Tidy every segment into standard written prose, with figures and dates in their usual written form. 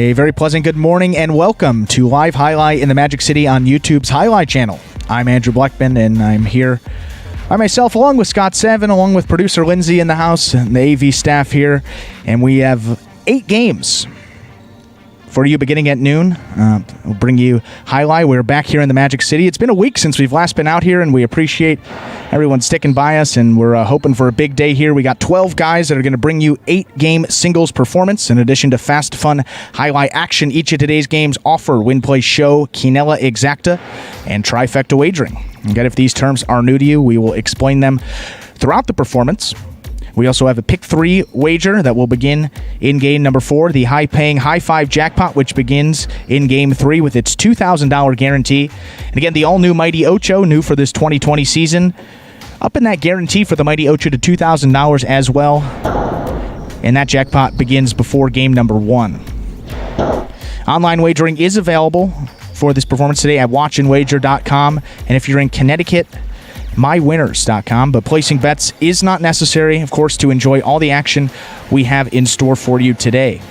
A very pleasant good morning and welcome to Live Jai-Alai in the Magic City on YouTube's Jai-Alai Channel. I'm Andrew Blackman and I'm here by myself along with Scott Seven, along with producer Lindsay in the house and the AV staff here. And we have 8 games for you beginning at noon. We'll bring you Jai-Alai. We're back here in the Magic City. It's been a week since we've last been out here, and we appreciate everyone sticking by us, and we're hoping for a big day here. We got 12 guys that are going to bring you 8-game singles performance, in addition to fast, fun Jai-Alai action. Each of today's games offer Win, Play, Show, Quinella Exacta, and Trifecta Wagering. Again, if these terms are new to you, we will explain them throughout the performance. We also have a Pick 3 wager that will begin in game number 4, the high-paying High 5 jackpot, which begins in game 3 with its $2,000 guarantee. And again, the all-new Mighty Ocho, new for this 2020 season, up in that guarantee for the Mighty Ocho to $2,000 as well. And that jackpot begins before game number 1. Online wagering is available for this performance today at watchandwager.com. And if you're in Connecticut, mywinners.com, but placing bets is not necessary, of course, to enjoy all the action we have in store for you today.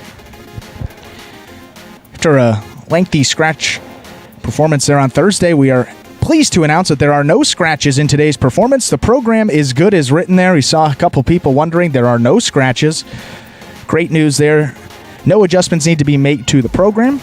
After a lengthy scratch performance there on Thursday, we are pleased to announce that there are no scratches in today's performance. The program is good as written there. We saw a couple people wondering. There are no scratches. Great news there. No adjustments need to be made to the program.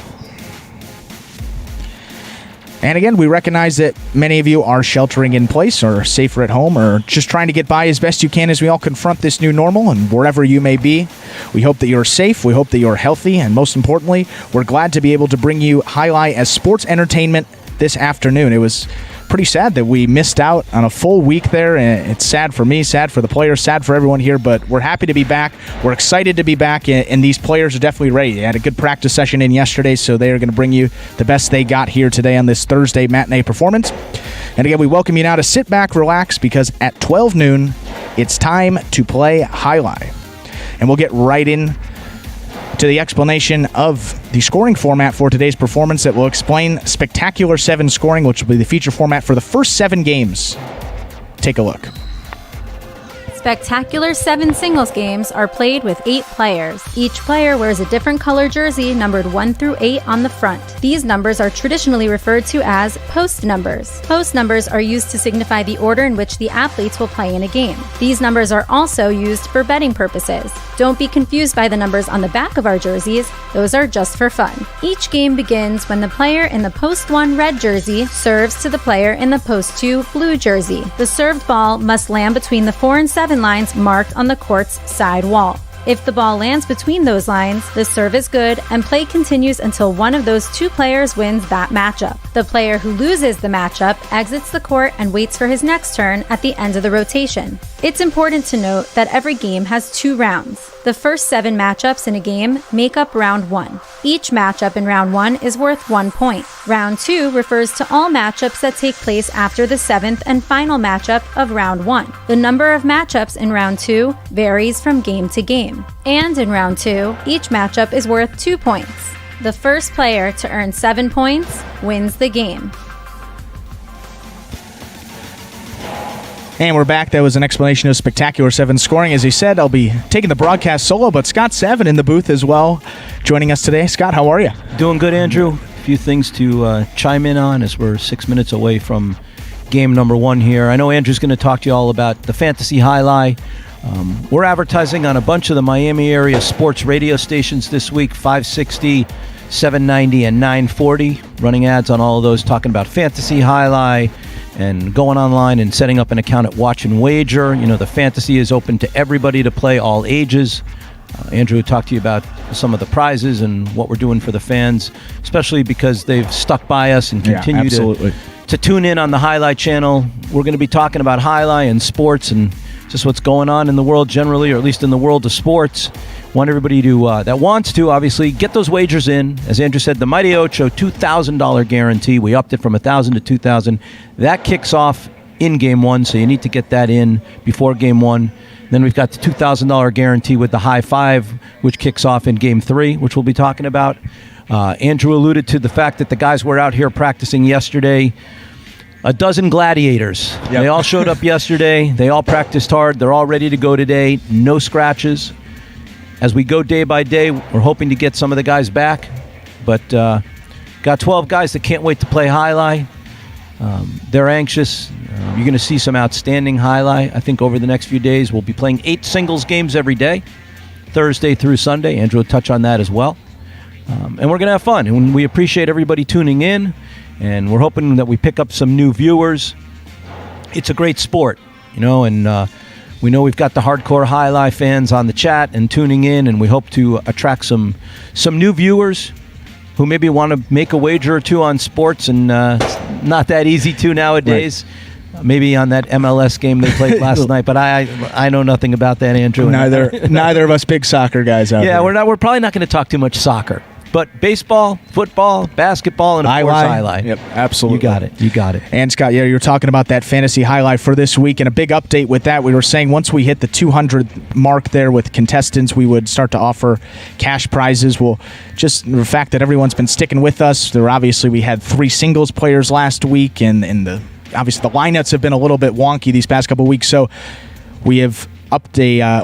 And again, we recognize that many of you are sheltering in place or safer at home or just trying to get by as best you can as we all confront this new normal, and wherever you may be, we hope that you're safe, we hope that you're healthy, and most importantly, we're glad to be able to bring you Jai-Alai as sports entertainment this afternoon. It was pretty sad that we missed out on a full week there, and it's sad for me, sad for the players, sad for everyone here, but we're happy to be back. We're excited to be back, and these players are definitely ready. They had a good practice session in yesterday, so they are going to bring you the best they got here today on this Thursday matinee performance. And again, we welcome you now to sit back, relax, because at 12 noon, it's time to play Jai-Alai. And we'll get right in to the explanation of the scoring format for today's performance that will explain Spectacular 7 scoring, which will be the feature format for the first 7 games. Take a look. Spectacular 7 singles games are played with 8 players. Each player wears a different color jersey numbered 1 through 8 on the front. These numbers are traditionally referred to as post numbers. Post numbers are used to signify the order in which the athletes will play in a game. These numbers are also used for betting purposes. Don't be confused by the numbers on the back of our jerseys. Those are just for fun. Each game begins when the player in the post 1 red jersey serves to the player in the post 2 blue jersey. The served ball must land between the 4 and 7 lines marked on the court's side wall. If the ball lands between those lines, the serve is good and play continues until one of those 2 players wins that matchup. The player who loses the matchup exits the court and waits for his next turn at the end of the rotation. It's important to note that every game has 2 rounds. The first 7 matchups in a game make up round 1. Each matchup in round 1 is worth 1 point. Round 2 refers to all matchups that take place after the 7th and final matchup of round 1. The number of matchups in round 2 varies from game to game. And in round 2, each matchup is worth 2 points. The first player to earn 7 points wins the game. And we're back. That was an explanation of Spectacular 7 scoring. As he said, I'll be taking the broadcast solo, but Scott Seven in the booth as well, joining us today. Scott, how are you? Doing good, Andrew. A few things to chime in on as we're 6 minutes away from game number 1 here. I know Andrew's going to talk to you all about the Fantasy Jai-Alai. We're advertising on a bunch of the Miami area sports radio stations this week, 560, 790, and 940. Running ads on all of those, talking about Fantasy Jai-Alai and going online and setting up an account at Watch and Wager. You know, the fantasy is open to everybody to play, all ages. Andrew talked to you about some of the prizes and what we're doing for the fans, especially because they've stuck by us and continue to tune in on the Jai-Alai channel. We're going to be talking about Jai-Alai and sports and just what's going on in the world generally, or at least in the world of sports. Want everybody to that wants to, obviously, get those wagers in. As Andrew said, the Mighty Ocho $2,000 guarantee. We upped it from $1,000 to $2,000. That kicks off in Game 1, so you need to get that in before Game 1. Then we've got the $2,000 guarantee with the High 5, which kicks off in Game 3, which we'll be talking about. Andrew alluded to the fact that the guys were out here practicing yesterday. A dozen gladiators. Yep. They all showed up yesterday. They all practiced hard. They're all ready to go today. No scratches. as we go day by day, we're hoping to get some of the guys back. But got 12 guys that can't wait to play Jai-Alai. They're anxious. You're going to see some outstanding Jai-Alai. I think over the next few days, we'll be playing 8 singles games every day, Thursday through Sunday. Andrew will touch on that as well. And we're going to have fun. And we appreciate everybody tuning in. And we're hoping that we pick up some new viewers. It's a great sport, and we know we've got the hardcore Jai-Alai fans on the chat and tuning in, and we hope to attract some new viewers who maybe want to make a wager or two on sports, and it's not that easy to nowadays. Right. Maybe on that MLS game they played last night, but I know nothing about that, Andrew. Neither of us big soccer guys out there. Yeah, we're probably not going to talk too much soccer. But baseball, football, basketball, and of course Jai-Alai. Yep, absolutely. You got it. And Scott, you were talking about that fantasy Jai-Alai for this week, and a big update with that. We were saying once we hit the 200 mark there with contestants, we would start to offer cash prizes. Well, just the fact that everyone's been sticking with us. We had 3 singles players last week, and obviously the lineups have been a little bit wonky these past couple of weeks. So we have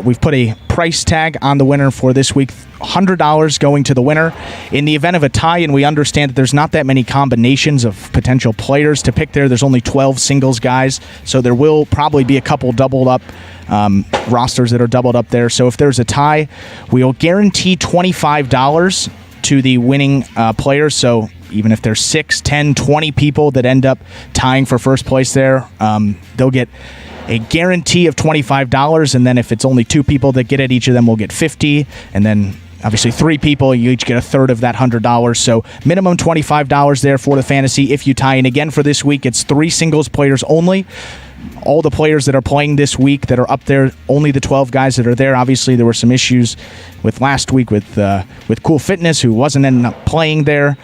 we've put a price tag on the winner for this week, $100 going to the winner. In the event of a tie, and we understand that there's not that many combinations of potential players to pick there's only 12 singles guys, so there will probably be a couple doubled up rosters that are doubled up there. So if there's a tie, we'll guarantee $25 to the winning player. So even if there's 6, 10, 20 people that end up tying for first place there, they'll get a guarantee of $25, and then if it's only 2 people that get it, each of them will get $50, and then obviously 3 people, you each get a third of that $100. So minimum $25 there for the fantasy if you tie. And again, for this week, it's 3 singles players only. All the players that are playing this week that are up there, only the 12 guys that are there. Obviously, there were some issues with last week with Cool Fitness, who wasn't ending up playing there,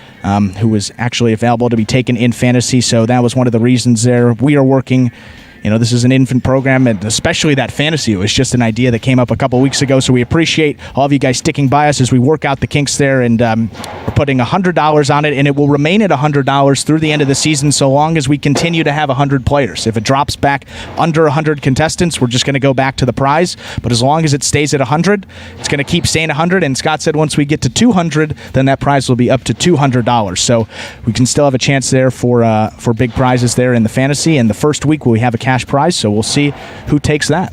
who was actually available to be taken in fantasy. So that was one of the reasons there. We are working. This is an infant program, and especially that fantasy. It was just an idea that came up a couple weeks ago, so we appreciate all of you guys sticking by us as we work out the kinks there, and we're putting $100 on it, and it will remain at $100 through the end of the season so long as we continue to have 100 players. If it drops back under 100 contestants, we're just going to go back to the prize, but as long as it stays at 100, it's going to keep staying 100, and Scott said once we get to 200, then that prize will be up to $200. So we can still have a chance there for big prizes there in the fantasy, and the first week we have a cash prize, so we'll see who takes that.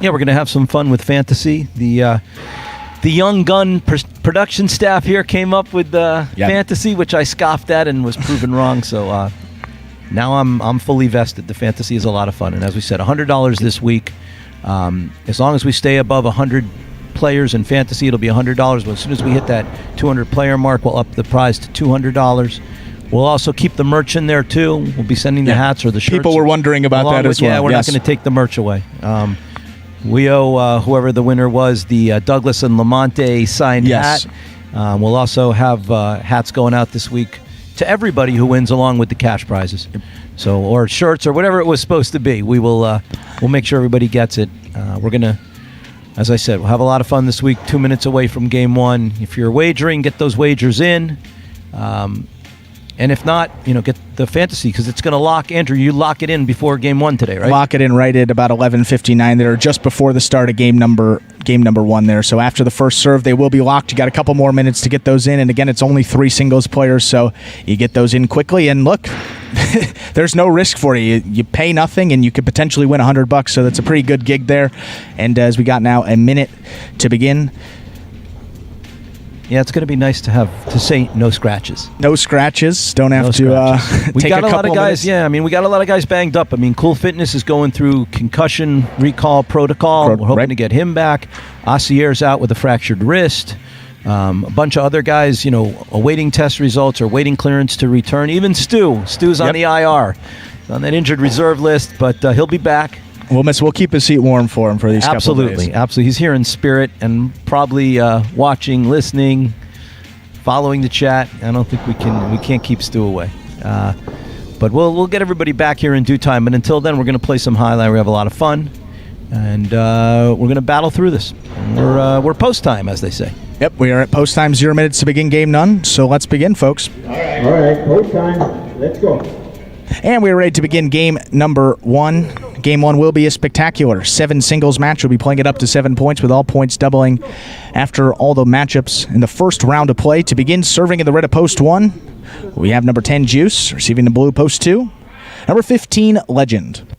Yeah, we're going to have some fun with fantasy. The young gun production staff here came up with fantasy, which I scoffed at and was proven wrong. So now I'm fully vested. The fantasy is a lot of fun, and as we said, $100 this week. As long as we stay above 100 players in fantasy, it'll be $100. But as soon as we hit that 200 player mark, we'll up the prize to $200. We'll also keep the merch in there, too. We'll be sending the hats or the shirts. People were wondering about that as well. Yeah, we're not going to take the merch away. We owe whoever the winner was the Douglas and Lamonte signed hat. We'll also have hats going out this week to everybody who wins along with the cash prizes. So, or shirts or whatever it was supposed to be. We'll make sure everybody gets it. We're going to, as I said, we'll have a lot of fun this week, 2 minutes away from game 1. If you're wagering, get those wagers in. And if not, get the fantasy, because it's going to lock. Andrew, you lock it in before game 1 today, right? Lock it in right at about 11:59 there, just before the start of game number 1 there. So after the first serve, they will be locked. You got a couple more minutes to get those in. And again, it's only 3 singles players, so you get those in quickly. And look, there's no risk for you. You pay nothing, and you could potentially win $100. So that's a pretty good gig there. And as we got now a minute to begin. Yeah, it's going to be nice to say no scratches. No scratches. Don't have to we take got a lot couple of guys. minutes. Yeah, I mean, we got a lot of guys banged up. I mean, Cool Fitness is going through concussion recall protocol. We're hoping to get him back. Osier's out with a fractured wrist. A bunch of other guys, awaiting test results or waiting clearance to return. Even Stu's on the IR, on that injured reserve list, but he'll be back. We'll keep his seat warm for him for these couple of days. Absolutely. He's here in spirit and probably watching, listening, following the chat. I don't think we can't keep Stu away. But we'll get everybody back here in due time. But until then, we're going to play some Jai-Alai. We have a lot of fun, and we're going to battle through this. We're post time, as they say. Yep, we are at post time. 0 minutes to begin game none. So let's begin, folks. All right, post time. Let's go. And we're ready to begin game number 1. Game 1 will be a spectacular 7 singles match. We'll be playing it up to 7 points, with all points doubling after all the matchups in the first round of play. To begin, serving in the red of post 1, we have number 10, Juice, receiving the blue post 2. Number 15, Legend.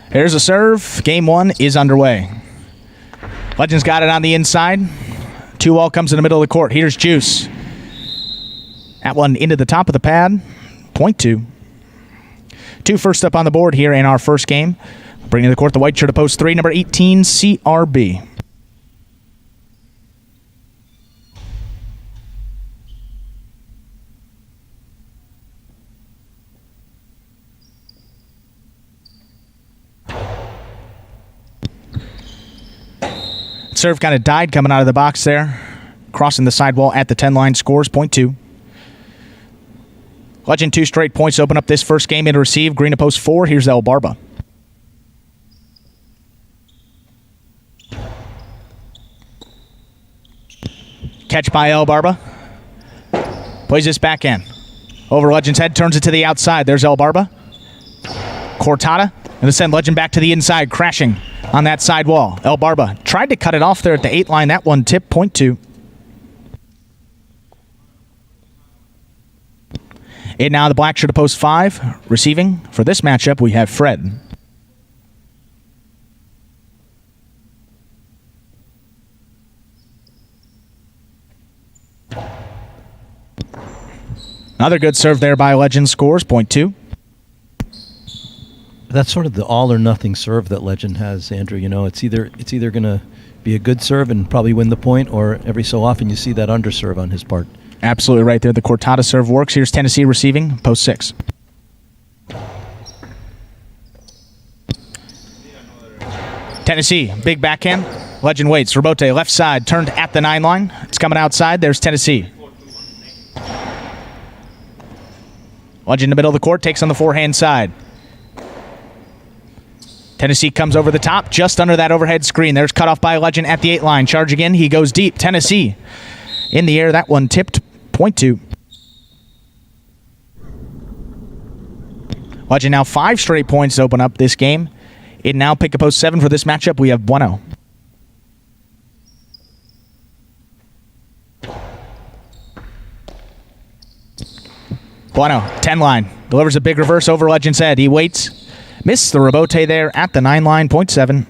Here's a serve. Game 1 is underway. Legend's got it on the inside. 2-all comes in the middle of the court. Here's Juice. That one into the top of the pad. Point 2. 2 first up on the board here in our first game. Bringing to the court the white shirt of post 3, number 18, CRB. Serve kind of died coming out of the box there. Crossing the sidewall at the 10-line, scores point 2. Legend 2 straight points open up this first game in receive. Green to post 4. Here's El Barba. Catch by El Barba. Plays this backhand. Over Legend's head, turns it to the outside. There's El Barba. Cortada. And to send Legend back to the inside, crashing on that side wall. El Barba tried to cut it off there at the 8 line. That one tipped, point 2. And now the black shirt of post 5. Receiving for this matchup, we have Fred. Another good serve there by Legend, scores, point 2. That's sort of the all or nothing serve that Legend has, Andrew. You know, it's either going to be a good serve and probably win the point, or every so often you see that underserve on his part. Absolutely right there. The Cortada serve works. Here's Tennessee receiving, post 6. Tennessee, big backhand. Legend waits. Robote, left side, turned at the 9 line. It's coming outside. There's Tennessee. Legend in the middle of the court, takes on the forehand side. Tennessee comes over the top, just under that overhead screen. There's cut off by Legend at the 8 line. Charge again. He goes deep. Tennessee in the air. That one tipped. Point 2. Legend now 5 straight points to open up this game. It now pick a post 7 for this matchup. We have Bueno. Bueno, 10 line. Delivers a big reverse over Legend's head. He waits. Missed the rebote there at the 9 line, point 7.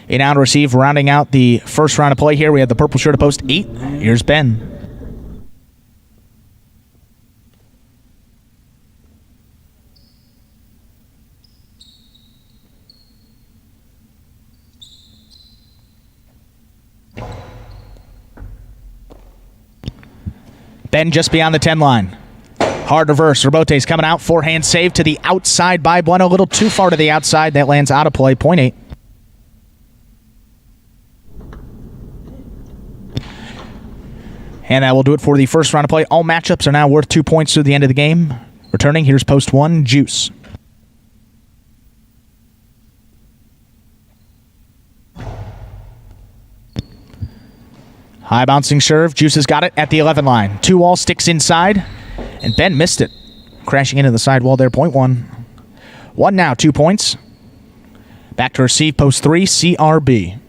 In out receive, rounding out the first round of play here. We have the purple shirt of post 8. Here's Ben. Ben just beyond the 10 line. Hard reverse. Robote's coming out. Forehand save to the outside by Bueno. A little too far to the outside. That lands out of play. Point 8. And that will do it for the first round of play. All matchups are now worth 2 points through the end of the game. Returning, here's post 1, Juice. High bouncing serve. Juice has got it at the 11 line. 2-all sticks inside. And Ben missed it. Crashing into the sidewall there. Point 1. 1 now, 2 points. Back to receive, post 3, CRB.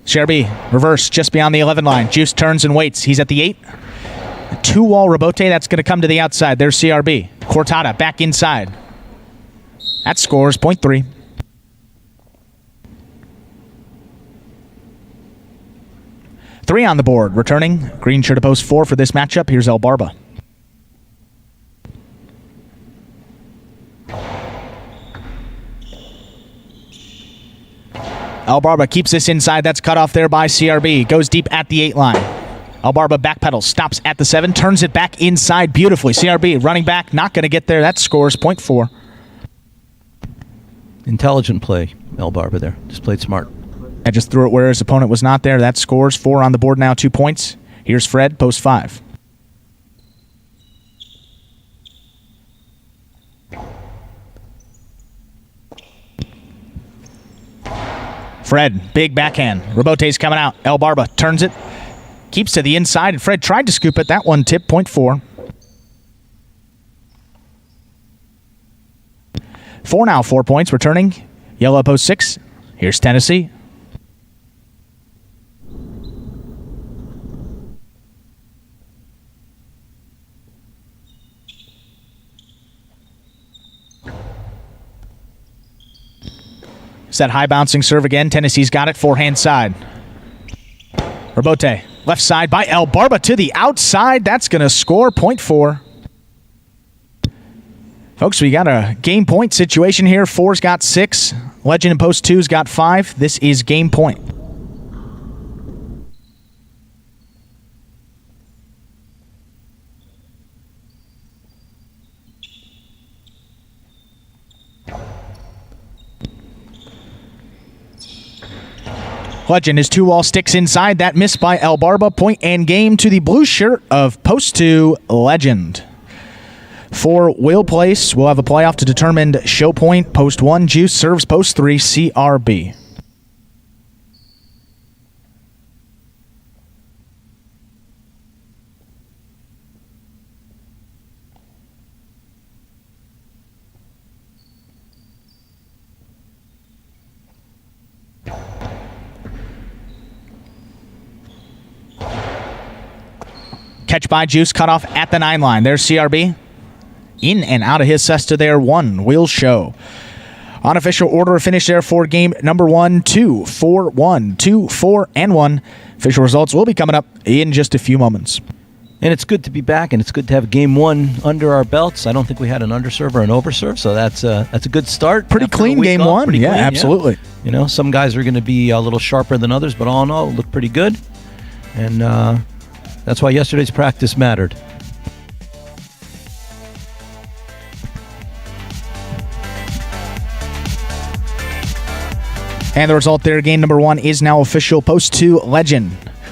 CRB, reverse, just beyond the 11 line. Juice turns and waits. He's at the 8. 2-wall rebote, that's going to come to the outside. There's CRB. Cortada back inside. That scores, point 3. Three on the board. Returning, green shirt to post 4 for this matchup. Here's El Barba. El Barba keeps this inside. That's cut off there by CRB. Goes deep at the 8 line. Albarba backpedals, stops at the 7, turns it back inside beautifully. CRB running back, not going to get there. That scores .4. Intelligent play, Albarba there. Just played smart. I just threw it where his opponent was not there. That scores 4 on the board now, 2 points. Here's Fred, post 5. Fred, big backhand. Rabote's coming out. Albarba turns it, keeps to the inside, and Fred tried to scoop it. That one tipped, .4. 4 now, 4 points. Returning, yellow post 6. Here's Tennessee. It's that high bouncing serve again. Tennessee's got it, forehand side. Rabote, left side by Albarba to the outside. That's going to score .4. Folks, we got a game point situation here. 4's got 6. Legend and post 2's got 5. This is game point. Legend, his 2-wall sticks inside. That miss by Albarba. Point and game to the blue shirt of post 2, Legend. For Will Place, we'll have a playoff to determine show point. Post 1, Juice serves post 3, CRB. Catch by Juice, cut off at the 9 line. There's CRB. In and out of his cesta there, 1 will show. Unofficial order of finish there for game number 1, 2, 4, 1, 2, 4, and 1. Official results will be coming up in just a few moments. And it's good to be back, and it's good to have game 1 under our belts. I don't think we had an underserve or an overserve, so that's a good start. Pretty clean game 1. Pretty yeah, clean, absolutely. Yeah. You know, some guys are going to be a little sharper than others, but all in all, look pretty good. And that's why yesterday's practice mattered. And the result there, game number 1 is now official. Post 2, Legend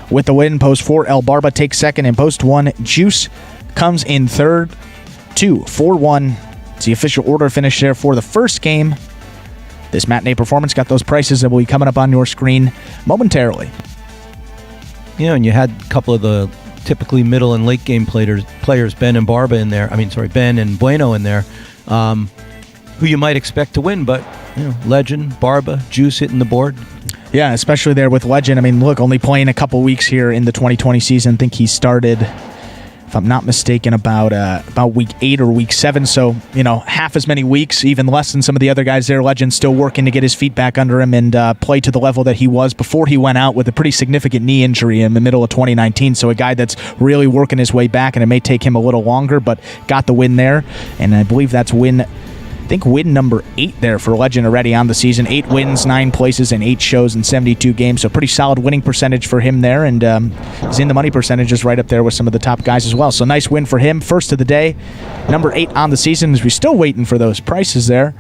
with the win. Post 4, Albarba takes second. And post 1, Juice comes in third. 2, 4, 1. It's the official order finish there for the first game. This matinee performance got those prices that will be coming up on your screen momentarily. You know, and you had a couple of the typically middle and late game players, Ben and Ben and Bueno in there, who you might expect to win, but you know, Legend, Barba, Juice hitting the board. Yeah, especially there with Legend. I mean, look, only playing a couple weeks here in the 2020 season. I think he started, if I'm not mistaken, about week 8 or week 7. So, you know, half as many weeks, even less than some of the other guys there. Legend still working to get his feet back under him and play to the level that he was before he went out with a pretty significant knee injury in the middle of 2019. So a guy that's really working his way back, and it may take him a little longer, but got the win there. And I believe that's win number 8 there for Legend already on the season. 8 wins, 9 places, and 8 shows in 72 games. So pretty solid winning percentage for him there. And he's in the money percentages right up there with some of the top guys as well. So nice win for him. First of the day. Number 8 on the season as we're still waiting for those prices there.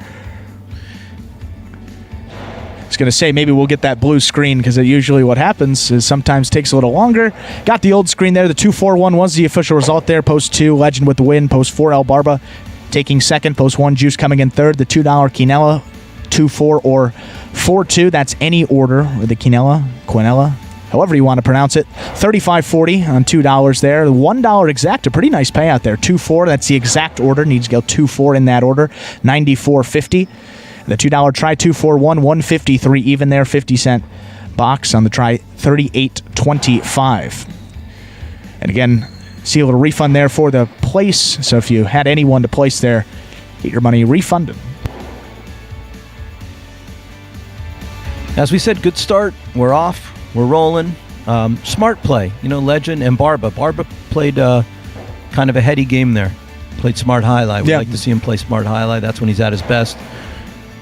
I was going to say maybe we'll get that blue screen because usually what happens is sometimes takes a little longer. Got the old screen there. The 2-4-1 was the official result there. Post 2, Legend with the win. Post 4, Albarba taking second. Post 1, Juice coming in third. The $2 Quinella, 2-4 or 4-2. That's any order with the Quinella, however you want to pronounce it. $35.40 on $2 there. The $1 exact, a pretty nice payout there. 2-4, that's the exact order. Needs to go 2-4 in that order. $94.50. The $2 try 2-4-1, $153 even there. 50-cent box on the try, $38.25. And again, see a little refund there for the place. So if you had anyone to place there, get your money refunded. As we said, good start. We're off. We're rolling. Smart play. You know, Legend and Barba. Barba played kind of a heady game there. Played smart highlight. We like to see him play smart highlight. That's when he's at his best.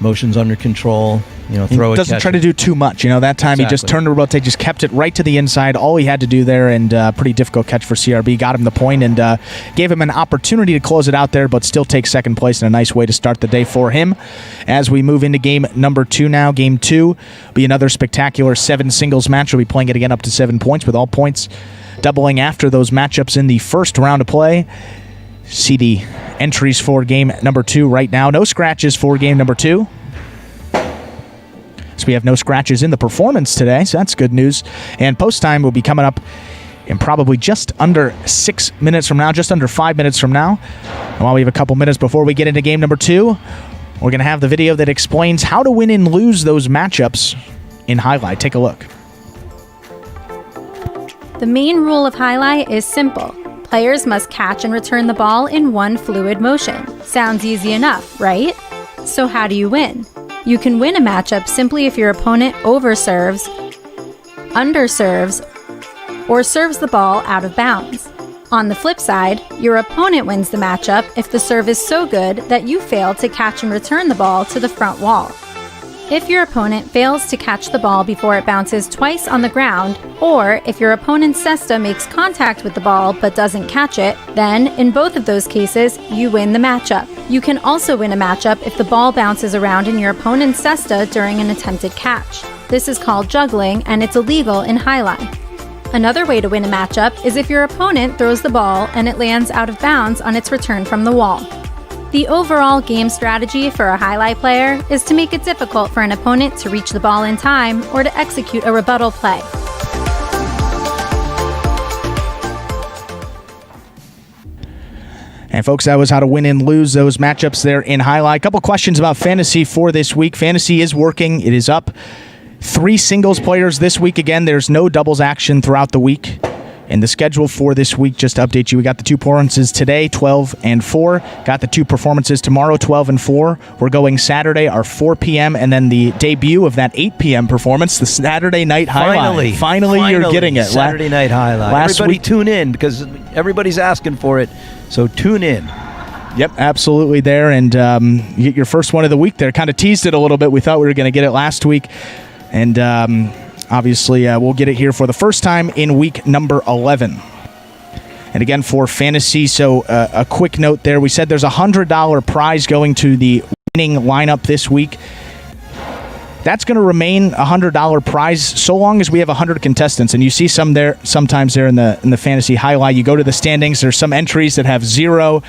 Motion's under control. Throw it. Doesn't try to do too much. That time he just turned to rotate, just kept it right to the inside. All he had to do there, and pretty difficult catch for CRB. Got him the point and gave him an opportunity to close it out there, but still take second place, and a nice way to start the day for him. As we move into game number 2 now, game 2 be another spectacular 7 singles match. We'll be playing it again up to 7 points, with all points doubling after those matchups in the first round of play. See the entries for game number 2 right now. No scratches for game number 2. So we have no scratches in the performance today, so that's good news. And post time will be coming up in probably just under 6 minutes from now, just under 5 minutes from now. And while we have a couple minutes before we get into game number 2, we're going to have the video that explains how to win and lose those matchups in Jai-Alai. Take a look. The main rule of Jai-Alai is simple. Players must catch and return the ball in one fluid motion. Sounds easy enough, right? So how do you win? You can win a matchup simply if your opponent overserves, underserves, or serves the ball out of bounds. On the flip side, your opponent wins the matchup if the serve is so good that you fail to catch and return the ball to the front wall. If your opponent fails to catch the ball before it bounces twice on the ground, or if your opponent's cesta makes contact with the ball but doesn't catch it, then, in both of those cases, you win the matchup. You can also win a matchup if the ball bounces around in your opponent's cesta during an attempted catch. This is called juggling, and it's illegal in Jai-Alai. Another way to win a matchup is if your opponent throws the ball and it lands out of bounds on its return from the wall. The overall game strategy for a Jai-Alai player is to make it difficult for an opponent to reach the ball in time or to execute a rebuttal play. And folks, that was how to win and lose those matchups there in Jai-Alai. A couple questions about fantasy for this week. Fantasy is working. It is up. 3 singles players this week. Again, there's no doubles action throughout the week. And the schedule for this week, just to update you, we got the 2 performances today, 12 and 4. Got the 2 performances tomorrow, 12 and 4. We're going Saturday, our 4 p.m., and then the debut of that 8 p.m. performance, the Saturday Night Jai-Alai. Finally, you're getting it. Saturday Night Jai-Alai. Everybody tune in, because everybody's asking for it, so tune in. Yep, absolutely there. And you get your first one of the week there. Kind of teased it a little bit. We thought we were going to get it last week. And obviously, we'll get it here for the first time in week number 11. And again, for fantasy, so a quick note there. We said there's a $100 prize going to the winning lineup this week. That's going to remain a $100 prize so long as we have 100 contestants. And you see some there sometimes there in the fantasy Jai-Alai. You go to the standings. There's some entries that have 0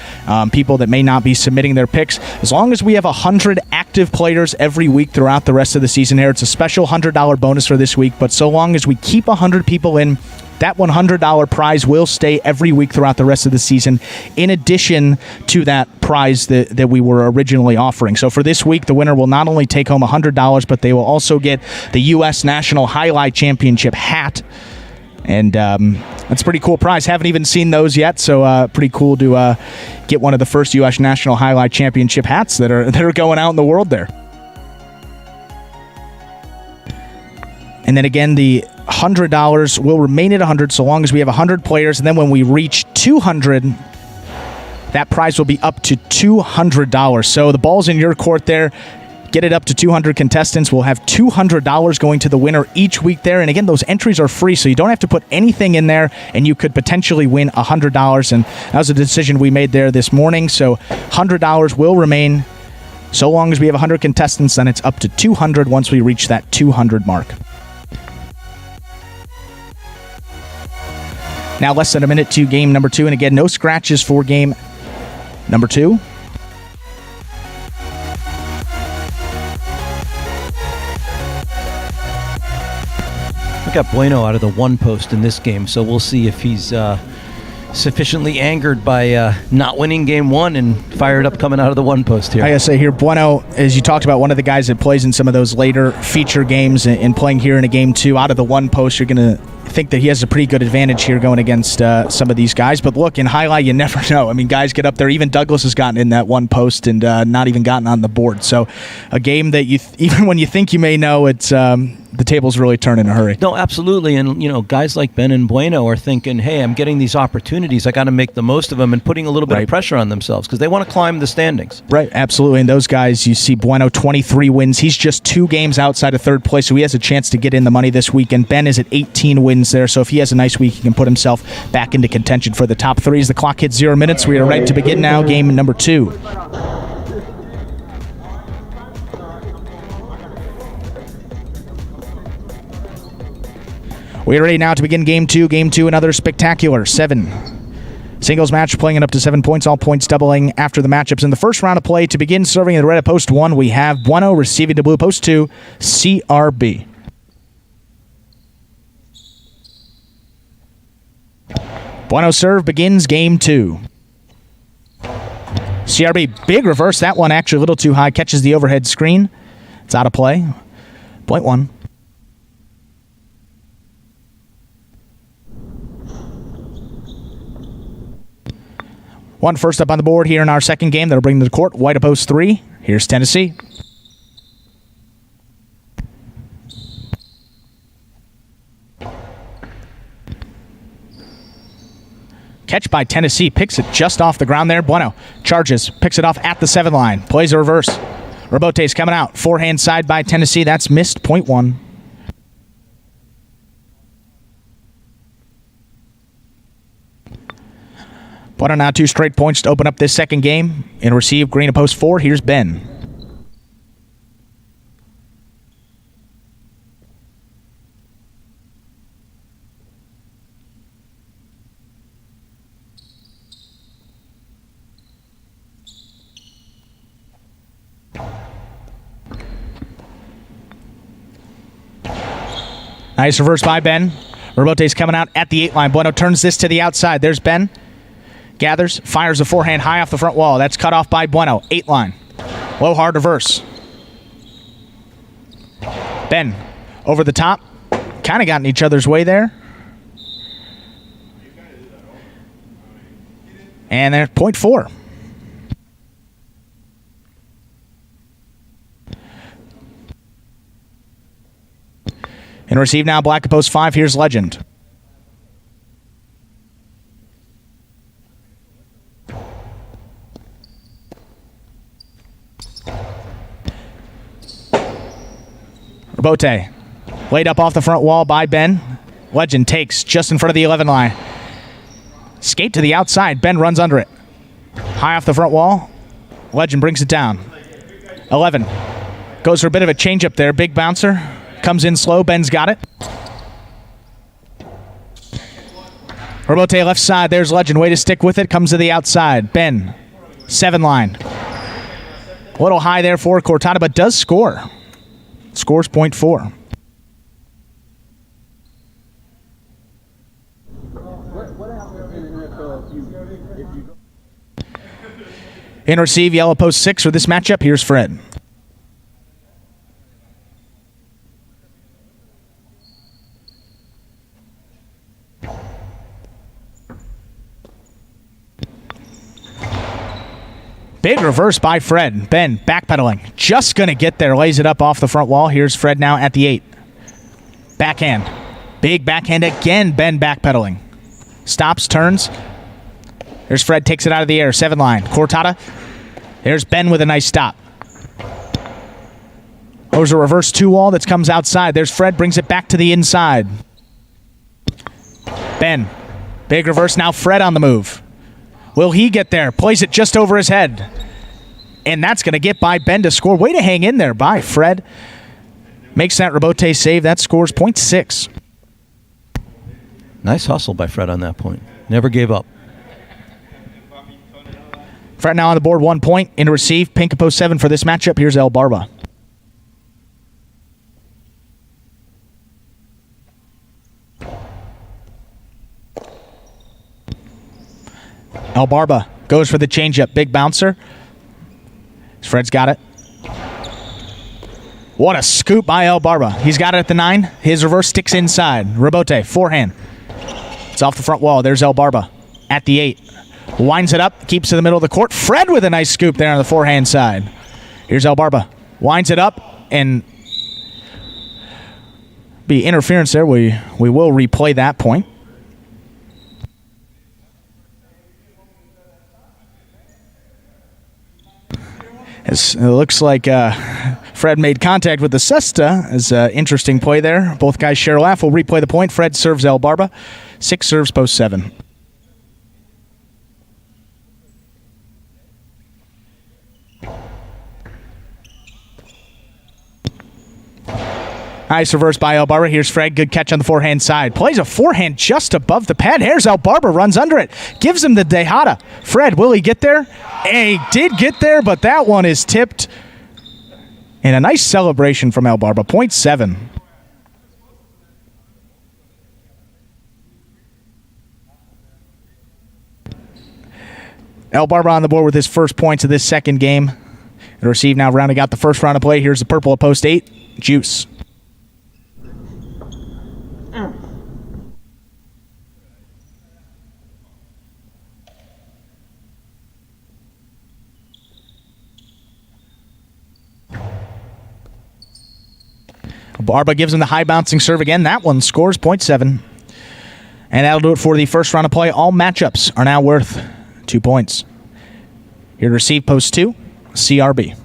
people that may not be submitting their picks. As long as we have 100 active players every week throughout the rest of the season here, it's a special $100 bonus for this week. But so long as we keep 100 people in, that $100 prize will stay every week throughout the rest of the season, in addition to that prize that we were originally offering. So for this week, the winner will not only take home $100, but they will also get the U.S. National Jai-Alai Championship hat. And that's a pretty cool prize. Haven't even seen those yet, so pretty cool to get one of the first U.S. National Jai-Alai Championship hats that are going out in the world there. And then again, the $100 will remain at 100 so long as we have 100 players. And then when we reach 200, that prize will be up to $200. So the ball's in your court there. Get it up to 200 contestants. We'll have $200 going to the winner each week there. And again, those entries are free, so you don't have to put anything in there, and you could potentially win $100. And that was a decision we made there this morning. So $100 will remain so long as we have 100 contestants. Then it's up to 200 once we reach that 200 mark. Now less than a minute to game number 2. And again, no scratches for game number 2. We got Bueno out of the 1 post in this game, so we'll see if he's sufficiently angered by not winning game 1 and fired up coming out of the 1 post here. I gotta say here, Bueno, as you talked about, one of the guys that plays in some of those later feature games and playing here in a game 2 out of the 1 post, you're gonna think that he has a pretty good advantage here going against some of these guys. But look, in Jai-Alai, you never know. I mean, guys get up there. Even Douglas has gotten in that 1 post and not even gotten on the board. So a game that even when you think you may know, it's the tables really turn in a hurry. No, absolutely. And, guys like Ben and Bueno are thinking, hey, I'm getting these opportunities. I got to make the most of them, and putting a little bit of pressure on themselves because they want to climb the standings. Right, absolutely. And those guys, you see Bueno, 23 wins. He's just 2 games outside of third place, so he has a chance to get in the money this weekend. Ben is at 18 wins there, so if he has a nice week, he can put himself back into contention for the top 3. As the clock hits 0 minutes, we are ready to begin now, game number 2. We are ready now to begin Game 2. Game 2, another spectacular 7 singles match, playing it up to 7 points, all points doubling after the matchups. In the first round of play, to begin serving in the red at post 1, we have Bueno receiving to blue post 2, CRB. Bueno serve begins Game 2. CRB, big reverse. That one actually a little too high, catches the overhead screen. It's out of play. Point 1. One first up on the board here in our second game that'll bring to the court. White to post 3. Here's Tennessee. Catch by Tennessee. Picks it just off the ground there. Bueno charges. Picks it off at the 7 line. Plays a reverse. Robote's coming out. Forehand side by Tennessee. That's missed. Point 1. Bueno now 2 straight points to open up this second game. In receive, green to post 4. Here's Ben. Nice reverse by Ben. Robote's coming out at the 8 line. Bueno turns this to the outside. There's Ben. Gathers, fires a forehand high off the front wall. That's cut off by Bueno. 8 line. Low hard reverse. Ben over the top. Kind of got in each other's way there. And there's point 4. And receive now, black to post 5. Here's Legend. Robote laid up off the front wall by Ben. Legend takes just in front of the 11 line. Skate to the outside. Ben runs under it. High off the front wall. Legend brings it down. 11. Goes for a bit of a changeup there. Big bouncer. Comes in slow. Ben's got it. Robote left side. There's Legend. Way to stick with it. Comes to the outside. Ben. 7 line. A little high there for Cortada, but does score. Scores point 4. In receive, yellow post 6 for this matchup. Here's Fred. Big reverse by Fred. Ben backpedaling. Just going to get there. Lays it up off the front wall. Here's Fred now at the 8. Backhand. Big backhand again. Ben backpedaling. Stops, turns. There's Fred. Takes it out of the air. 7 line. Cortada. There's Ben with a nice stop. There's a reverse 2 wall that comes outside. There's Fred. Brings it back to the inside. Ben. Big reverse. Now Fred on the move. Will he get there? Plays it just over his head. And that's going to get by Ben to score. Way to hang in there by Fred. Makes that Robote save. That scores point 6. Nice hustle by Fred on that point. Never gave up. Fred now on the board, 1 point. In to receive, pink post 7 for this matchup. Here's El Barba. El Barba goes for the changeup. Big bouncer. Fred's got it. What a scoop by El Barba. He's got it at the 9. His reverse sticks inside. Robote, forehand. It's off the front wall. There's El Barba at the 8. Winds it up, keeps to the middle of the court. Fred with a nice scoop there on the forehand side. Here's El Barba. Winds it up, and Be interference there. We will replay that point. It looks like Fred made contact with the cesta. As interesting play there. Both guys share a laugh. We'll replay the point. Fred serves El Barba. 6 serves, post 7. Nice reverse by El Barba. Here's Fred. Good catch on the forehand side. Plays a forehand just above the pad. Here's El Barba. Runs under it. Gives him the Dejada. Fred, will he get there? He did get there, but that one is tipped. And a nice celebration from El Barba. Point 7. El Barba on the board with his first points of this second game. And receive now rounding out the first round of play. Here's the purple at post 8. Juice. Barba gives him the high bouncing serve again. That one scores point 7. And that'll do it for the first round of play. All matchups are now worth 2 points. Here to receive post 2, CRB.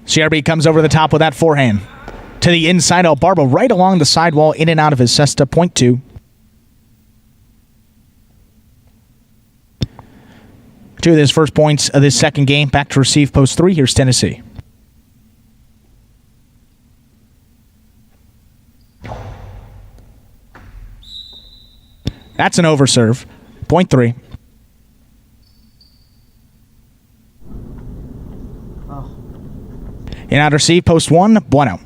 CRB comes over the top with that forehand. To the inside, El Barba right along the sidewall, in and out of his cesta, point 2. Two of his first points of this second game. Back to receive post 3. Here's Tennessee. That's an overserve. Point 3. In out receive post 1. Bueno.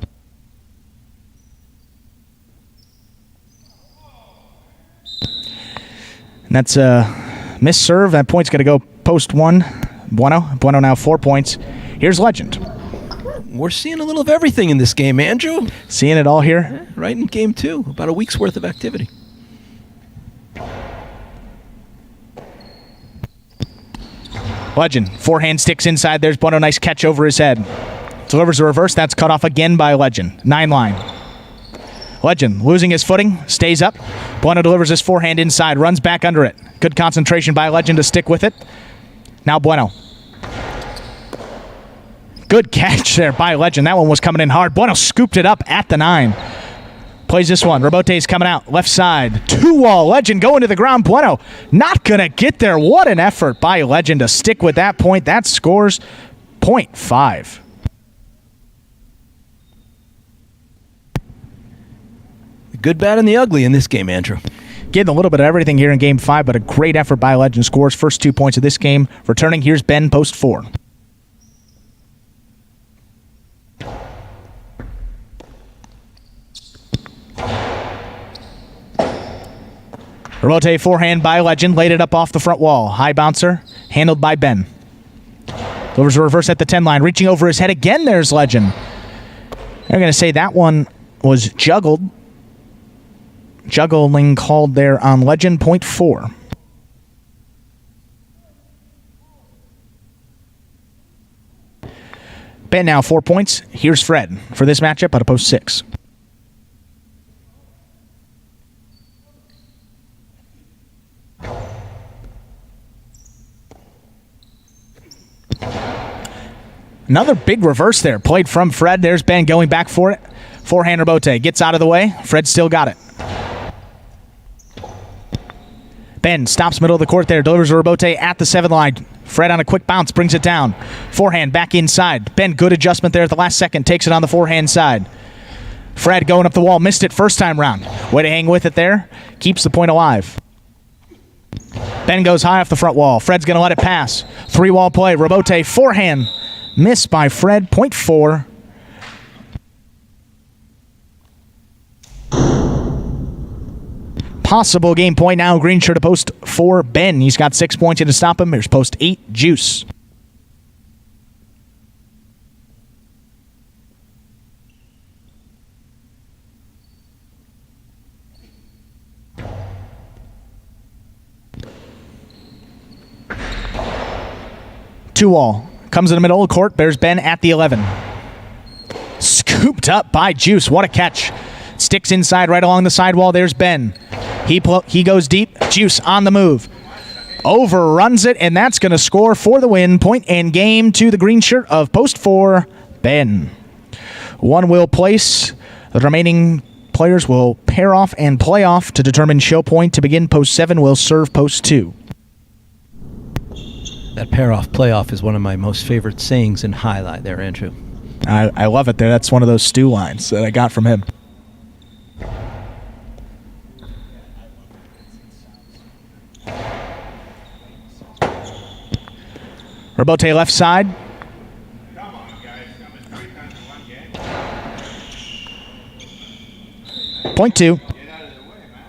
And that's a missed serve. That point's going to go post 1. Bueno. Bueno now 4 points. Here's Legend. We're seeing a little of everything in this game, Andrew. Seeing it all here. Right in game 2. About a week's worth of activity. Legend. Forehand sticks inside. There's Bueno. Nice catch over his head. Delivers a reverse. That's cut off again by Legend. 9 line. Legend losing his footing. Stays up. Bueno delivers his forehand inside. Runs back under it. Good concentration by Legend to stick with it. Now Bueno. Good catch there by Legend. That one was coming in hard. Bueno scooped it up at the 9. Plays this one. Robote's coming out. Left side. 2-wall. Legend going to the ground. Bueno not going to get there. What an effort by Legend to stick with that point. That scores point 5. The good, bad, and the ugly in this game, Andrew. Getting a little bit of everything here in game 5, but a great effort by Legend. Scores first 2 points of this game. Returning, here's Ben, post 4. Robote forehand by Legend. Laid it up off the front wall. High bouncer. Handled by Ben. Delivers a reverse at the 10 line. Reaching over his head again. There's Legend. They're going to say that one was juggled. Juggling called there on Legend. Point 4. Ben now 4 points. Here's Fred for this matchup at a post 6. Another big reverse there. Played from Fred. There's Ben going back for it. Forehand Robote. Gets out of the way. Fred still got it. Ben stops middle of the court there. Delivers a Robote at the 7 line. Fred on a quick bounce. Brings it down. Forehand back inside. Ben, good adjustment there at the last second. Takes it on the forehand side. Fred going up the wall. Missed it first time round. Way to hang with it there. Keeps the point alive. Ben goes high off the front wall. Fred's going to let it pass. 3-wall play. Robote forehand. Missed by Fred. Point 4. Possible game point now. Green shirt to post 4. Ben. He's got 6 points in to stop him. Here's post 8. Juice. 2-all. Comes in the middle of the court. Bears Ben at the 11. Scooped up by Juice. What a catch. Sticks inside right along the sidewall. There's Ben. He goes deep. Juice on the move. Overruns it, and that's going to score for the win. Point and game to the green shirt of post 4, Ben. One will place. The remaining players will pair off and play off to determine show point. To begin, post 7 will serve post 2. That pair-off playoff is one of my most favorite sayings in highlight there, Andrew. I love it there. That's one of those stew lines that I got from him. Robote left side. Come on, guys. Coming 3 times in one game. Point 2. Get out of the way, man.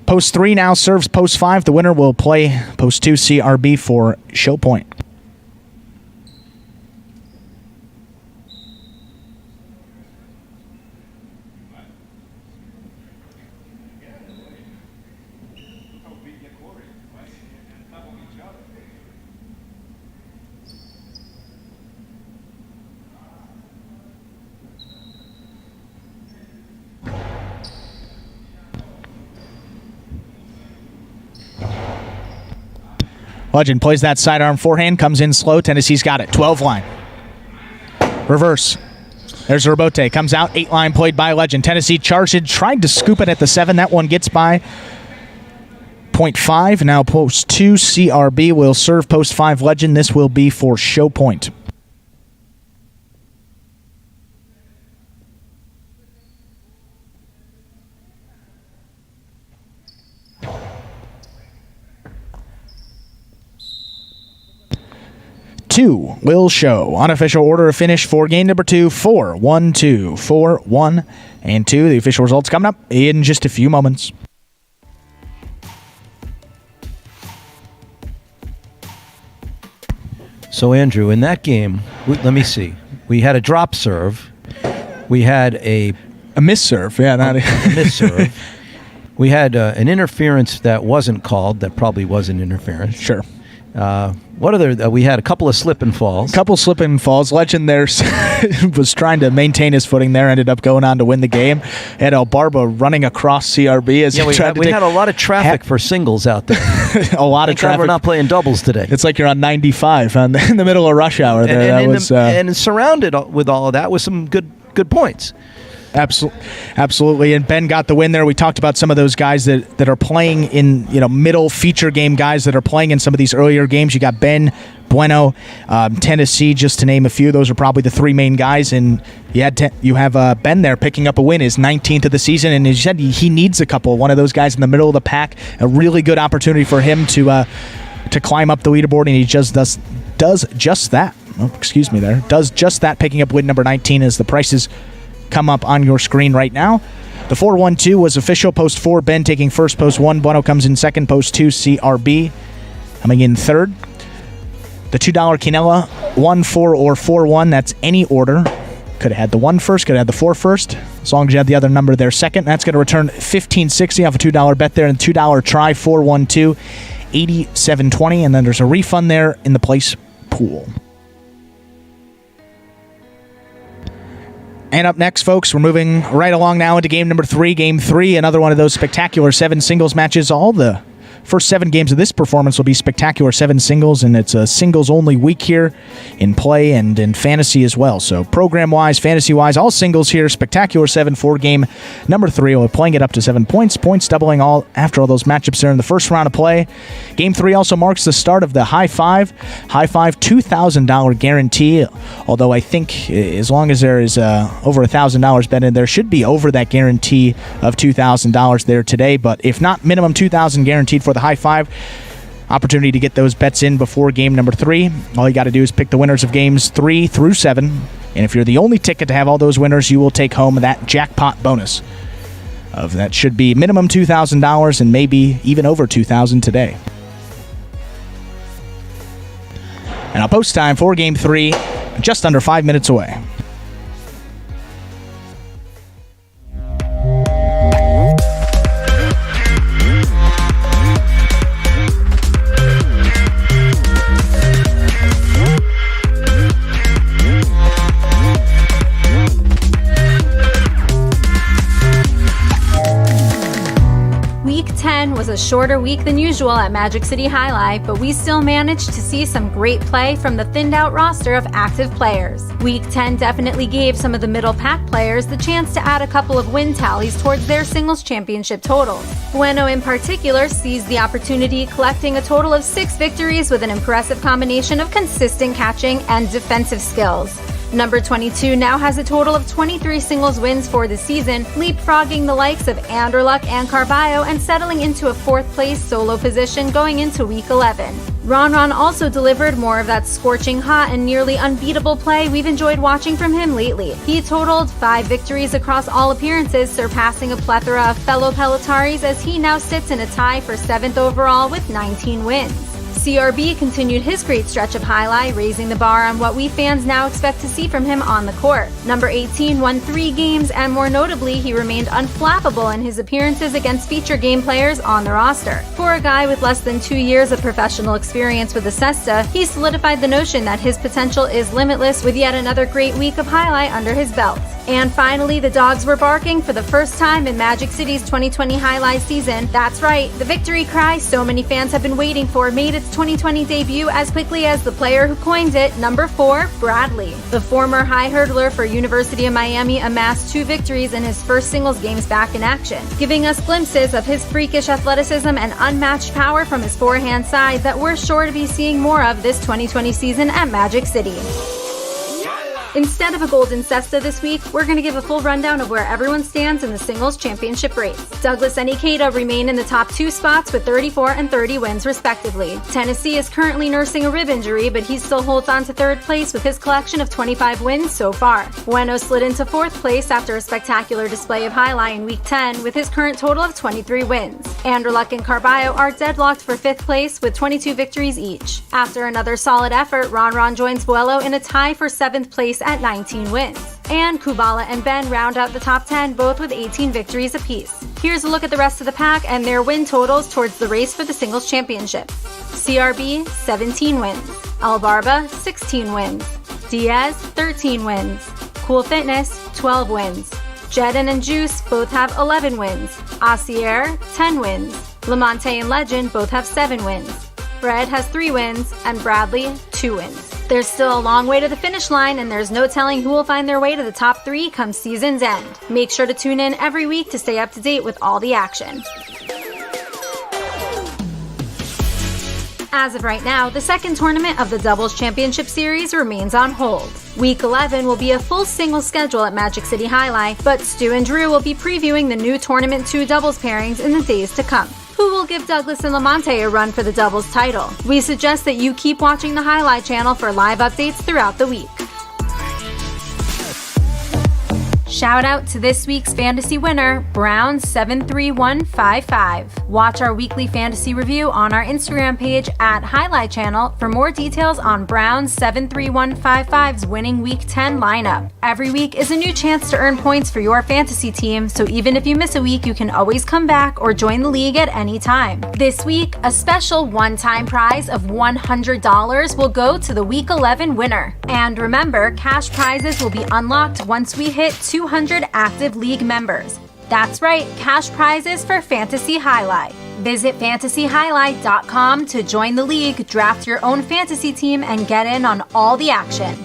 Post 3 now serves post 5. The winner will play post 2 CRB for show point. Legend plays that sidearm forehand, comes in slow. Tennessee's got it. 12 line. Reverse. There's Robote. Comes out. 8 line played by Legend. Tennessee charged it. Tried to scoop it at the 7. That one gets by. Point 5. Now post 2 CRB will serve post 5 Legend. This will be for show point. Two will show. Unofficial order of finish for game number 2. 4-1-2. 4-1 and 2. The official results coming up in just a few moments. So, Andrew, in that game, let me see. We had a drop serve. We had a misserve. Yeah, not a misserve. We had an interference that wasn't called. That probably was an interference. Sure. What other? We had a couple of slip and falls. Legend there was trying to maintain his footing there. Ended up going on to win the game. Had Barba running across CRB as we had a lot of traffic for singles out there. A lot of traffic. We're not playing doubles today. It's like you're on 95 in the middle of rush hour. There, and surrounded with all of that was some good points. Absolutely, and Ben got the win there. We talked about some of those guys that are playing in middle feature game guys that are playing in some of these earlier games. You got Ben, Bueno, Tennessee, just to name a few. Those are probably the 3 main guys, and you have Ben there picking up a win, his 19th of the season, and as you said, he needs a couple. One of those guys in the middle of the pack, a really good opportunity for him to climb up the leaderboard, and he just does just that. Oh, excuse me, there does just that, picking up win number 19 as the prices come up on your screen right now. The 4-1-2 was official. Post 4, Ben taking first. Post 1, Bueno comes in second. Post 2, CRB coming in third. The $2 Quinella, 1-4 or 4-1. That's any order. Could have had the 1 first, could have had the 4 first. As long as you had the other number there second. That's going to return $15.60 off a $2 bet there, and $2 try 4-1-2, $87.20, and then there's a refund there in the place pool. And up next, folks, we're moving right along now into game number 3. Game 3, another one of those spectacular 7 singles matches. All the first 7 games of this performance will be spectacular 7 singles, and it's a singles-only week here in play and in fantasy as well. So program-wise, fantasy-wise, all singles here. Spectacular 7 for game number 3. We're playing it up to 7 points. Points doubling all after all those matchups there in the first round of play. Game 3 also marks the start of the High Five $2,000 guarantee. Although I think as long as there is over $1,000 bet in, there should be over that guarantee of $2,000 there today. But if not, minimum $2,000 guaranteed for the High Five. Opportunity to get those bets in before game number 3. All you got to do is pick the winners of games 3 through 7. And if you're the only ticket to have all those winners, you will take home that jackpot bonus. Of that should be minimum $2,000 and maybe even over $2,000 today. And our post time for game 3, just under 5 minutes away. shorter week than usual at Magic City Jai-Alai, but we still managed to see some great play from the thinned-out roster of active players. Week 10 definitely gave some of the middle-pack players the chance to add a couple of win tallies towards their singles championship totals. Bueno in particular seized the opportunity, collecting a total of 6 victories with an impressive combination of consistent catching and defensive skills. Number 22 now has a total of 23 singles wins for the season, leapfrogging the likes of Anderluck and Carballo and settling into a 4th place solo position going into week 11. Ron also delivered more of that scorching hot and nearly unbeatable play we've enjoyed watching from him lately. He totaled 5 victories across all appearances, surpassing a plethora of fellow Pelotaris as he now sits in a tie for 7th overall with 19 wins. CRB continued his great stretch of Jai-Alai, raising the bar on what we fans now expect to see from him on the court. Number 18 won 3 games, and more notably, he remained unflappable in his appearances against feature game players on the roster. For a guy with less than 2 years of professional experience with the Cesta, he solidified the notion that his potential is limitless with yet another great week of Jai-Alai under his belt. And finally, the dogs were barking for the first time in Magic City's 2020 Jai-Alai season. That's right, the victory cry so many fans have been waiting for made its 2020 debut as quickly as the player who coined it, number 4, Bradley. The former high hurdler for University of Miami amassed 2 victories in his first singles games back in action, giving us glimpses of his freakish athleticism and unmatched power from his forehand side that we're sure to be seeing more of this 2020 season at Magic City. Instead of a golden cesta this week, we're going to give a full rundown of where everyone stands in the singles championship race. Douglas and Ikeda remain in the top 2 spots with 34 and 30 wins respectively. Tennessee is currently nursing a rib injury, but he still holds on to 3rd place with his collection of 25 wins so far. Bueno slid into 4th place after a spectacular display of Jai-Alai in week 10 with his current total of 23 wins. Anderluck and Carballo are deadlocked for 5th place with 22 victories each. After another solid effort, Ron joins Buello in a tie for 7th place at 19 wins. And Kubala and Ben round out the top 10, both with 18 victories apiece. Here's a look at the rest of the pack and their win totals towards the race for the singles championship. CRB, 17 wins. Albarba, 16 wins. Diaz, 13 wins. Cool Fitness, 12 wins. Jedden and Juice both have 11 wins. Asier, 10 wins. Lamonte and Legend both have 7 wins. Fred has 3 wins, and Bradley, 2 wins. There's still a long way to the finish line, and there's no telling who will find their way to the top 3 come season's end. Make sure to tune in every week to stay up to date with all the action. As of right now, the second tournament of the Doubles Championship Series remains on hold. Week 11 will be a full singles schedule at Magic City Jai-Alai, but Stu and Drew will be previewing the new Tournament 2 doubles pairings in the days to come. Who will give Douglas and Lamonte a run for the doubles title? We suggest that you keep watching the Jai-Alai channel for live updates throughout the week. Shout out to this week's fantasy winner, Brown73155. Watch our weekly fantasy review on our Instagram page at Jai-Alai Channel for more details on Brown73155's winning Week 10 lineup. Every week is a new chance to earn points for your fantasy team, so even if you miss a week, you can always come back or join the league at any time. This week, a special one-time prize of $100 will go to the Week 11 winner. And remember, cash prizes will be unlocked once we hit 200 active league members. That's right, cash prizes for Fantasy Jai-Alai. Visit fantasyjai-alai.com to join the league, draft your own fantasy team, and get in on all the action.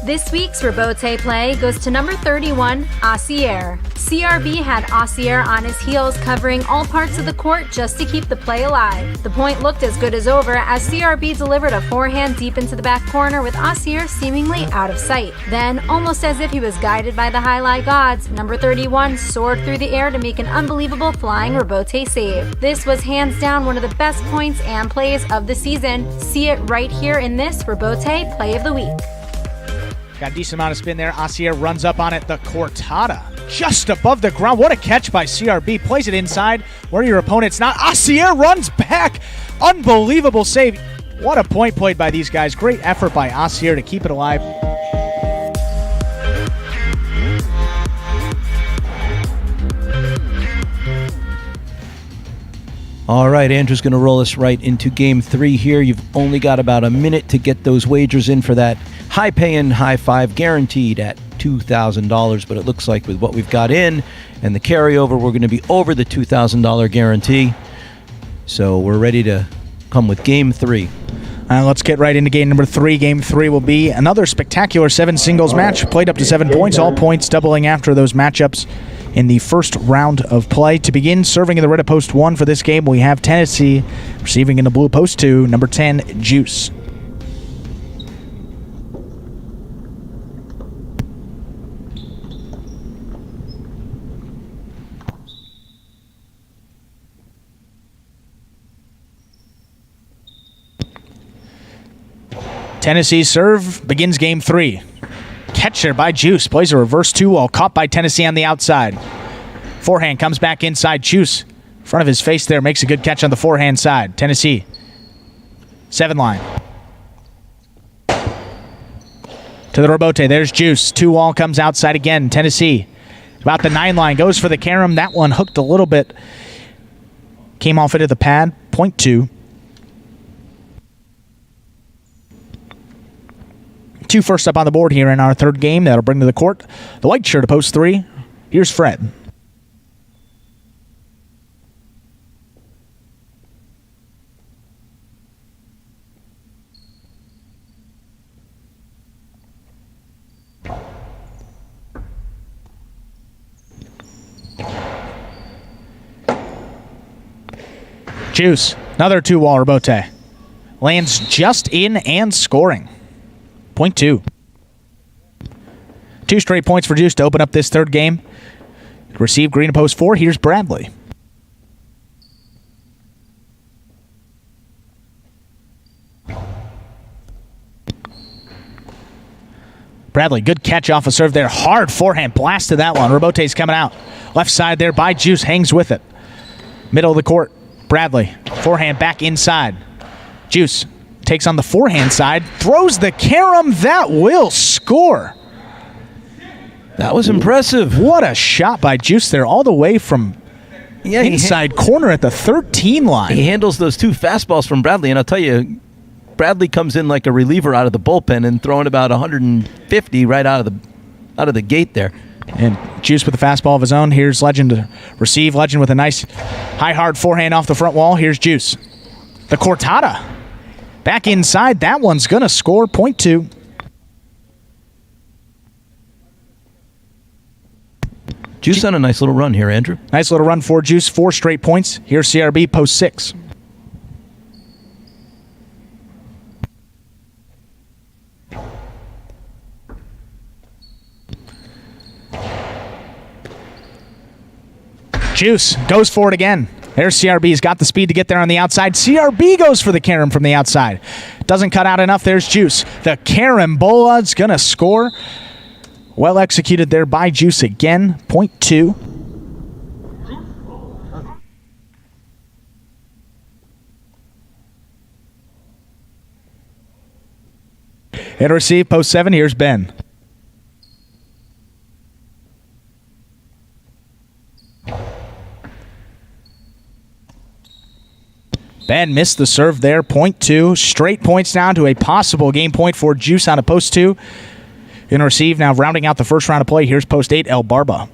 This week's Rebote play goes to number 31, Asier. CRB had Asier on his heels, covering all parts of the court just to keep the play alive. The point looked as good as over as CRB delivered a forehand deep into the back corner with Asier seemingly out of sight. Then, almost as if he was guided by the Jai-Alai gods, number 31 soared through the air to make an unbelievable flying Rebote save. This was hands down one of the best points and plays of the season. See it right here in this Rebote Play of the Week. Got a decent amount of spin there. Asier runs up on it. The cortada just above the ground. What a catch by CRB. Plays it inside where your opponent's not. Asier runs back. Unbelievable save. What a point played by these guys. Great effort by Asier to keep it alive. All right, Andrew's going to roll us right into Game 3 here. You've only got about a minute to get those wagers in for that high-paying high five guaranteed at $2,000, but it looks like with what we've got in and the carryover, we're going to be over the $2,000 guarantee. So we're ready to come with Game 3. Let's get right into game number 3. Game 3 will be another spectacular 7 singles match, played up to 7 points, all points doubling after those matchups in the first round of play. To begin, serving in the red of post 1 for this game, we have Tennessee, receiving in the blue post 2, number 10, Juice. Tennessee's serve begins game 3. Catcher by Juice. Plays a reverse 2-wall. Caught by Tennessee on the outside. Forehand comes back inside. Juice, in front of his face there, makes a good catch on the forehand side. Tennessee, 7 line. To the rebote. There's Juice. 2-wall comes outside again. Tennessee, about the 9 line. Goes for the carom. That one hooked a little bit. Came off into the pad. Point 2. 2 first up on the board here in our third game. That'll bring to the court the white shirt to post 3. Here's Fred. Juice, another 2-wall rebote. Lands just in and scoring. Point 2. 2 straight points for Juice to open up this third game. Receive green to post 4. Here's Bradley. Bradley, good catch off a serve there. Hard forehand blast to that one. Rebote's coming out. Left side there by Juice. Hangs with it. Middle of the court. Bradley. Forehand back inside. Juice takes on the forehand side, throws the carom. That will score. That was impressive. What a shot by Juice there, all the way from inside corner at the 13 line. He handles those 2 fastballs from Bradley, and I'll tell you, Bradley comes in like a reliever out of the bullpen and throwing about 150 right out of the gate there. And Juice with a fastball of his own. Here's Legend to receive. Legend with a nice high hard forehand off the front wall. Here's Juice. The cortada. Back inside, that one's going to score. Point 2. Juice on a nice little run here, Andrew. Nice little run for Juice. 4 straight points. Here's CRB, post 6. Juice goes for it again. There's CRB. He's got the speed to get there on the outside. CRB goes for the carom from the outside. Doesn't cut out enough. There's Juice. The carambola's going to score. Well executed there by Juice again. Point 2. And receive, post 7. Here's Ben. Ben missed the serve there. Point 2. Straight points down to a possible game point for Juice on a post 2. Going to receive now, rounding out the first round of play. Here's post 8, El Barba.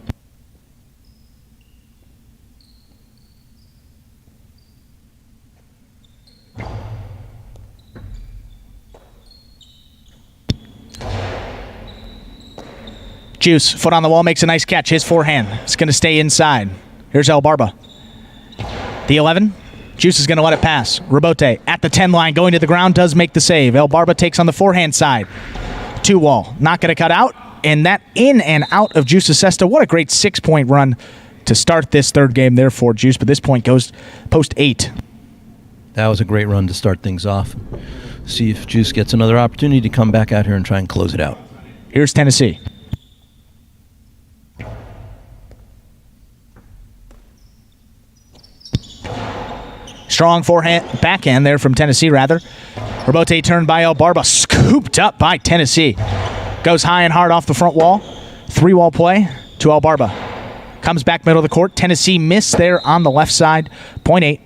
Juice, foot on the wall, makes a nice catch. His forehand. It's going to stay inside. Here's El Barba. The 11. Juice is going to let it pass. Rebote at the 10 line, going to the ground, does make the save. El Barba takes on the forehand side. 2-wall, not going to cut out. And that in and out of Juice's cesta. What a great 6-point run to start this third game there for Juice. But this point goes post 8. That was a great run to start things off. See if Juice gets another opportunity to come back out here and try and close it out. Here's Tennessee. Strong forehand, backhand there from Tennessee, rather. Rebote turned by El Barba, scooped up by Tennessee. Goes high and hard off the front wall. 3-wall play to El Barba. Comes back middle of the court. Tennessee missed there on the left side. Point 8.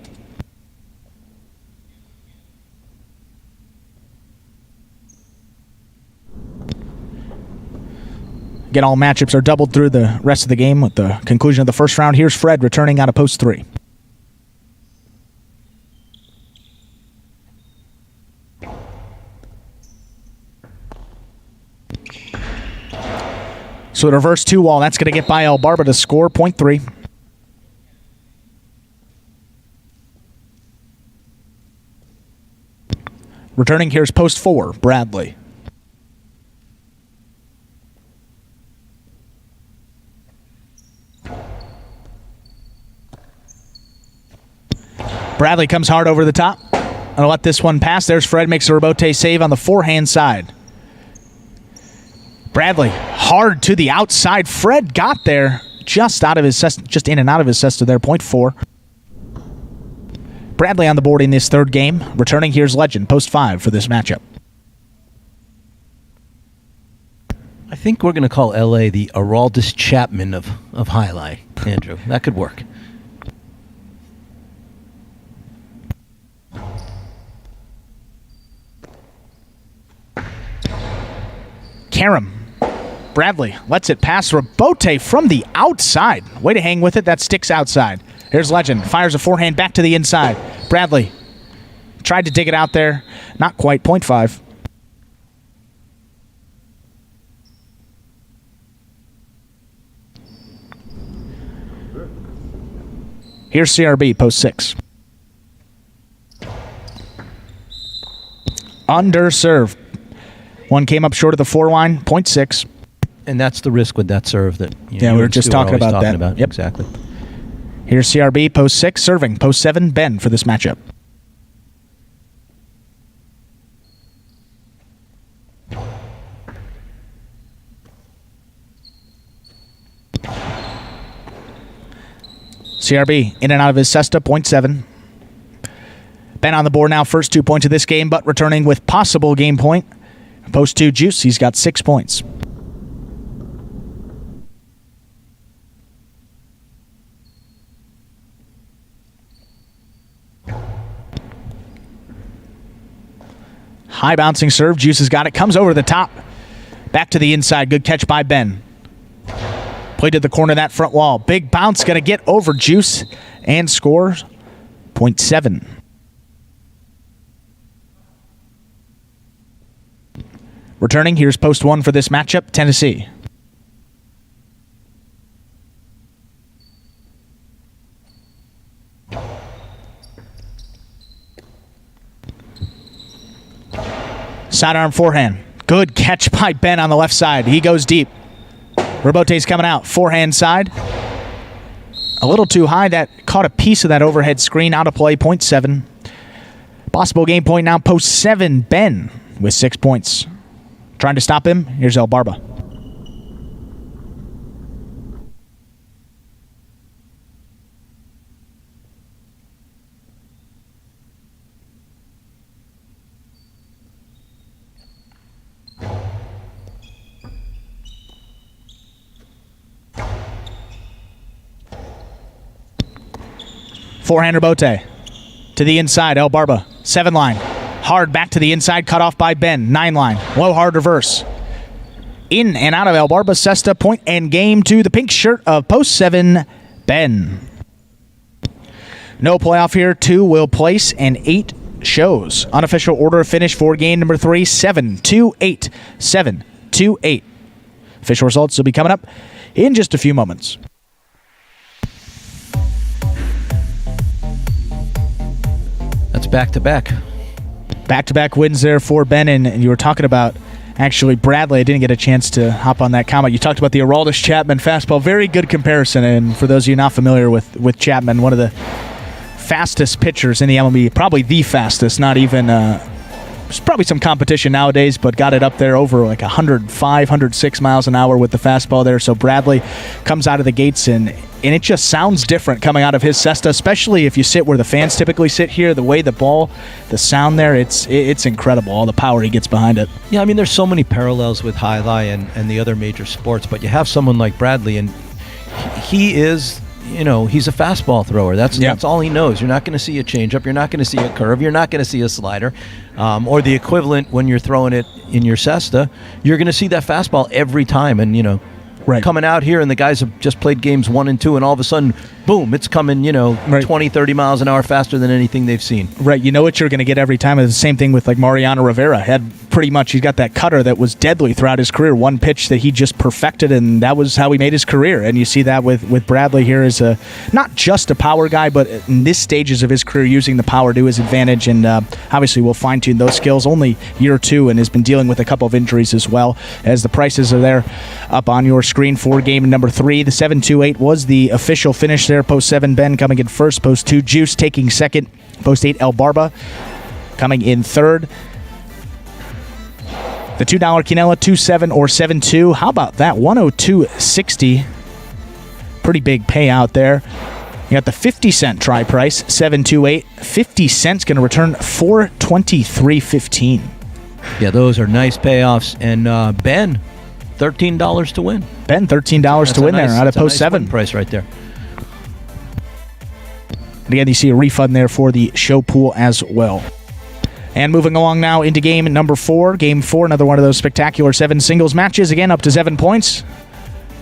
Again, all matchups are doubled through the rest of the game with the conclusion of the first round. Here's Fred returning out of post 3. So the reverse 2-wall, that's going to get by El Barba to score point 3. Returning, here's post 4, Bradley. Bradley comes hard over the top. I'll let this one pass. There's Fred, makes a rebote save on the forehand side. Bradley hard to the outside. Fred got there just in and out of his cesta there, point 4. Bradley on the board in this third game. Returning, here's Legend, post 5 for this matchup. I think we're going to call LA the Araldus Chapman of Jai-Alai, Andrew. That could work. Karam. Bradley lets it pass. Rebote from the outside. Way to hang with it. That sticks outside. Here's Legend. Fires a forehand back to the inside. Bradley tried to dig it out there. Not quite. Point 5. Here's CRB, post 6. Underserved. One came up short of the 4 line, point 6. And that's the risk with that serve that we were just talking about that. Yep. Exactly. Here's CRB, post 6, serving. Post 7, Ben for this matchup. CRB in and out of his cesta, point 7. Ben on the board now, first 2 points of this game, but returning with possible game point. Post 2 Juice, he's got 6 points. High bouncing serve. Juice has got it. Comes over the top. Back to the inside. Good catch by Ben. Play to the corner of that front wall. Big bounce. Going to get over Juice and scores. Point 7. Returning, here's post 1 for this matchup, Tennessee. Sidearm forehand. Good catch by Ben on the left side. He goes deep. Rebote's coming out. Forehand side. A little too high. That caught a piece of that overhead screen. Out of play. Point 7. Possible game point now. Post 7. Ben with 6 points. Trying to stop him. Here's El Barba. Forehand rebote. To the inside, El Barba. 7 line. Hard back to the inside, cut off by Ben. 9 line. Low hard reverse. In and out of El Barba. Cesta, point and game to the pink shirt of post 7, Ben. No playoff here. 2 will place and 8 shows. Unofficial order of finish for game number 3, 7-2-8. 7-2-8. Official results will be coming up in just a few moments. That's back-to-back. Back-to-back wins there for Ben, and you were talking about, actually, Bradley. I didn't get a chance to hop on that comment. You talked about the Araldus Chapman fastball. Very good comparison, and for those of you not familiar with Chapman, one of the fastest pitchers in the MLB, probably the fastest, not even, there's probably some competition nowadays, but got it up there over like 105, 106 miles an hour with the fastball there. So Bradley comes out of the gates, and it just sounds different coming out of his cesta, especially if you sit where the fans typically sit here. The way the ball, the sound there, it's incredible, all the power he gets behind it. Yeah, I mean, there's so many parallels with Jai-Alai and the other major sports, but you have someone like Bradley, and he is, he's a fastball thrower. That's all he knows. You're not going to see a changeup. You're not going to see a curve. You're not going to see a slider, or the equivalent when you're throwing it in your cesta. You're going to see that fastball every time, and Right. coming out here, and the guys have just played games 1 and 2, and all of a sudden, boom, it's coming, Right. 20, 30 miles an hour faster than anything they've seen. Right, you know what you're going to get every time. It's the same thing with like Mariano Rivera. He's got that cutter that was deadly throughout his career. One pitch that he just perfected, and that was how he made his career. And you see that with Bradley here as not just a power guy, but in this stages of his career, using the power to his advantage. And obviously, we'll fine tune those skills. Only year 2, and has been dealing with a couple of injuries as well. As the prices are there up on your screen for game number 3, the 7-2-8 was the official finish there. Post 7 Ben coming in first. Post 2 Juice taking second. Post 8 El Barba coming in third. The $2 Quinella, 2-7 or 7-2. How about that? 102.60. Pretty big payout there. You got the 50-cent try price, 7-2-8. 50 cents going to return 423.15. Yeah, those are nice payoffs. And Ben, $13 to win. Ben, $13 to win there out of post 7. Price right there. And again, you see a refund there for the show pool as well. And moving along now into game number 4. Game 4, another one of those spectacular 7 singles matches. Again, up to 7 points.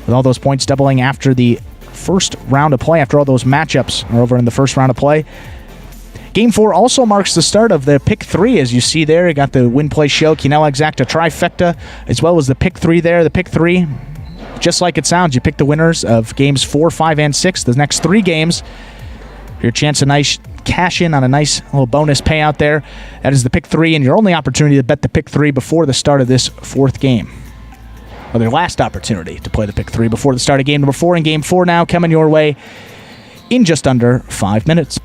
With all those points doubling after the first round of play, after all those matchups are over in the first round of play. Game 4 also marks the start of the pick 3, as you see there. You got the win play show, Quinella Exacta trifecta, as well as the pick 3 there. The pick 3, just like it sounds, you pick the winners of games 4, 5, and 6. The next 3 games, your chance to nice cash in on a nice little bonus payout there. That is the pick 3, and your only opportunity to bet the pick 3 before the start of this 4th game. Or their last opportunity to play the pick 3 before the start of game number 4. And game 4 now coming your way in just under 5 minutes.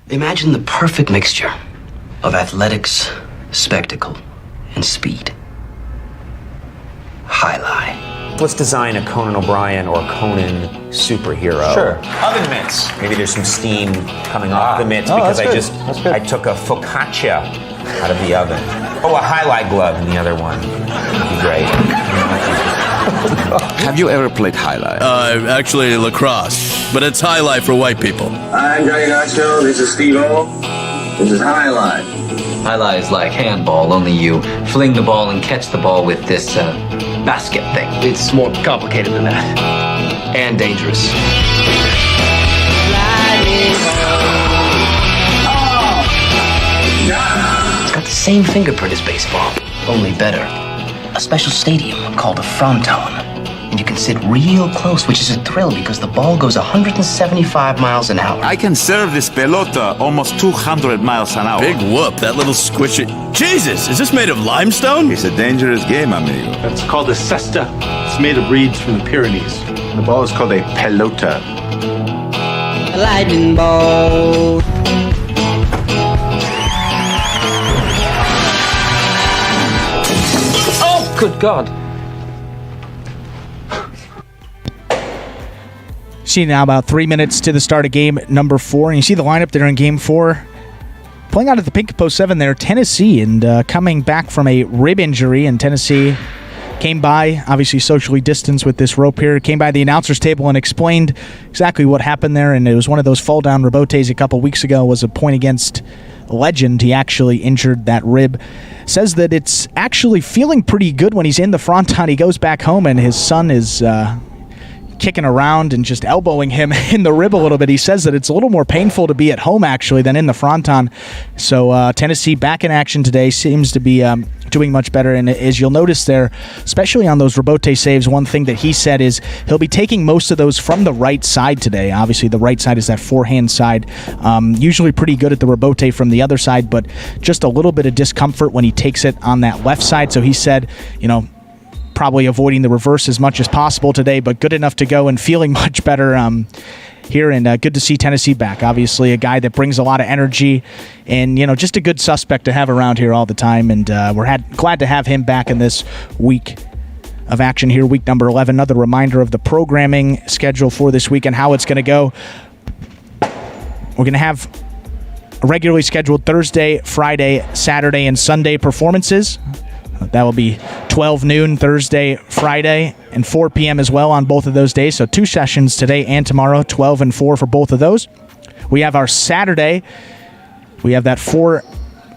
Imagine the perfect mixture of athletics, spectacle, and speed. Jai-Alai. Let's design a Conan O'Brien or Conan superhero. Sure. Oven mitts. Maybe there's some steam coming off the mitts because that's good. I took a focaccia out of the oven. Oh, a highlight glove in the other one. Would be great. Have you ever played Jai-Alai? Actually lacrosse, but it's Jai-Alai for white people. I'm Johnny Nacho. This is Steve-O. This is Jai-Alai. Jai-Alai is like handball, only you fling the ball and catch the ball with this basket thing. It's more complicated than that. And dangerous. It's got the same fingerprint as baseball, only better. A special stadium called a fronton. And you can sit real close, which is a thrill because the ball goes 175 miles an hour. I can serve this pelota almost 200 miles an hour. Big whoop, that little squishy. Jesus, is this made of limestone? It's a dangerous game, amigo. It's called a cesta. It's made of reeds from the Pyrenees. The ball is called a pelota. Lightning ball. Oh, good God. See now about 3 minutes to the start of game number 4. And you see the lineup there in game 4. Playing out at the pink post 7 there, Tennessee, and coming back from a rib injury. And Tennessee came by, obviously socially distanced with this rope here, came by the announcer's table and explained exactly what happened there. And it was one of those fall-down rebotes a couple weeks ago. It was a point against Legend. He actually injured that rib. Says that it's actually feeling pretty good when he's in the fronton. He goes back home and his son is kicking around and just elbowing him in the rib a little bit. He says that it's a little more painful to be at home actually than in the fronton. So Tennessee back in action today, seems to be doing much better. And as you'll notice there, especially on those rebote saves, one thing that he said is he'll be taking most of those from the right side today. Obviously the right side is that forehand side. Usually pretty good at the rebote from the other side, but just a little bit of discomfort when he takes it on that left side. So he said, probably avoiding the reverse as much as possible today, but good enough to go and feeling much better here. And good to see Tennessee back. Obviously a guy that brings a lot of energy and, just a good suspect to have around here all the time. And we're glad to have him back in this week of action here, week number 11. Another reminder of the programming schedule for this week and how it's going to go. We're going to have regularly scheduled Thursday, Friday, Saturday, and Sunday performances. That will be 12 noon Thursday, Friday, and 4 p.m. as well on both of those days. So 2 sessions today and tomorrow, 12 and 4 for both of those. We have our Saturday. We have that 4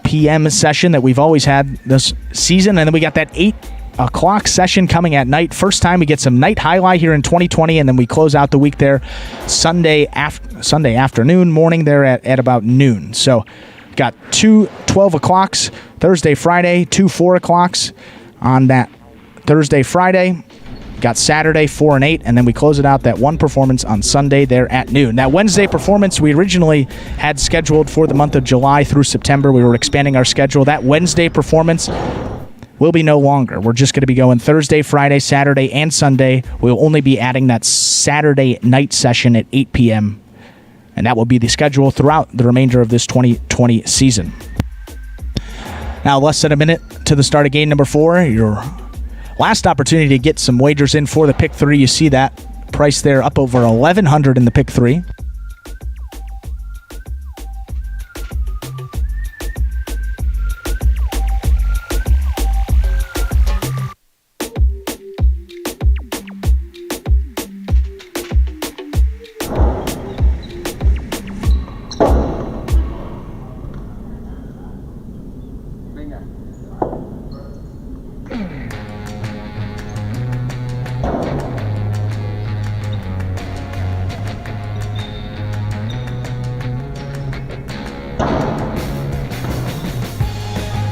p.m. session that we've always had this season. And then we got that 8 o'clock session coming at night. First time we get some night highlight here in 2020, and then we close out the week there Sunday afternoon, morning there at about noon. So got 2 12 o'clocks Thursday, Friday, 2 4 o'clocks on that Thursday, Friday. Got Saturday, 4 and 8, and then we close it out that one performance on Sunday there at noon. That Wednesday performance we originally had scheduled for the month of July through September. We were expanding our schedule. That Wednesday performance will be no longer. We're just going to be going Thursday, Friday, Saturday, and Sunday. We'll only be adding that Saturday night session at 8 p.m., and that will be the schedule throughout the remainder of this 2020 season. Now, less than a minute to the start of game number 4. Your last opportunity to get some wagers in for the pick 3. You see that price there up over $1,100 in the pick 3.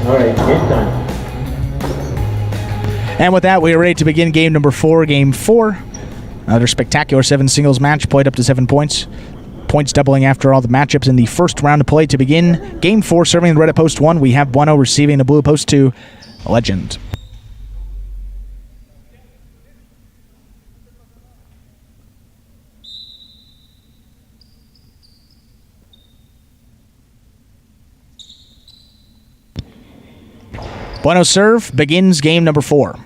All right, game time. And with that, we are ready to begin game number 4, game 4. Another spectacular 7 singles match, played up to 7 points. Points doubling after all the matchups in the first round of play to begin. Game 4, serving the red at post 1. We have Bueno receiving the blue at post 2. Legend. Bueno serve begins game number 4.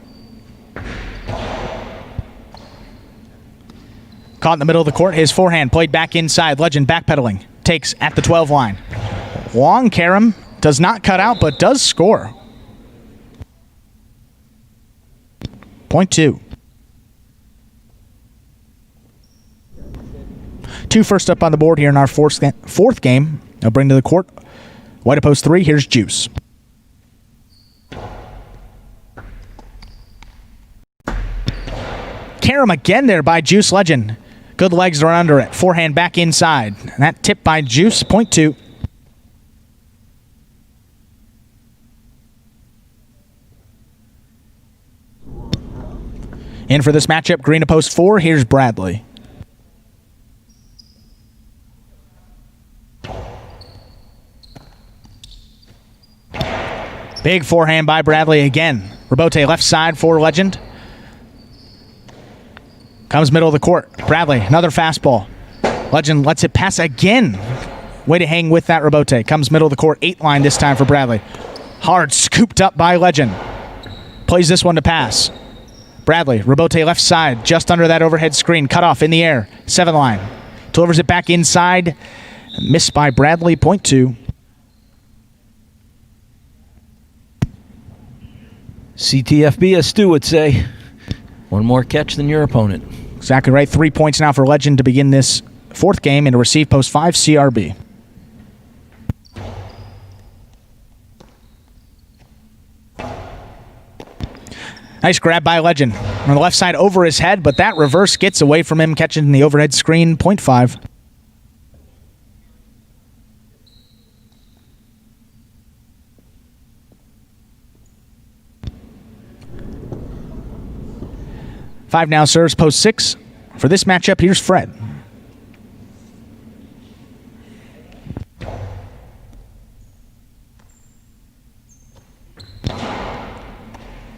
Caught in the middle of the court. His forehand played back inside. Legend backpedaling. Takes at the 12 line. Long carom. Does not cut out, but does score. Point 2. 2 first up on the board here in our fourth game. I'll bring to the court. White at post 3. Here's Juice. Carom again there by Juice. Legend. Good legs to run under it. Forehand back inside. And that tip by Juice. Point 2. In for this matchup, green to post 4. Here's Bradley. Big forehand by Bradley again. Rabote left side for Legend. Comes middle of the court. Bradley, another fastball. Legend lets it pass again. Way to hang with that Rabote. Comes middle of the court. 8 line this time for Bradley. Hard scooped up by Legend. Plays this one to pass. Bradley, Rabote left side. Just under that overhead screen. Cut off in the air. 7 line. Delivers it back inside. Missed by Bradley. Point 2. CTFB, as Stu would say. One more catch than your opponent. Exactly right. 3 points now for Legend to begin this 4th game, and to receive post 5 CRB. Nice grab by Legend. On the left side over his head, but that reverse gets away from him, catching the overhead screen. Point 5. Five now serves post 6. For this matchup, here's Fred.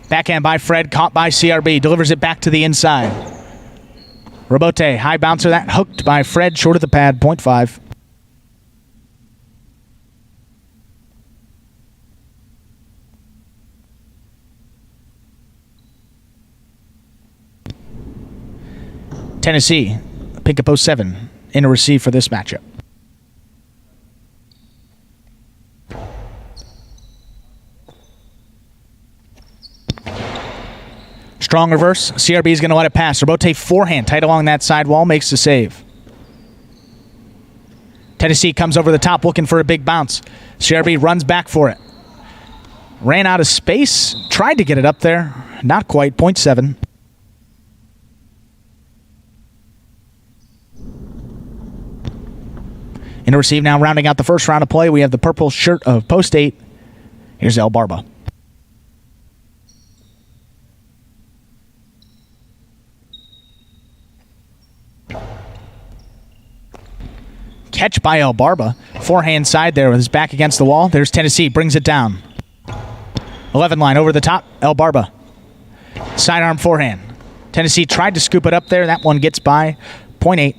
Backhand by Fred, caught by CRB. Delivers it back to the inside. Rabote, high bouncer, that hooked by Fred, short of the pad. Point 5. Tennessee, pick up post 7 in a receive for this matchup. Strong reverse. CRB is going to let it pass. Rabote forehand tight along that side wall, makes the save. Tennessee comes over the top looking for a big bounce. CRB runs back for it. ran out of space. Tried to get it up there. Not quite. 0.7. In to receive now, rounding out the first round of play, we have the purple shirt of post 8. Here's El Barba. Catch by El Barba. Forehand side there with his back against the wall. There's Tennessee, brings it down. 11 line over the top, El Barba. Sidearm forehand. Tennessee tried to scoop it up there. That one gets by. 0.8.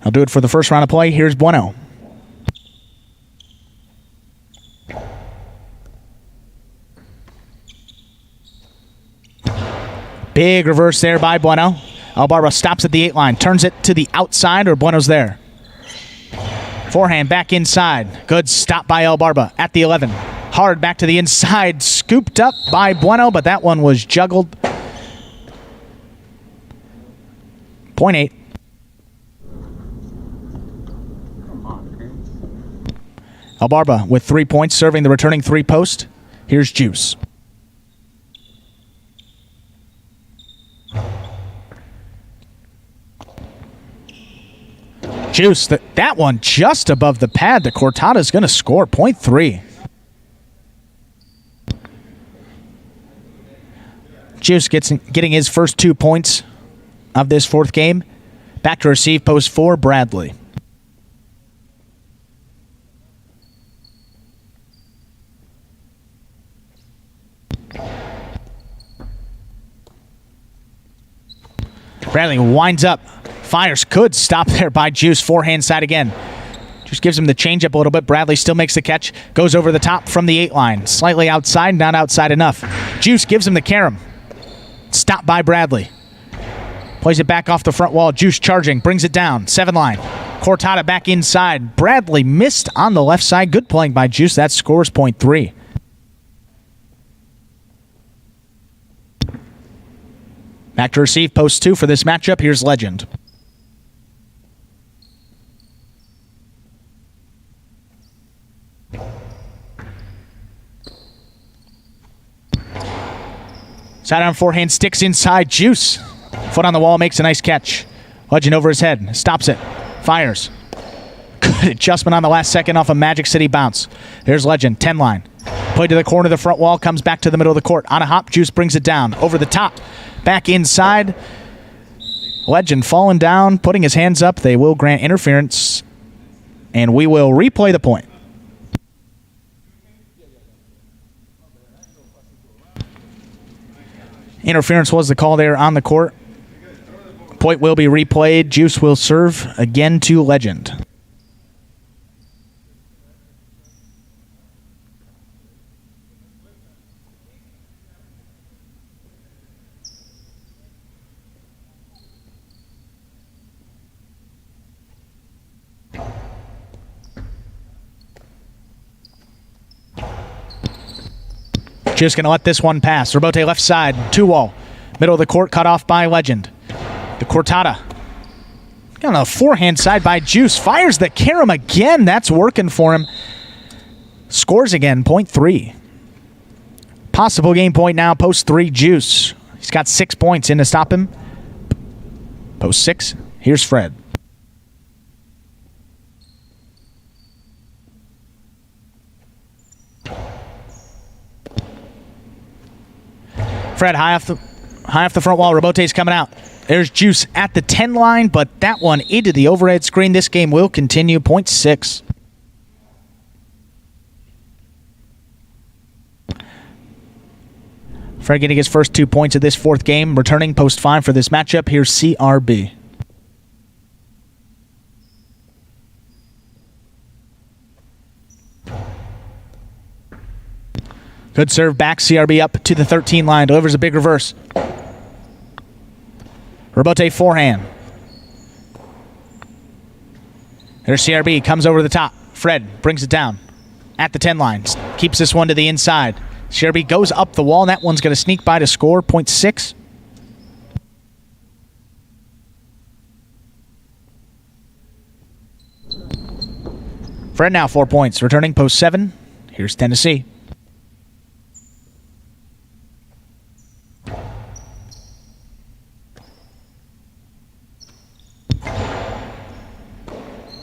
I'll do it for the first round of play. Here's Bueno. Big reverse there by Bueno. El Barba stops at the 8 line, turns it to the outside, or Bueno's there. Forehand back inside. Good stop by El Barba at the 11. Hard back to the inside, scooped up by Bueno, but that one was juggled. 0.8. El Barba with 3 points, serving the returning 3 post. Here's Juice. Juice, that one just above the pad. The Cortada's going to score. 0.3. Juice getting his first 2 points of this fourth game. Back to receive post 4, Bradley. Bradley winds up, fires, could stop there by Juice, forehand side again. Just gives him the changeup a little bit. Bradley still makes the catch, goes over the top from the 8 line. Slightly outside, not outside enough. Juice gives him the carom. Stopped by Bradley. Plays it back off the front wall. Juice charging, brings it down. 7 line. Cortada back inside. Bradley missed on the left side. Good playing by Juice. That scores 0.3. Back to receive post 2 for this matchup. Here's Legend. Sidearm forehand sticks inside. Juice. Foot on the wall, makes a nice catch. Legend over his head. Stops it. Fires. Good adjustment on the last second off a Magic City bounce. There's Legend. 10 line. Play to the corner of the front wall. Comes back to the middle of the court. On a hop, Juice brings it down. Over the top. Back inside. Legend falling down, putting his hands up. They will grant interference. And we will replay the point. Interference was the call there on the court. Point will be replayed. Juice will serve again to Legend. Just going to let this one pass. Robote left side, 2-wall. Middle of the court, cut off by Legend. The Cortada. Got a forehand side by Juice. Fires the carom again. That's working for him. Scores again, 0.3. Possible game point now, post 3, Juice. He's got 6 points in to stop him. Post 6, here's Fred. Fred high off the front wall. Robote's coming out. There's Juice at the 10 line, but that one into the overhead screen. This game will continue. 0.6. Fred getting his first 2 points of this fourth game. Returning post 5 for this matchup. Here's CRB. Good serve back. CRB up to the 13 line. Delivers a big reverse. Robote forehand. There's CRB. Comes over the top. Fred brings it down at the 10 line. Keeps this one to the inside. CRB goes up the wall, and that one's going to sneak by to score. 0.6. Fred now 4 points. Returning post 7. Here's Tennessee.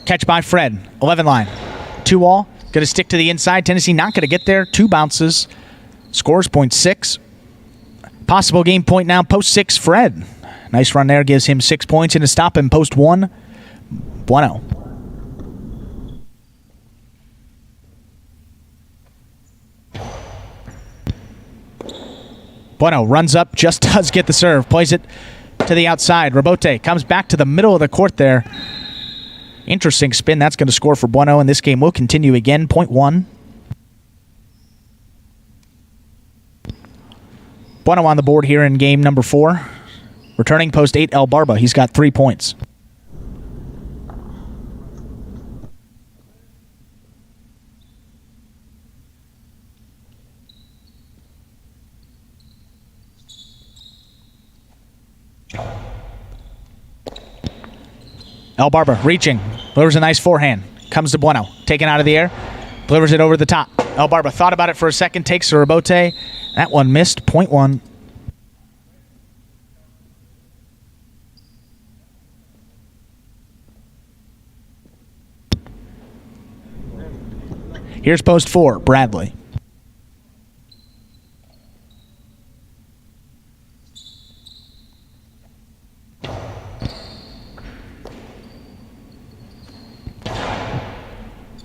Catch by Fred. 11 line. 2 all. Going to stick to the inside. Tennessee not going to get there. 2 bounces. Scores .6. Possible game point now. Post 6, Fred. Nice run there. Gives him 6 points. And to stop him, post 1, Bueno. Bueno runs up, just does get the serve. Plays it to the outside. Rabote comes back to the middle of the court there. Interesting spin. That's going to score for Bueno, and this game will continue again. .1. Bueno on the board here in game number 4. Returning post 8, El Barba. He's got 3 points. El Barba reaching. Delivers a nice forehand. Comes to Bueno. Taken out of the air. Delivers it over the top. El Barba thought about it for a second. Takes a Rabote. That one missed. .1. Here's post 4, Bradley.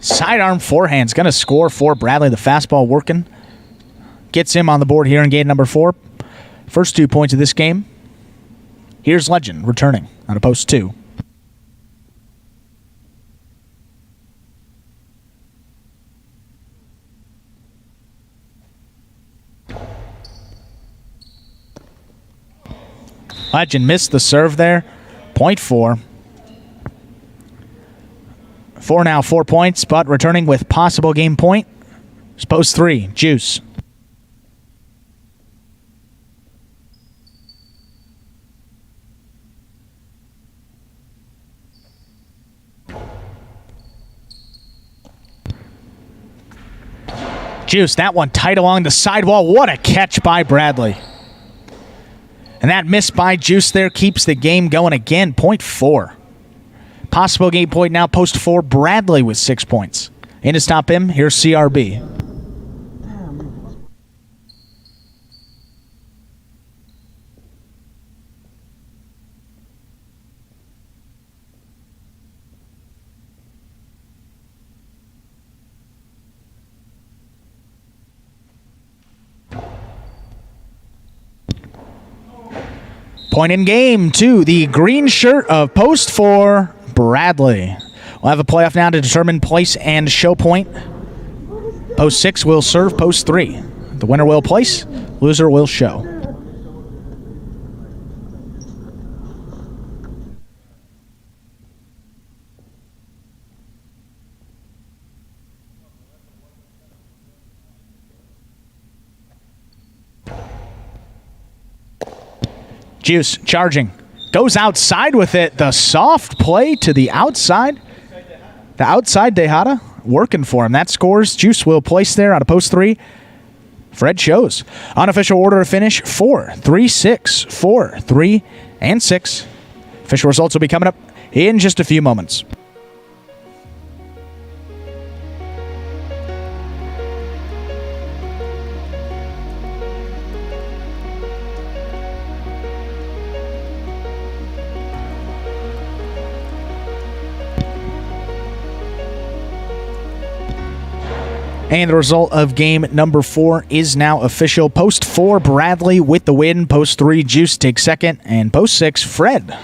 Sidearm forehand's going to score for Bradley. The fastball working. Gets him on the board here in game number 4. First 2 points of this game. Here's Legend returning on a post 2. Legend missed the serve there. .4. 4 now, 4 points, but returning with possible game point. It's post 3, Juice. Juice, that one tight along the sidewall. What a catch by Bradley. And that miss by Juice there keeps the game going again. .4. Possible game point now, post 4, Bradley with 6 points. In to stop him, here's CRB. Point in game to the green shirt of post 4, Bradley. We'll have a playoff now to determine place and show point. Post 6 will serve post 3. The winner will place, loser will show. Juice charging. Goes outside with it. The soft play to the outside. The outside Tejada working for him. That scores. Juice will place there out of post 3. Fred shows. Unofficial order of finish 4, 3, 6, 4, 3, and 6. Official results will be coming up in just a few moments. And the result of game number 4 is now official. Post 4, Bradley with the win. Post 3, Juice takes second. And post 6, Fred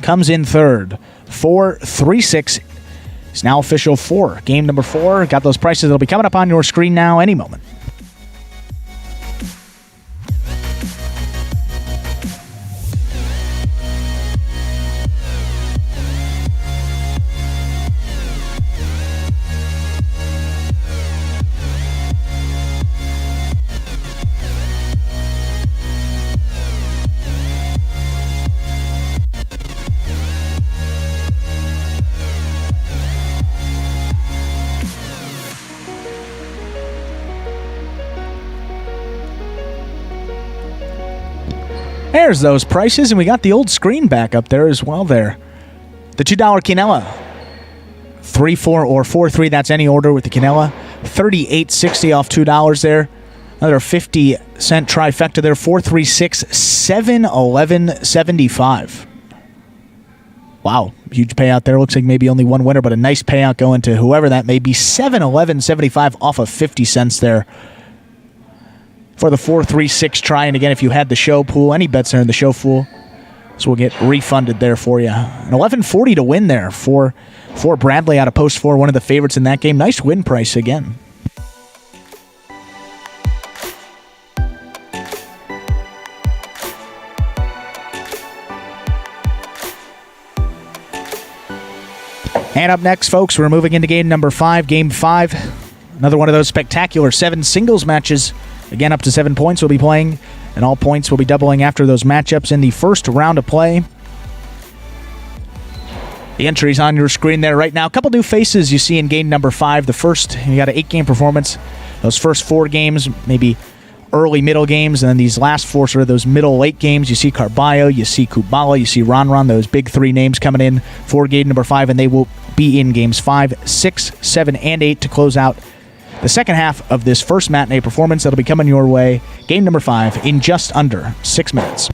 comes in third. 4, 3, 6 is now official for game number 4. Got those prices that'll be coming up on your screen now any moment. There's those prices, and we got the old screen back up there as well there. The $2 quinella, 3-4 or 4-3, that's any order with the quinella. $38.60 off $2 there. Another 50-cent trifecta there, 4-3-6, $7.11.75. Wow, huge payout there. Looks like maybe only one winner, but a nice payout going to whoever that may be. $7.11.75 off of 50 cents there for the 4-3-6 try. And again, if you had the show pool, any bets there in the show pool, this will get refunded there for you. An $11.40 to win there for Bradley out of post 4, one of the favorites in that game. Nice win price again. And up next, folks, we're moving into game number 5. Game 5, another one of those spectacular 7 singles matches. Again, up to 7 points we'll be playing, and all points will be doubling after those matchups in the first round of play. The entries on your screen there right now. A couple new faces you see in game number 5. The first, you got an 8-game performance. Those first 4 games, maybe early middle games, and then these last 4 sort of those middle late games. You see Carballo, you see Kubala, you see Ron, those big 3 names coming in for game number 5, and they will be in games 5, 6, 7, and 8 to close out the second half of this first matinee performance that'll be coming your way. Game number 5 in just under 6 minutes.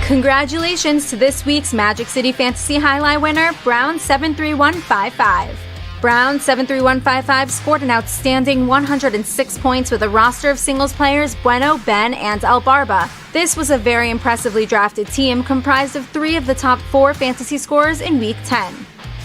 Congratulations to this week's Magic City Fantasy Jai-Alai winner, Brown 73155. Brown 73155 scored an outstanding 106 points with a roster of singles players Bueno, Ben, and El Barba. This was a very impressively drafted team comprised of 3 of the top 4 fantasy scorers in Week 10.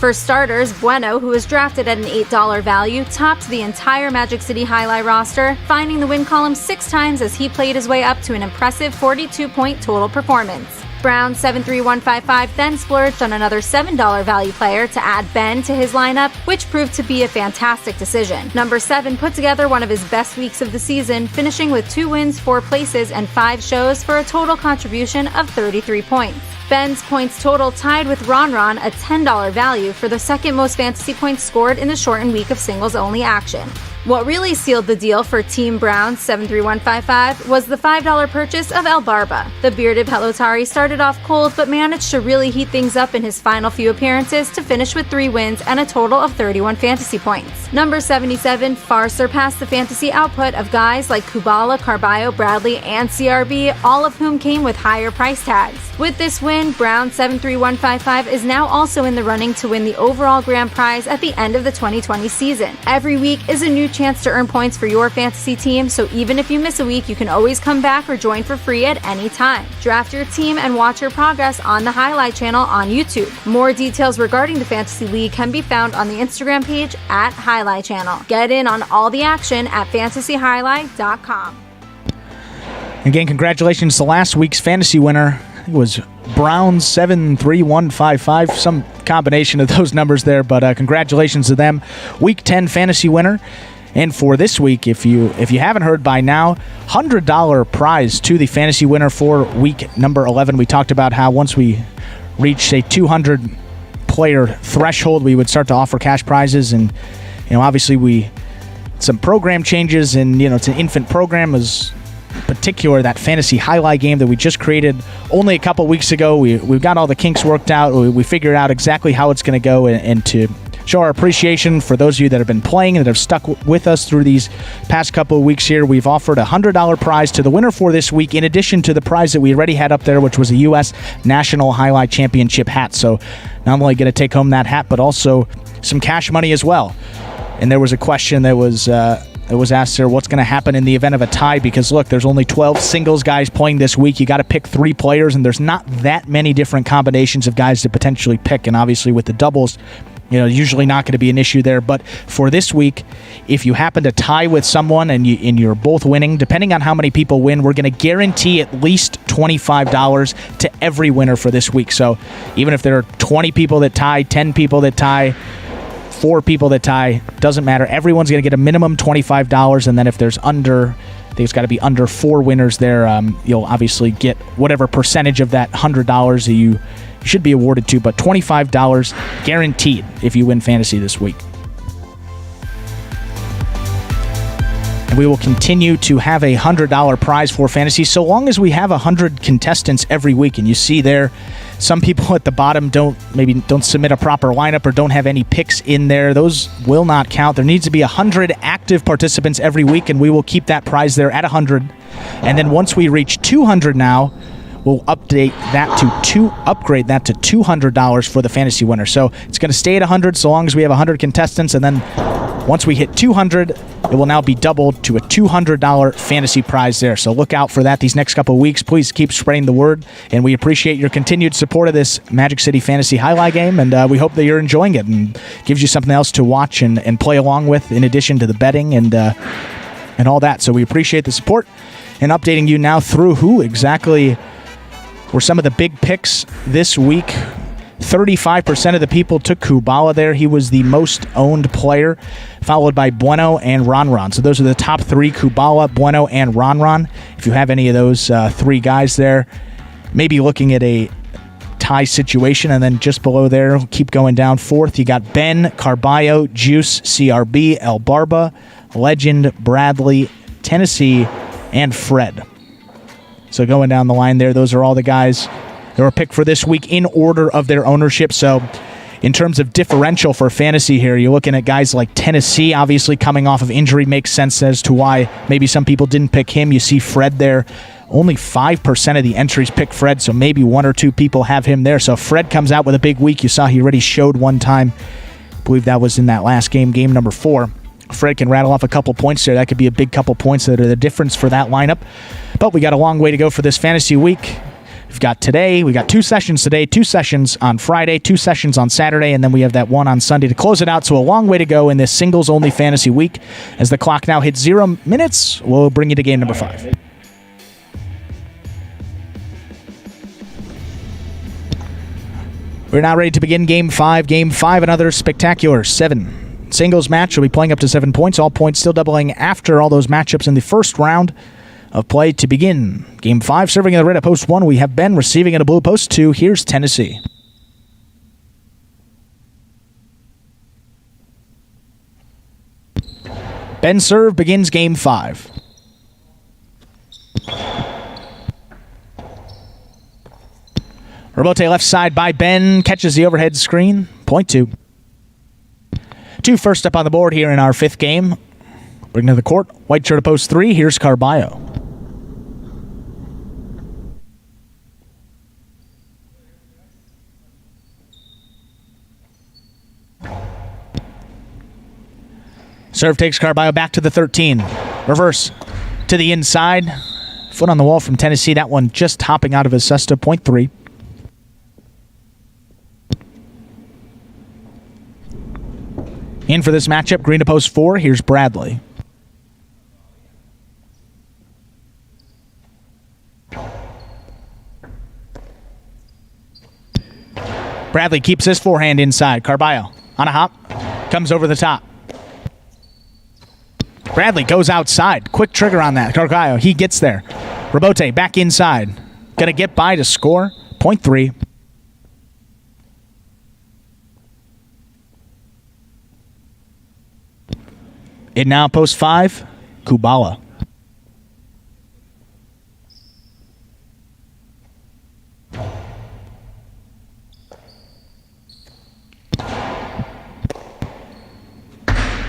For starters, Bueno, who was drafted at an $8 value, topped the entire Magic City Jai-Alai roster, finding the win column 6 times as he played his way up to an impressive 42-point total performance. Brown 73155 then splurged on another $7 value player to add Ben to his lineup, which proved to be a fantastic decision. Number 7 put together one of his best weeks of the season, finishing with 2 wins, 4 places, and 5 shows for a total contribution of 33 points. Ben's points total tied with Ron, a $10 value for the second most fantasy points scored in the shortened week of singles-only action. What really sealed the deal for Team Brown 73155 was the $5 purchase of El Barba. The bearded pelotari started off cold but managed to really heat things up in his final few appearances to finish with 3 wins and a total of 31 fantasy points. Number 77 far surpassed the fantasy output of guys like Kubala, Carballo, Bradley, and CRB, all of whom came with higher price tags. With this win, Brown 73155 is now also in the running to win the overall grand prize at the end of the 2020 season. Every week is a new chance to earn points for your fantasy team, so even if you miss a week, you can always come back or join for free at any time. Draft your team and watch your progress on the Jai-Alai Channel on YouTube. More details regarding the Fantasy League can be found on the Instagram page at Jai-Alai Channel. Get in on all the action at fantasyjai-alai.com. Again, congratulations to last week's fantasy winner. It was Brown 73155, some combination of those numbers there, but congratulations to them. Week 10 fantasy winner. And for this week, if you haven't heard by now, $100 prize to the fantasy winner for week number 11. We talked about how once we reached a 200 player threshold, we would start to offer cash prizes, and obviously some program changes, and it's an infant program. As particular, that fantasy Jai-Alai game that we just created only a couple weeks ago, we've got all the kinks worked out. We figured out exactly how it's going to go, and to show our appreciation for those of you that have been playing and that have stuck with us through these past couple of weeks here, we've offered a $100 prize to the winner for this week, in addition to the prize that we already had up there, which was a U.S. National Jai-Alai Championship hat. So not only going to take home that hat, but also some cash money as well. And there was a question that was asked there, what's going to happen in the event of a tie? Because look, there's only 12 singles guys playing this week. You got to pick 3 players, and there's not that many different combinations of guys to potentially pick. And obviously with the doubles, usually not going to be an issue there. But for this week, if you happen to tie with someone and you're both winning, depending on how many people win, we're going to guarantee at least $25 to every winner for this week. So even if there are 20 people that tie, 10 people that tie, 4 people that tie, doesn't matter. Everyone's going to get a minimum $25, and then if there's under I think it's got to be under 4 winners there. You'll obviously get whatever percentage of that $100 that you should be awarded to, but $25 guaranteed if you win fantasy this week. And we will continue to have a $100 prize for fantasy so long as we have 100 contestants every week. And you see there, some people at the bottom don't submit a proper lineup or don't have any picks in there. Those will not count. There needs to be 100 active participants every week, and we will keep that prize there at 100. And then once we reach 200 now, we'll upgrade that to $200 for the fantasy winner. So it's going to stay at 100 so long as we have 100 contestants, and then once we hit 200, it will now be doubled to a $200 fantasy prize there. So look out for that these next couple of weeks. Please keep spreading the word, and we appreciate your continued support of this Magic City Fantasy Highlight game, and we hope that you're enjoying it and gives you something else to watch and play along with in addition to the betting and all that. So we appreciate the support and updating you now through who exactly were some of the big picks this week. 35% of the people took Kubala there. He was the most owned player, followed by Bueno and Ronron. So those are the top 3, Kubala, Bueno, and Ronron. If you have any of those 3 guys there, maybe looking at a tie situation. And then just below there, keep going down. 4th, you got Ben, Carballo, Juice, CRB, El Barba, Legend, Bradley, Tennessee, and Fred. So going down the line there, those are all the guys that were picked for this week in order of their ownership. So in terms of differential for fantasy here, you're looking at guys like Tennessee, obviously coming off of injury, makes sense as to why maybe some people didn't pick him. You see Fred there. Only 5% of the entries pick Fred, so maybe 1 or 2 people have him there. So if Fred comes out with a big week, you saw he already showed one time. I believe that was in that last game number 4. Fred can rattle off a couple points there. That could be a big couple points that are the difference for that lineup. But we got a long way to go for this fantasy week. We got 2 sessions today, 2 sessions on Friday, 2 sessions on Saturday, and then we have that one on Sunday to close it out. So a long way to go in this singles-only fantasy week. As the clock now hits 0 minutes, we'll bring you to game number 5. We're now ready to begin Game 5. Game 5, another spectacular 7 singles match. We'll be playing up to 7 points. All points still doubling after all those matchups in the first round of play to begin. Game 5, serving in the red at post 1, we have Ben. Receiving in a blue post 2, here's Tennessee. Ben serve begins Game 5. Robote left side by Ben, catches the overhead screen, point 2. 2 first up on the board here in our 5th game. Bring to the court, white shirt at post 3, here's Carballo. Serve takes Carballo back to the 13. Reverse to the inside. Foot on the wall from Tennessee. That one just hopping out of his cesta. Point 3. In for this matchup, green to post 4. Here's Bradley. Bradley keeps his forehand inside. Carballo on a hop. Comes over the top. Bradley goes outside. Quick trigger on that. Carballo, he gets there. Robote back inside. Going to get by to score. Point 3. It now post 5. Kubala.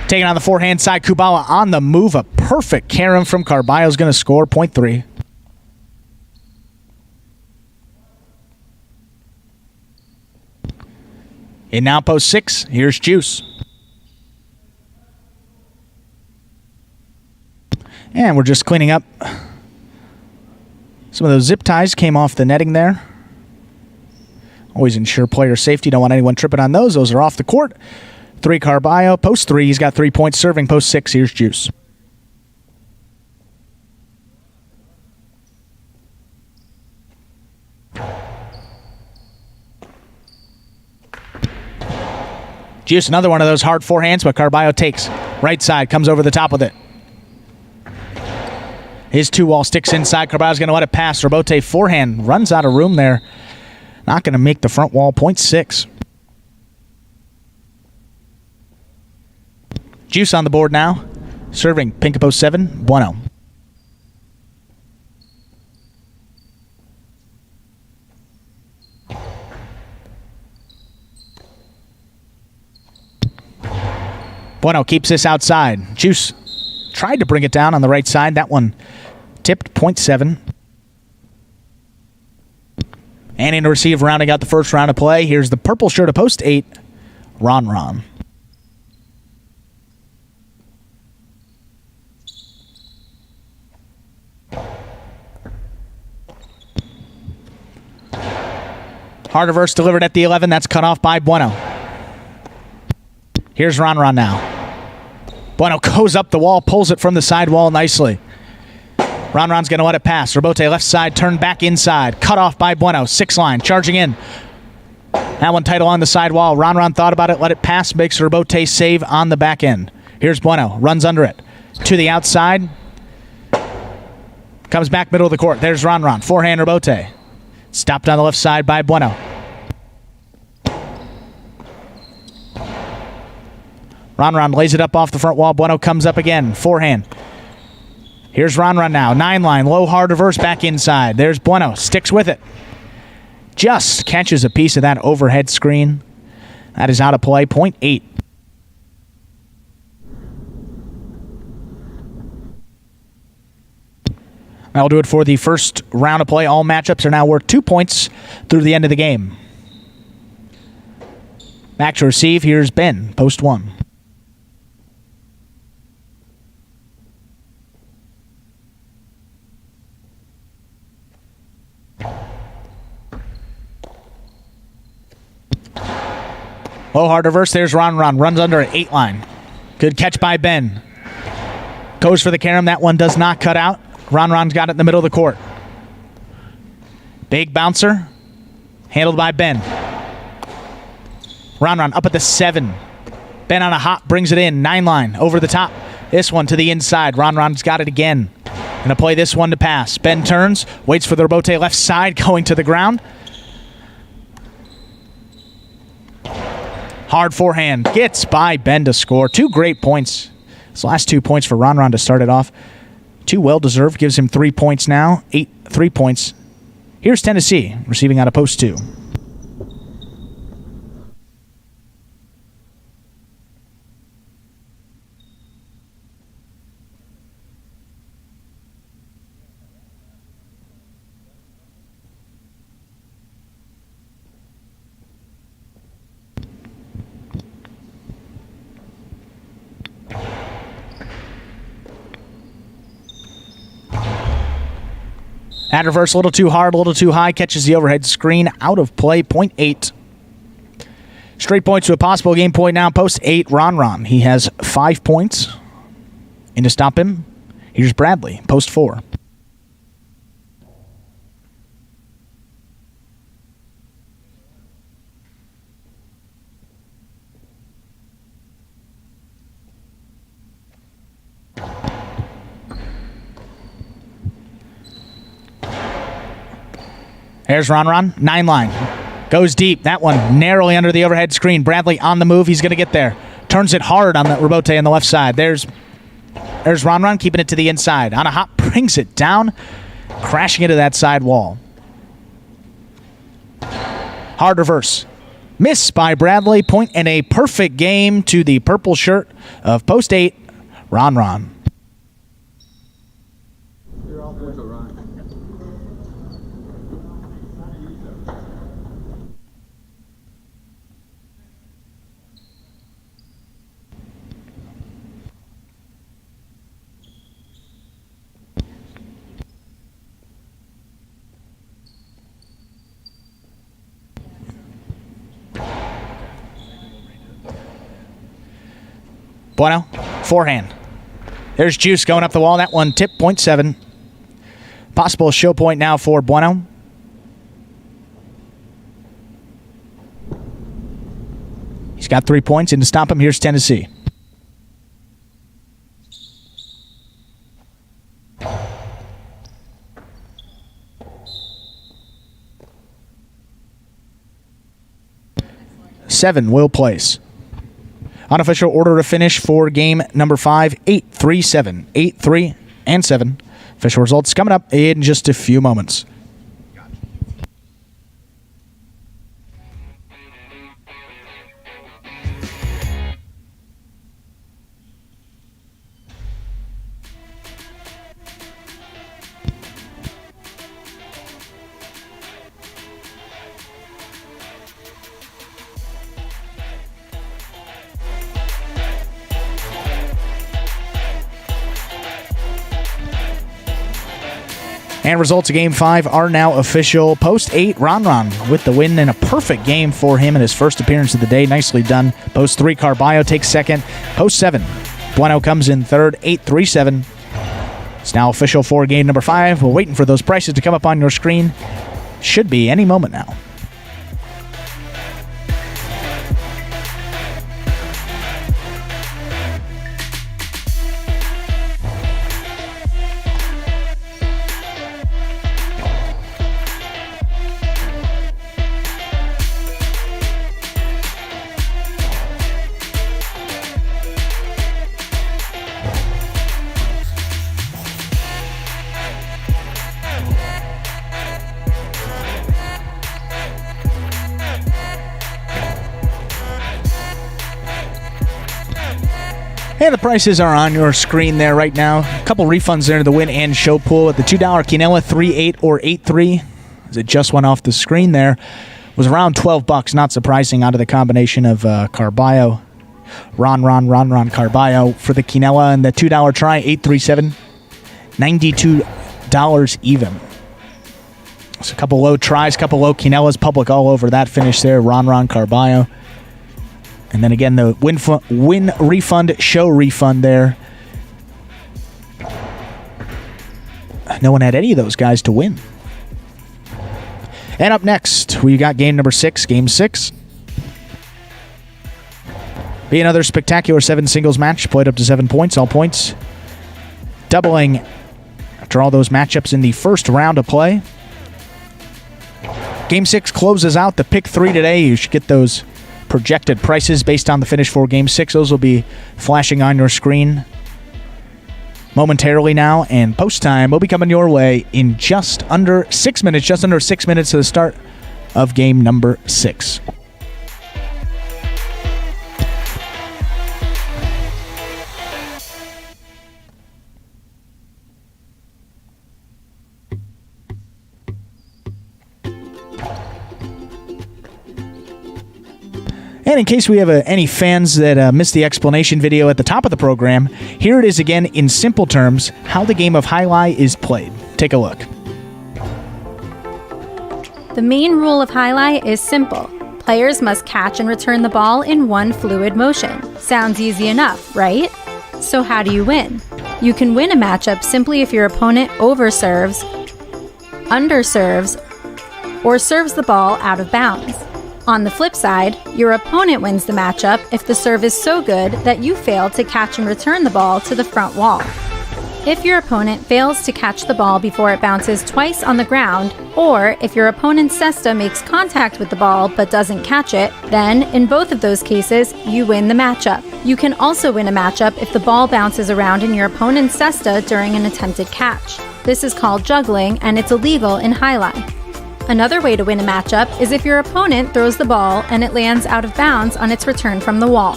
Taking on the forehand side, Kubala on the move. A perfect carom from Carballo is going to score. Point 3. In now post 6, here's Juice. And we're just cleaning up. Some of those zip ties came off the netting there. Always ensure player safety. Don't want anyone tripping on those. Those are off the court. 3 Carballo. Post 3, he's got 3 points serving. Post 6, here's Juice. Juice, another one of those hard forehands, but Carballo takes. Right side, comes over the top with it. His 2-wall sticks inside. Carballo's going to let it pass. Rebote forehand runs out of room there. Not going to make the front wall. 0.6. Juice on the board now. Serving pink post 7, Bueno. Bueno keeps this outside. Juice tried to bring it down on the right side. That one tipped, 0.7. And in to receive, rounding out the first round of play. Here's the purple shirt of post 8, Ron. Hard reverse delivered at the 11. That's cut off by Bueno. Here's Ron now. Bueno goes up the wall, pulls it from the side wall nicely. Ron's going to let it pass. Rebote left side, turned back inside. Cut off by Bueno. 6-line, charging in. That one tight along the side wall. Ron thought about it, let it pass, makes Rebote save on the back end. Here's Bueno, runs under it. To the outside. Comes back middle of the court. There's Ron. Forehand Rebote. Stopped on the left side by Bueno. Ron lays it up off the front wall. Bueno comes up again. Forehand. Here's Ron now. 9-line. Low hard reverse back inside. There's Bueno. Sticks with it. Just catches a piece of that overhead screen. That is out of play. 0.8. That'll do it for the first round of play. All matchups are now worth 2 points through the end of the game. Back to receive. Here's Ben. Post 1. Low hard reverse. There's Ron. Runs under an 8-line. Good catch by Ben. Goes for the carom. That one does not cut out. Ron's got it in the middle of the court. Big bouncer. Handled by Ben. Ron up at the 7. Ben on a hop. Brings it in. 9-line. Over the top. This one to the inside. Ron's got it again. Gonna play this one to pass. Ben turns. Waits for the Rebote left side. Going to the ground. Hard forehand. Gets by Ben to score. 2 great points. His last 2 points for Ron to start it off. 2 well-deserved. Gives him 3 points now. 3 points. Here's Tennessee, receiving out of post 2. Ad reverse, a little too hard, a little too high. Catches the overhead screen. Out of play, 0.8. Straight points to a possible game point now. Post 8, Ron. He has 5 points. And to stop him, here's Bradley. Post 4. There's Ron. 9-line. Goes deep. That one narrowly under the overhead screen. Bradley on the move. He's going to get there. Turns it hard on the Rebote on the left side. There's Ron keeping it to the inside. On a hop, brings it down. Crashing into that side wall. Hard reverse. Miss by Bradley. Point and a perfect game to the purple shirt of post 8, Ron. Bueno, forehand. There's Juice going up the wall. That one tipped, 0.7. Possible show point now for Bueno. He's got 3 points, and to stop him, here's 7 will place. Unofficial order to finish for game number 5, 8, 3, 7. 8, 3, and 7. Official results coming up in just a few moments. And results of Game 5 are now official. Post 8, Ron with the win in a perfect game for him in his first appearance of the day. Nicely done. Post 3, Carballo takes second. Post 7, Bueno comes in third. 8-3-7. It's now official for game number 5. We're waiting for those prices to come up on your screen. Should be any moment now. And the prices are on your screen there right now. A couple refunds there to the win and show pool at the $2 Quinella 3-8 or 8-3. As it just went off the screen there. Was around $12, not surprising, out of the combination of Carballo, Ron Carballo for the Quinella, and the $2 try 8-3-7. $92 even. So a couple low tries, couple low Quinellas, public all over that finish there. Ron Carballo. And then again, the win refund, show refund there. No one had any of those guys to win. And up next, we got game number 6, game 6. Be another spectacular 7 singles match, played up to 7 points, all points doubling after all those matchups in the first round of play. Game 6 closes out the pick 3 today. You should get those projected prices based on the finish for Game 6. Those will be flashing on your screen momentarily now, and post time will be coming your way in just under 6 minutes, to the start of game number 6. And in case we have any fans that missed the explanation video at the top of the program, here it is again in simple terms, how the game of Jai-Alai is played. Take a look. The main rule of Jai-Alai is simple. Players must catch and return the ball in one fluid motion. Sounds easy enough, right? So how do you win? You can win a matchup simply if your opponent overserves, underserves, or serves the ball out of bounds. On the flip side, your opponent wins the matchup if the serve is so good that you fail to catch and return the ball to the front wall. If your opponent fails to catch the ball before it bounces twice on the ground, or if your opponent's cesta makes contact with the ball but doesn't catch it, then in both of those cases, you win the matchup. You can also win a matchup if the ball bounces around in your opponent's cesta during an attempted catch. This is called juggling, and it's illegal in Jai-Alai. Another way to win a matchup is if your opponent throws the ball and it lands out of bounds on its return from the wall.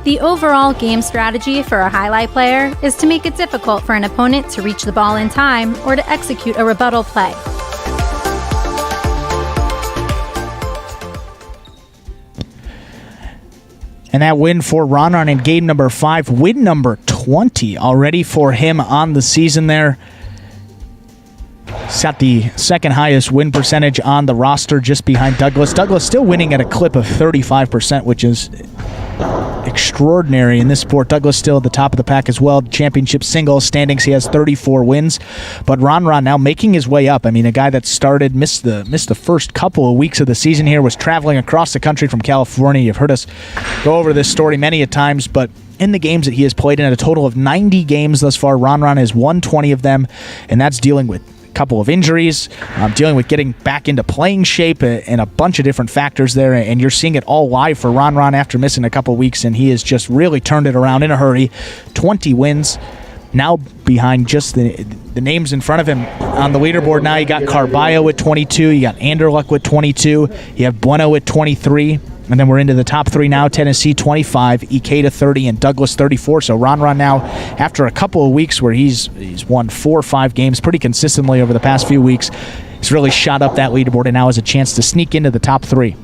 The overall game strategy for a Jai-Alai player is to make it difficult for an opponent to reach the ball in time or to execute a rebuttal play. And that win for Ron in game number 5, win number 20 already for him on the season there. He's got the second highest win percentage on the roster, just behind Douglas. Douglas still winning at a clip of 35%, which is extraordinary in this sport. Douglas still at the top of the pack as well. Championship singles standings, he has 34 wins. But Ron now making his way up. I mean, a guy that started, missed the first couple of weeks of the season here, was traveling across the country from California. You've heard us go over this story many a times, but in the games that he has played in, at a total of 90 games thus far, Ron has won 20 of them, and that's dealing with couple of injuries, dealing with getting back into playing shape, and a bunch of different factors there, and you're seeing it all live for Ron after missing a couple weeks, and he has just really turned it around in a hurry. 20 wins, now behind just the names in front of him on the leaderboard. Now you got Carballo with 22, you got Anderluck with 22, you have Bueno with 23, and then we're into the top three now. Tennessee 25, Ikeda 30, and Douglas 34. So Ron now, after a couple of weeks where he's won 4 or 5 games pretty consistently over the past few weeks, he's really shot up that leaderboard and now has a chance to sneak into the top 3.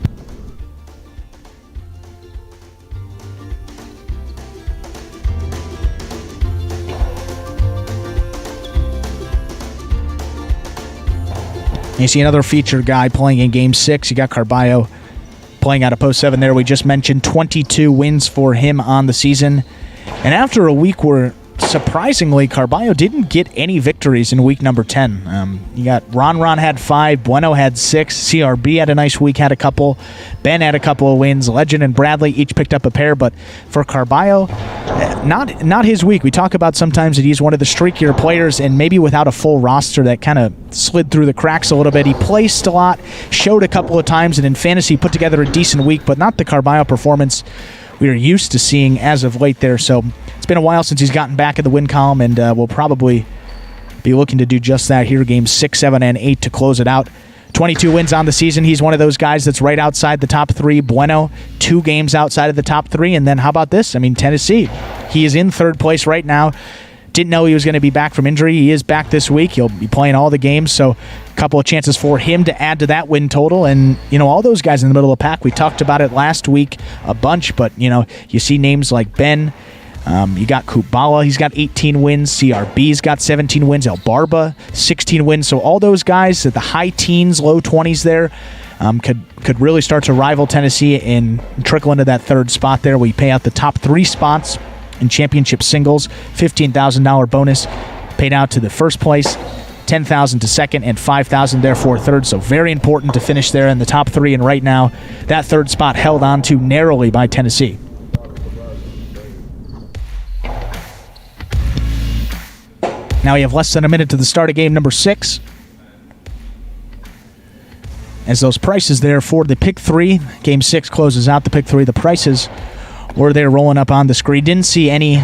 You see another featured guy playing in Game 6. You got Carballo playing out of Post 7 there. We just mentioned 22 wins for him on the season. And after a week where, surprisingly, Carballo didn't get any victories in week number 10. You got Ron had 5, Bueno had 6, CRB had a nice week, had a couple, Ben had a couple of wins, Legend and Bradley each picked up a pair, but for Carballo, not his week. We talk about sometimes that he's one of the streakier players, and maybe without a full roster that kind of slid through the cracks a little bit. He placed a lot, showed a couple of times, and in fantasy put together a decent week, but not the Carballo performance we are used to seeing as of late there. So it's been a while since he's gotten back in the win column, and we'll probably be looking to do just that here, games 6, 7, and 8 to close it out. 22 wins on the season. He's one of those guys that's right outside the top 3. Bueno, 2 games outside of the top 3. And then how about this? I mean, Tennessee. He is in 3rd place right now. Didn't know he was going to be back from injury. He is back this week. He'll be playing all the games, so a couple of chances for him to add to that win total. And, all those guys in the middle of the pack, we talked about it last week a bunch, but, you see names like Ben. You got Kubala, he's got 18 wins. CRB's got 17 wins. El Barba, 16 wins. So all those guys at the high teens, low 20s there could really start to rival Tennessee and trickle into that 3rd spot there. We pay out the top 3 spots in championship singles. $15,000 bonus paid out to the 1st place, $10,000 to 2nd, and $5,000 there for 3rd. So very important to finish there in the top 3. And right now, that 3rd spot held on to narrowly by Tennessee. Now we have less than a minute to the start of game number 6. As those prices there for the pick 3, game 6 closes out the pick 3. The prices were there rolling up on the screen. Didn't see any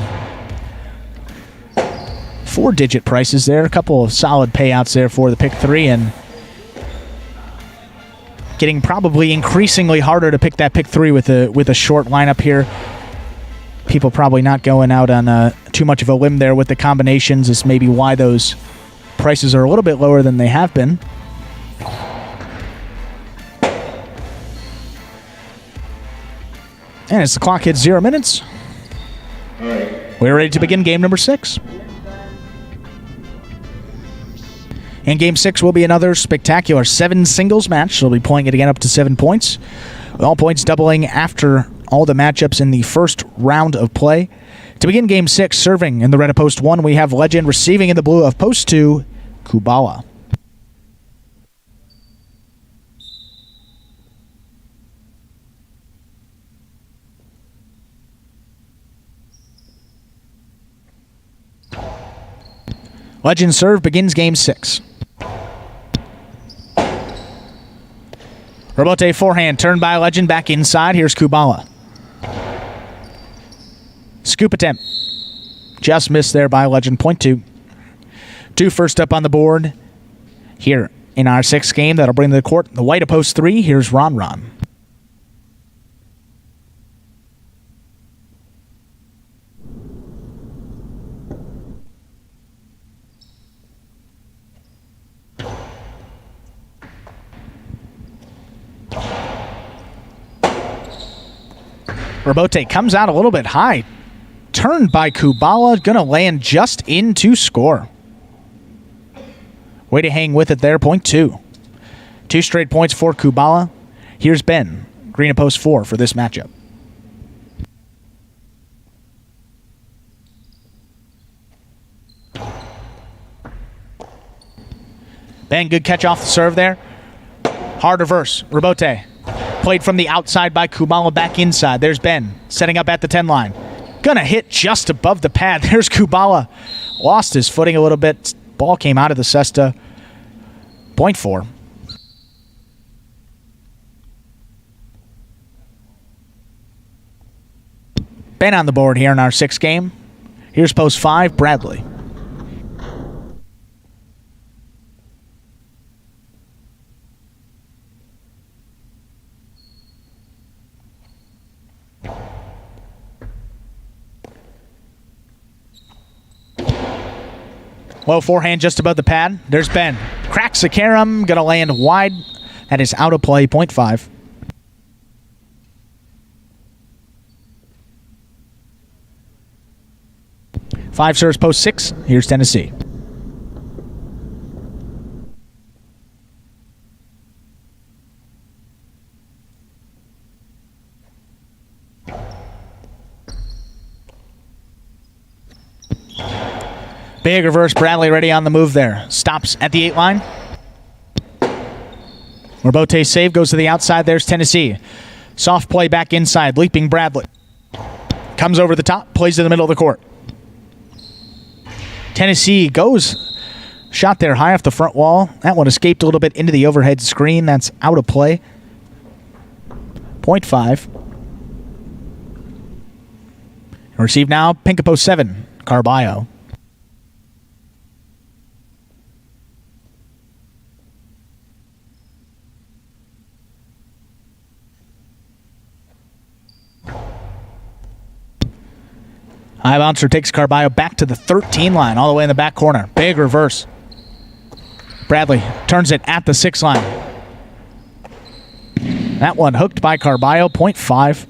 4-digit prices there. A couple of solid payouts there for the pick 3, and getting probably increasingly harder to pick that pick 3 with a short lineup here. People probably not going out on too much of a limb there with the combinations. Is maybe why those prices are a little bit lower than they have been. And as the clock hits 0 minutes, we're ready to begin game number 6. And game 6 will be another spectacular 7 singles match. They'll be playing it again up to 7 points, with all points doubling after all the matchups in the first round of play. To begin game 6, serving in the red of post 1, we have Legend. Receiving in the blue of post 2, Kubala. Legend serve begins game 6. Robote forehand turned by Legend back inside. Here's Kubala. Scoop attempt. Just missed there by Legend. Point 2. 2 first up on the board here in our 6th game. That'll bring to the court the white of post 3. Here's Ron. Robote comes out a little bit high. Turned by Kubala. Going to land just in to score. Way to hang with it there. Point 2. 2 straight points for Kubala. Here's Ben. Green at post 4 for this matchup. Ben, good catch off the serve there. Hard reverse. Robote. Played from the outside by Kubala back inside. There's Ben setting up at the 10 line. Gonna hit just above the pad. There's Kubala. Lost his footing a little bit. Ball came out of the cesta. 0.4. Ben on the board here in our 6th game. Here's post 5, Bradley. Low forehand just above the pad. There's Ben. Cracks the carom. Going to land wide. That is out of play, 0.5. Five serves post 6. Here's Tennessee. Big reverse. Bradley ready on the move there. Stops at the 8 line. Robote's save goes to the outside. There's Tennessee. Soft play back inside. Leaping Bradley. Comes over the top. Plays to the middle of the court. Tennessee goes. Shot there high off the front wall. That one escaped a little bit into the overhead screen. That's out of play. 0.5. Receive now. Pinkapo 7. Carballo. High bouncer takes Carballo back to the 13 line, all the way in the back corner. Big reverse. Bradley turns it at the 6 line. That one hooked by Carballo, 0.5.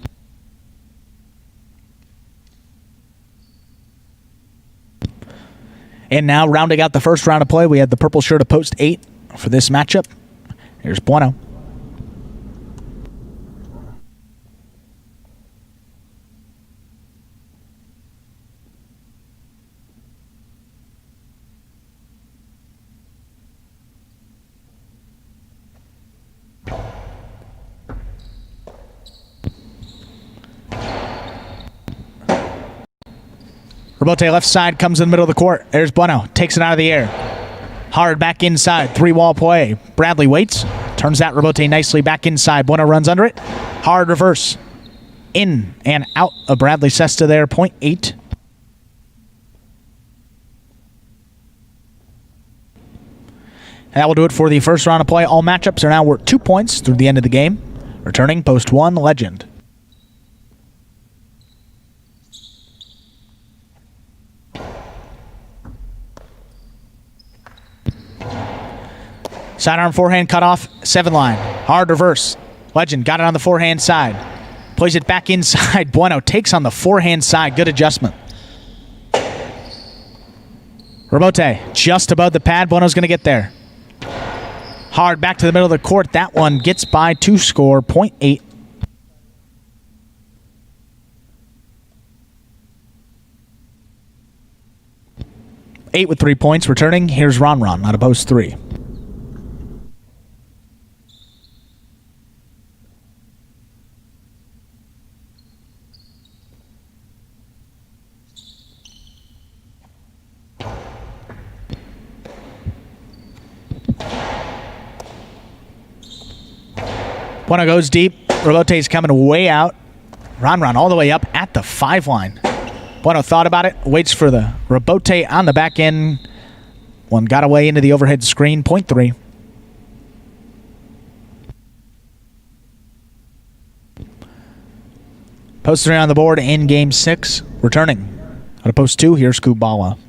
And now rounding out the first round of play, we had the purple shirt of post 8 for this matchup. Here's Bueno. Robote left side, comes in the middle of the court. There's Bueno, takes it out of the air. Hard back inside, 3-wall play. Bradley waits, turns that Robote nicely back inside. Bueno runs under it. Hard reverse. In and out of Bradley Cesta there, 0.8. That will do it for the first round of play. All matchups are now worth 2 points through the end of the game. Returning post 1, Legend. Sidearm forehand cut off, 7 line. Hard reverse. Legend got it on the forehand side. Plays it back inside. Bueno takes on the forehand side. Good adjustment. Robote just above the pad. Bueno's going to get there. Hard back to the middle of the court. That one gets by to score, 0.8. Eight with 3 points. Returning, here's Ron out of post 3. Bueno goes deep. Robote's coming way out. Ron all the way up at the 5 line. Bueno thought about it. Waits for the Robote on the back end. One got away into the overhead screen. 0.3. Post 3 on the board in game 6. Returning. Out of post 2, here's Kubala.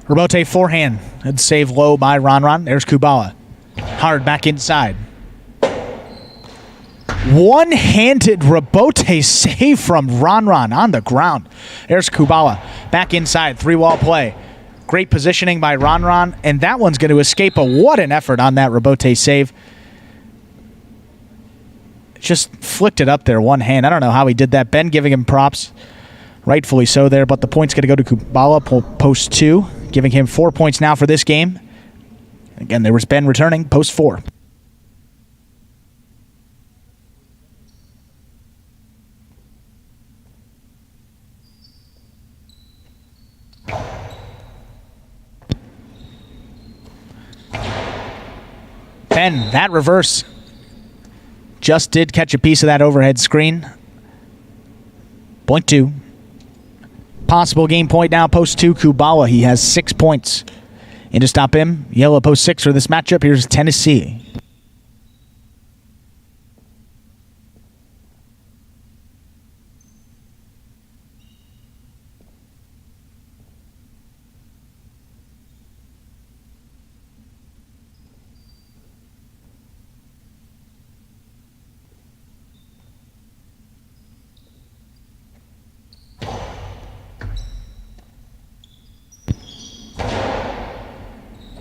Robote forehand. Good save low by Ron. There's Kubala. Hard back inside. One-handed Robote save from Ron on the ground. There's Kubala. Back inside. 3-wall play. Great positioning by Ron. And that one's going to escape. But what an effort on that Robote save. Just flicked it up there one hand. I don't know how he did that. Ben giving him props. Rightfully so there. But the point's going to go to Kubala. Post 2. giving him 4 points now for this game. Again, there was Ben returning, post 4. Ben, that reverse just did catch a piece of that overhead screen. Point 2. Possible game point now, post 2, Kubala. He has 6 points. In to stop him, yellow post 6 for this matchup. Here's Tennessee.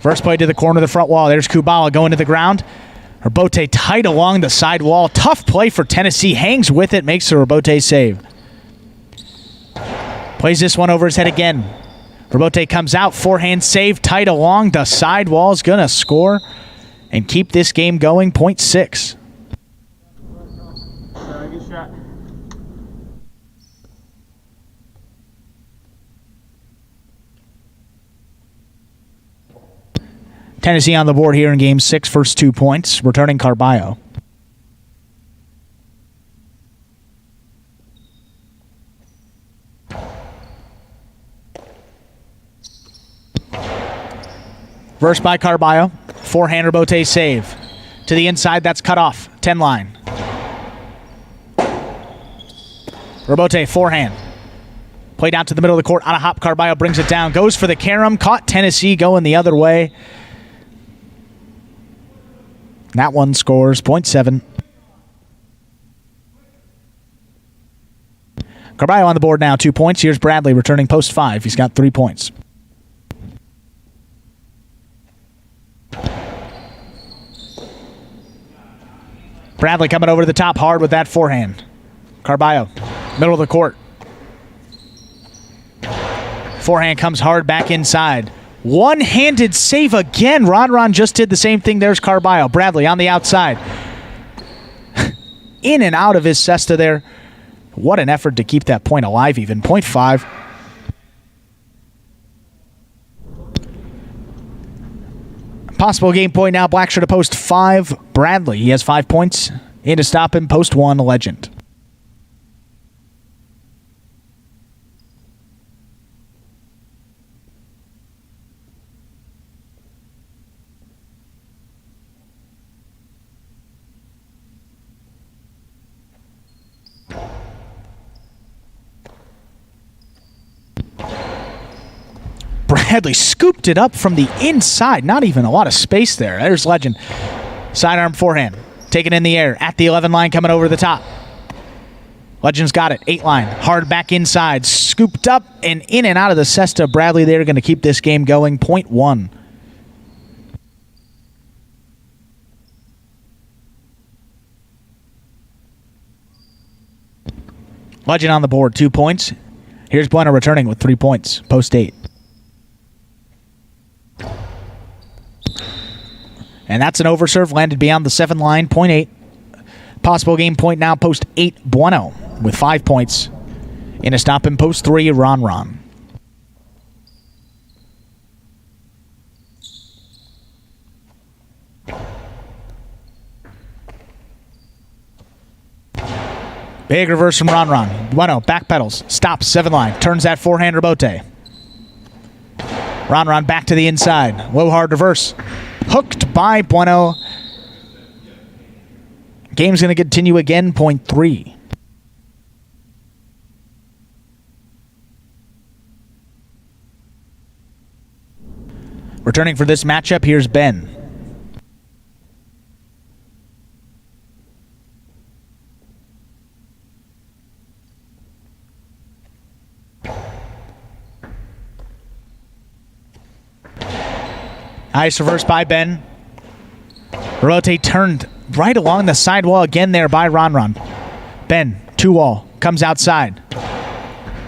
First play to the corner of the front wall. There's Kubala going to the ground. Robote tight along the side wall. Tough play for Tennessee. Hangs with it. Makes the Robote save. Plays this one over his head again. Robote comes out. Forehand save. Tight along the side wall. Is going to score and keep this game going. Point 6. Good shot. Tennessee on the board here in Game 6, first 2 points, returning Carballo. Reverse by Carballo. Forehand Robote save. To the inside, that's cut off. 10 line. Robote, forehand. Played out to the middle of the court. On a hop, Carballo brings it down. Goes for the carom. Caught Tennessee going the other way. That one scores. Point 7. Carballo on the board now, 2 points. Here's Bradley returning post 5. He's got 3 points. Bradley coming over to the top hard with that forehand. Carballo, middle of the court. Forehand comes hard back inside. One-handed save again. Ron just did the same thing. There's Carballo. Bradley on the outside. In and out of his cesta there. What an effort to keep that point alive even. Point 5. Possible game point now. Blackshirt to post 5. Bradley. He has 5 points. In to stop him. Post 1. Legend. Bradley scooped it up from the inside. Not even a lot of space there. There's Legend. Sidearm forehand. Taken in the air. At the 11 line coming over the top. Legend's got it. 8 line. Hard back inside. Scooped up and in and out of the cesta. Bradley there going to keep this game going. Point 1. Legend on the board. 2 points. Here's Bueno returning with 3 points. Post 8. And that's an overserve, landed beyond the 7 line, point 8. Possible game point now, post 8, Bueno, with 5 points. In a stop in post 3, Ron. Big reverse from Ron. Bueno, back pedals, stops, 7 line, turns that forehand Robote. Ron back to the inside, low hard reverse. Hooked by Bueno. Game's going to continue again, point 3. Returning for this matchup, here's Ben. Nice reverse by Ben. Robote turned right along the sidewall again there by Ron. Ben, 2-wall, comes outside.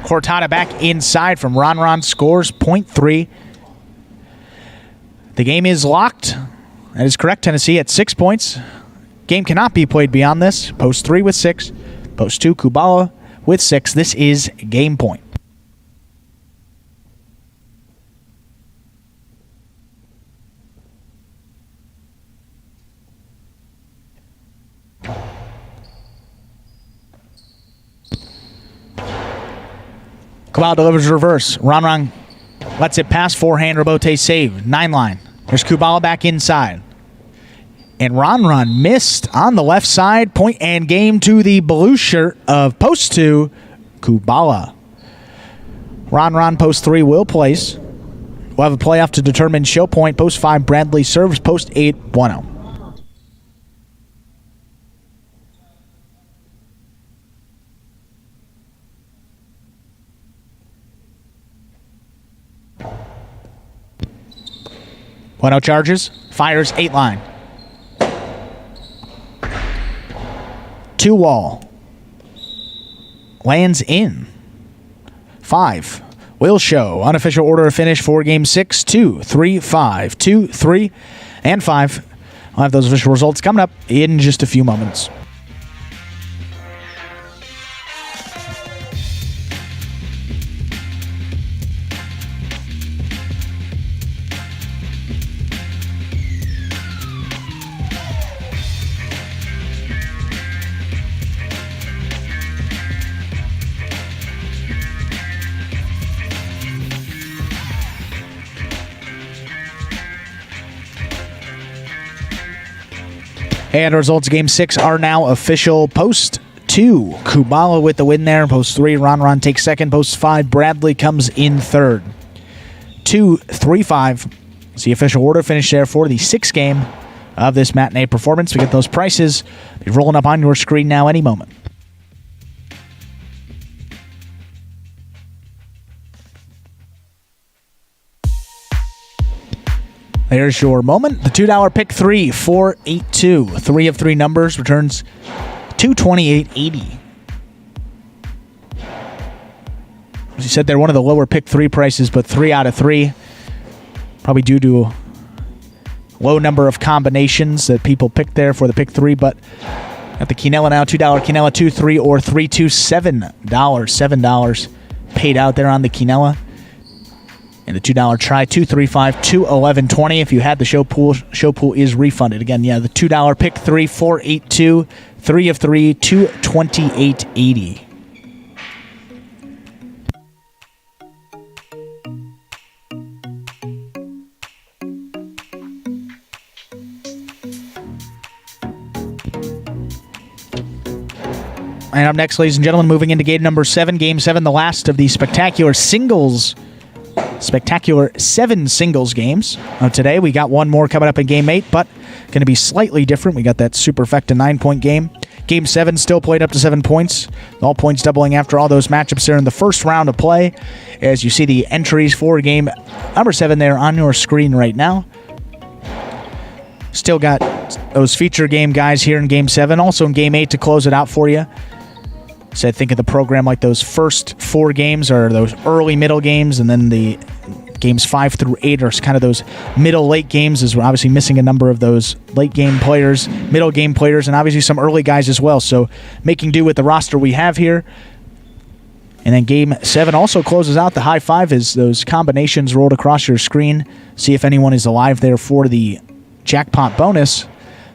Cortada back inside from Ron. Scores, point 3. The game is locked. That is correct. Tennessee at 6 points. Game cannot be played beyond this. Post 3 with 6. Post 2, Kubala with 6. This is game point. Kubala delivers reverse. Ron lets it pass. Forehand, Robote save. 9 line. There's Kubala back inside. And Ron missed on the left side. Point and game to the blue shirt of post 2, Kubala. Ron post 3 will place. We'll have a playoff to determine show point. Post 5, Bradley serves. Post 8, Bueno. Bueno charges, fires 8 line. 2 wall. Lands in. 5. Will show. Unofficial order of finish for game 6. 2, 3, 5. 2, 3, and 5. I'll have those official results coming up in just a few moments. And results game 6 are now official. Post 2, Kubala with the win there. Post 3, Ron takes second. Post 5, Bradley comes in third. 2, 3, 5. It's the official order finish there for the 6th game of this matinee performance. We get those prices. They're rolling up on your screen now any moment. There's your moment. The $2 pick 3, 482. 3 of 3 numbers returns $228.80. As you said, they're one of the lower pick 3 prices, but 3 out of 3. Probably due to a low number of combinations that people picked there for the pick 3, but at the Quinella now, $2 Quinella, 2, 3, or 3, 2, $7. $7 paid out there on the Quinella. And the $2 try, 2, 3, 5, 2, 11, 20. If you had the show pool is refunded. Again, yeah, the $2 pick 3, 482, 3 of 3, 228.80. And up next, ladies and gentlemen, moving into game number 7. Game 7, the last of the spectacular 7 singles games of today. We got one more coming up in game 8, but going to be slightly different. We got that superfecta 9-point game. Game 7 still played up to 7 points. All points doubling after all those matchups there in the first round of play. As you see the entries for game number 7 there on your screen right now. Still got those feature game guys here in game 7. Also in game 8 to close it out for you. So I think of the program like those first 4 games are those early middle games, and then the games 5 through 8 are kind of those middle late games, as we're obviously missing a number of those late game players, middle game players, and obviously some early guys as well. So making do with the roster we have here. And then game 7 also closes out the high 5 as those combinations rolled across your screen. See if anyone is alive there for the jackpot bonus.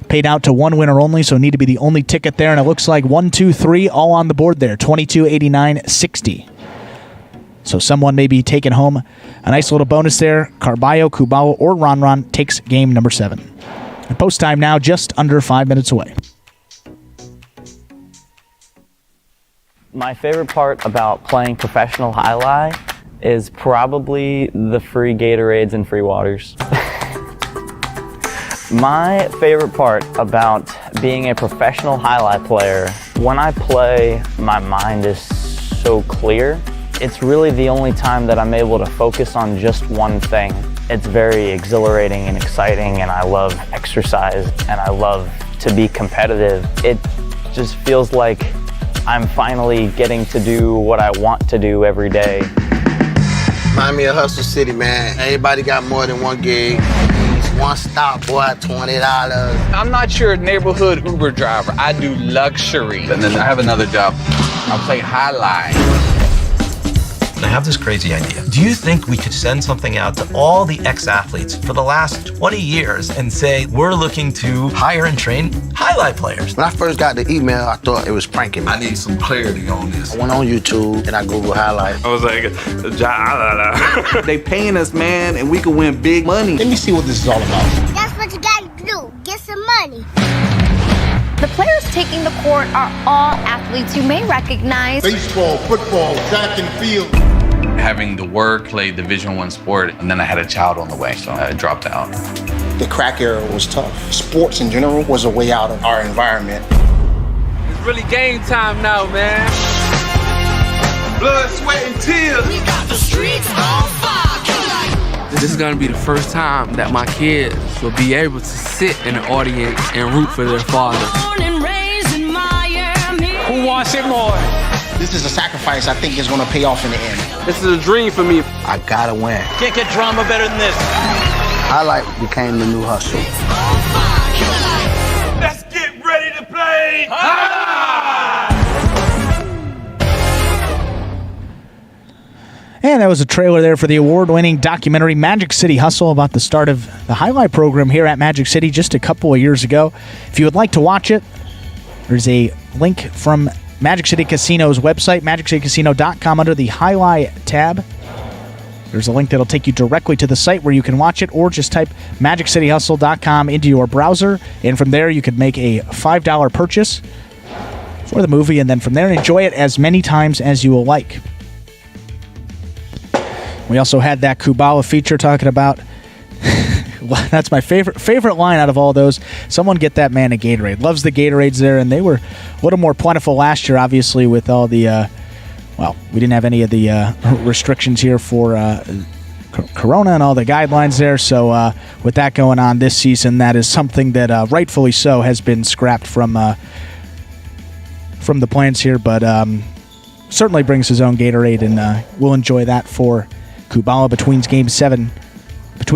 Paid out to one winner only, so need to be the only ticket there. And it looks like 1, 2, 3 all on the board there. 22, 89, 60. So someone may be taking home a nice little bonus there. Carballo, Kubala, or Ron takes game number 7. And post time now just under 5 minutes away. My favorite part about playing professional Jai-Alai is probably the free Gatorades and free waters. My favorite part about being a professional Jai-Alai player, when I play, my mind is so clear. It's really the only time that I'm able to focus on just one thing. It's very exhilarating and exciting, and I love exercise, and I love to be competitive. It just feels like I'm finally getting to do what I want to do every day. Remind me of Hustle City, man. Everybody got more than one gig. One stop, boy, $20. I'm not your neighborhood Uber driver. I do luxury. And then I have another job. I play highlight. I have this crazy idea. Do you think we could send something out to all the ex-athletes for the last 20 years and say, we're looking to hire and train highlight players? When I first got the email, I thought it was pranking me. I need some clarity on this. I went on YouTube and I Googled highlight. I was like, Jai-Alai. They paying us, man, and we can win big money. Let me see what this is all about. That's what you gotta do. Get some money. The players taking the court are all athletes you may recognize. Baseball, football, track and field. Having the work, played Division I sport, and then I had a child on the way, so I dropped out. The crack era was tough. Sports in general was a way out of our environment. It's really game time now, man. Blood, sweat, and tears. We got the streets on fire. This is gonna be the first time that my kids will be able to sit in the audience and root for their father. Who wants it more? This is a sacrifice I think is gonna pay off in the end. This is a dream for me. I gotta win. Can't get drama better than this. Highlight became the new hustle. Let's get ready to play. And that was a trailer there for the award-winning documentary Magic City Hustle about the start of the highlight program here at Magic City just a couple of years ago. If you would like to watch it, there's a link from Magic City Casino's website, magiccitycasino.com, under the highlight tab. There's a link that'll take you directly to the site where you can watch it, or just type magiccityhustle.com into your browser, and from there you could make a $5 purchase for the movie, and then from there enjoy it as many times as you will like. We also had that Kubala feature talking about that's my favorite line out of all those. Someone get that man a Gatorade. Loves the Gatorades there, and they were a little more plentiful last year, obviously, with all the we didn't have any of the restrictions here for Corona and all the guidelines there. So with that going on this season, that is something that rightfully so has been scrapped from the plans here, but certainly brings his own Gatorade, and we'll enjoy that for Kubala between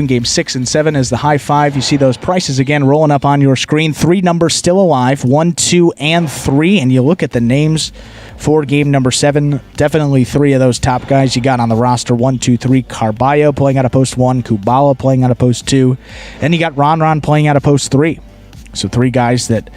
Game 6 and 7 as the high five. You see those prices again rolling up on your screen. 3 numbers still alive, 1, 2, and 3. And you look at the names for game number 7. Definitely 3 of those top guys you got on the roster. 1, 2, 3. Carballo playing out of post 1. Kubala playing out of post 2. Then you got Ron playing out of post 3. So 3 guys that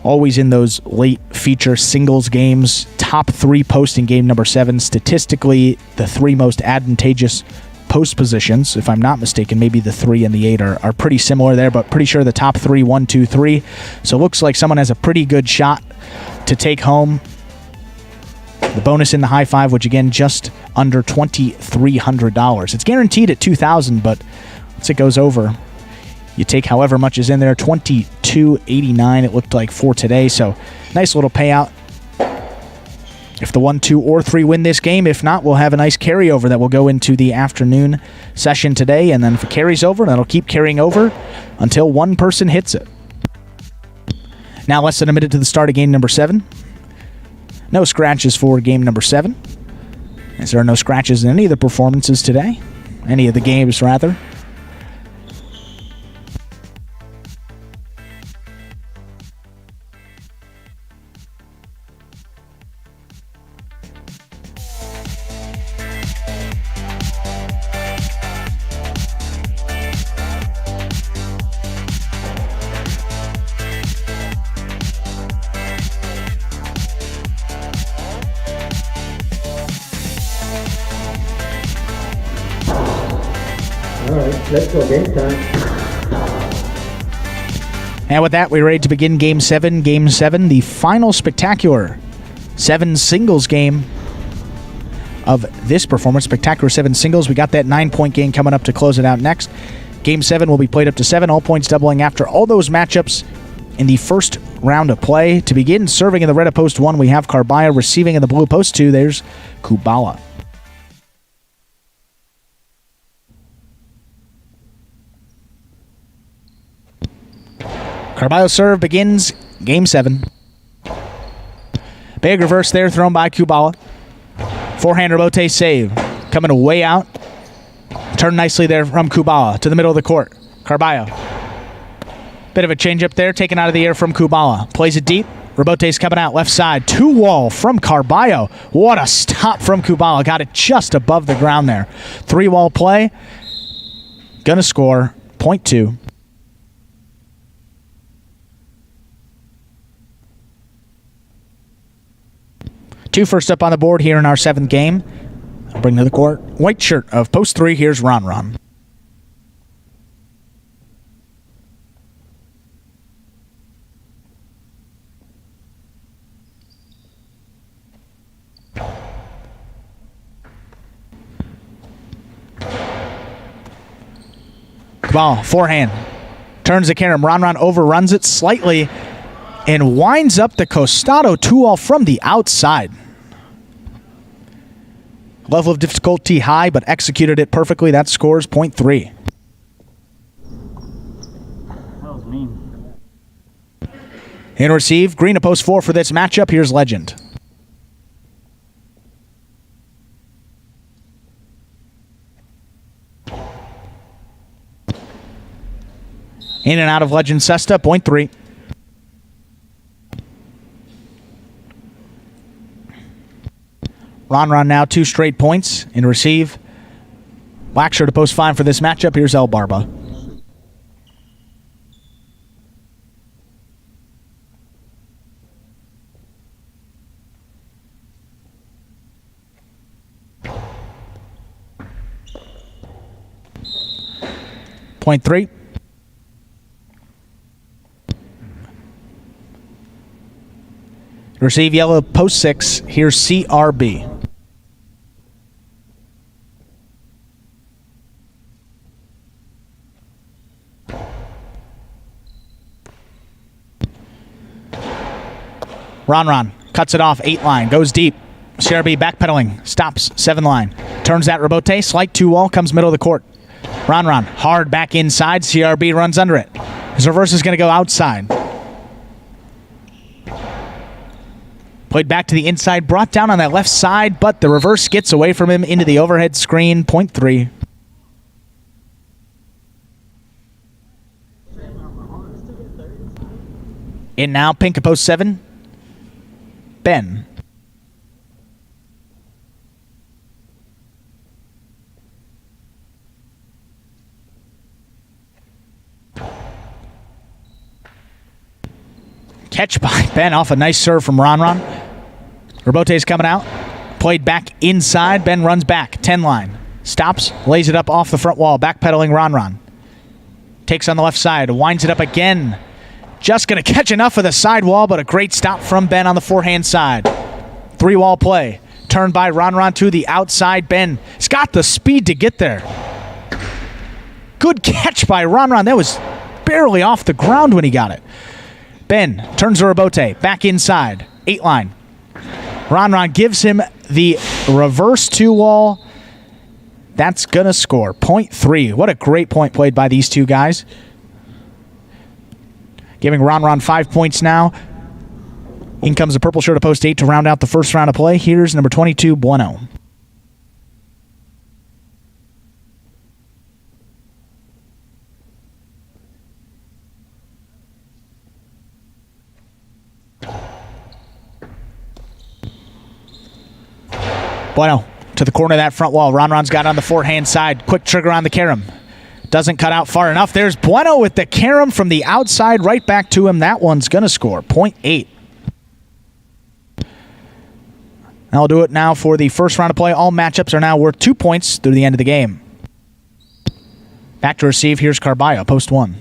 always in those late feature singles games. Top 3 post in game number 7. Statistically, the 3 most advantageous post positions, if I'm not mistaken. Maybe the 3 and the 8 are pretty similar there, but pretty sure the top 3, 1, 2, 3. So it looks like someone has a pretty good shot to take home the bonus in the high five, which again, just under $2,300. It's guaranteed at $2,000, but once it goes over, you take however much is in there. $2,289 it looked like for today. So nice little payout if the 1, 2, or 3 win this game. If not, we'll have a nice carryover that will go into the afternoon session today. And then if it carries over, that'll keep carrying over until one person hits it. Now less than a minute to the start of game number 7. No scratches for game number 7, as there are no scratches in any of the performances today. Any of the games, rather. Let's go game time. And with that, we're ready to begin Game 7. Game 7, the final spectacular 7 singles game of this performance. Spectacular 7 singles. We got that 9-point game coming up to close it out next. Game 7 will be played up to 7, all points doubling after all those matchups in the first round of play. To begin, serving in the red of post 1, we have Carballo. Receiving in the blue post 2, there's Kubala. Carballo's serve begins Game 7. Big reverse there, thrown by Kubala. Forehand rebote save. Coming way out. Turn nicely there from Kubala to the middle of the court. Carballo. Bit of a changeup there, taken out of the air from Kubala. Plays it deep. Robote's coming out left side. 2-wall from Carballo. What a stop from Kubala. Got it just above the ground there. 3-wall play. Gonna score. .2. Two first up on the board here in our 7th game. I'll bring to the court. White shirt of post 3. Here's Ron Ron. Ball, forehand. Turns the carom. Ron Ron overruns it slightly and winds up the Costado 2-all from the outside. Level of difficulty high, but executed it perfectly. That scores .3. That was mean. In receive. Green to post 4 for this matchup. Here's Legend. In and out of Legend Cesta, .3. Ron now 2 straight points in receive. Blackshirt to post 5 for this matchup. Here's El Barba. .3. Receive yellow post 6. Here's CRB. Ron cuts it off 8 line. Goes deep. CRB backpedaling. Stops 7 line. Turns that Robote. Slight 2-wall. Comes middle of the court. Ron hard back inside. CRB runs under it. His reverse is going to go outside. Played back to the inside, brought down on that left side, but the reverse gets away from him into the overhead screen. .3. In now, pink at post 7. Ben. Catch by Ben off a nice serve from Ron. Robote's coming out. Played back inside. Ben runs back. 10 line. Stops. Lays it up off the front wall. Backpedaling Ron. Takes on the left side. Winds it up again. Just going to catch enough of the sidewall, but a great stop from Ben on the forehand side. 3-wall play. Turned by Ron to the outside. Ben has got the speed to get there. Good catch by Ron. That was barely off the ground when he got it. Ben turns to Robote. Back inside. 8 line. Ron gives him the reverse 2-wall. That's going to score. .3. What a great point played by these two guys. Giving Ron 5 points now. In comes the purple shirt of post 8 to round out the first round of play. Here's number 22, Bueno. Bueno to the corner of that front wall. Ron's got on the forehand side. Quick trigger on the carom. Doesn't cut out far enough. There's Bueno with the carom from the outside right back to him. That one's going to score. .8. I'll do it now for the first round of play. All matchups are now worth 2 points through the end of the game. Back to receive. Here's Carballo, post 1.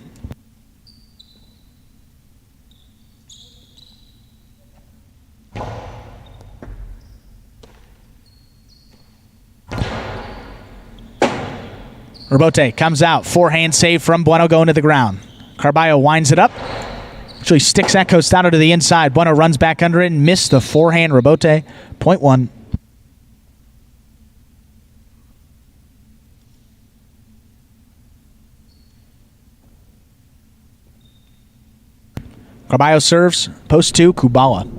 Robote comes out. Forehand save from Bueno going to the ground. Carballo winds it up. Actually sticks that Costado to the inside. Bueno runs back under it and missed the forehand. Robote, .1. Carballo serves. Post 2, Kubala.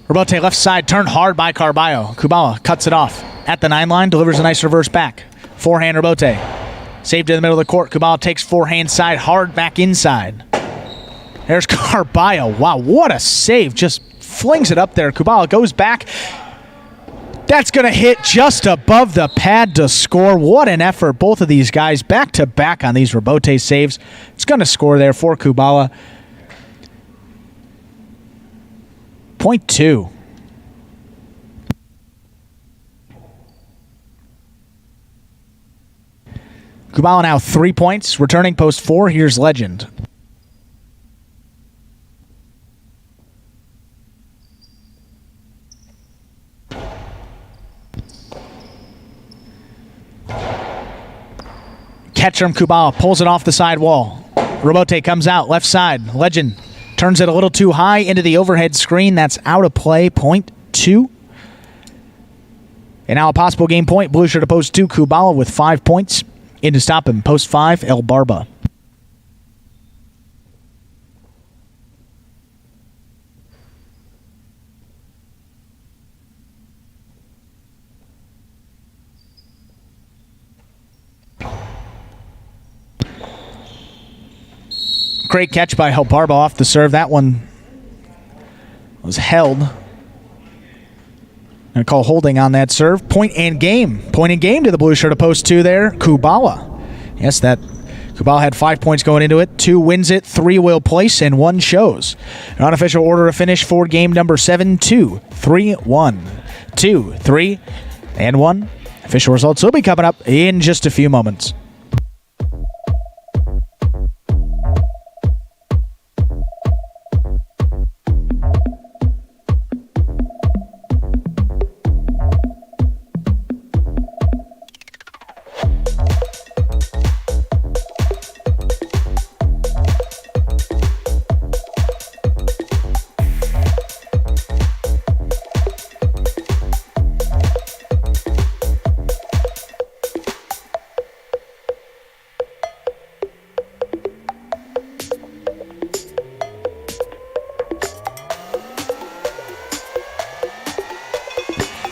Robote left side, turned hard by Carballo. Kubala cuts it off. At the 9 line, delivers a nice reverse back. Forehand Robote. Saved in the middle of the court. Kubala takes forehand side, hard back inside. There's Carballo. Wow, what a save. Just flings it up there. Kubala goes back. That's going to hit just above the pad to score. What an effort. Both of these guys back-to-back on these Robote saves. It's going to score there for Kubala. Point 2. Kubala now 3 points. Returning post 4. Here's Legend. Catch from Kubala, pulls it off the side wall. Robote comes out, left side. Legend turns it a little too high into the overhead screen. That's out of play, point 2. And now a possible game point. Blue shirt to post 2, Kubala with 5 points. In to stop him, post 5, El Barba. Great catch by El Barba off the serve. That one was held. Gonna call holding on that serve. Point and game. Point and game to the blue shirt of post 2 there. Kubala. Yes, that Kubala had 5 points going into it. 2 wins it, 3 will place, and 1 shows. An unofficial order of finish for game number 7, 2, 3, 1. 2, 3, and 1. Official results will be coming up in just a few moments.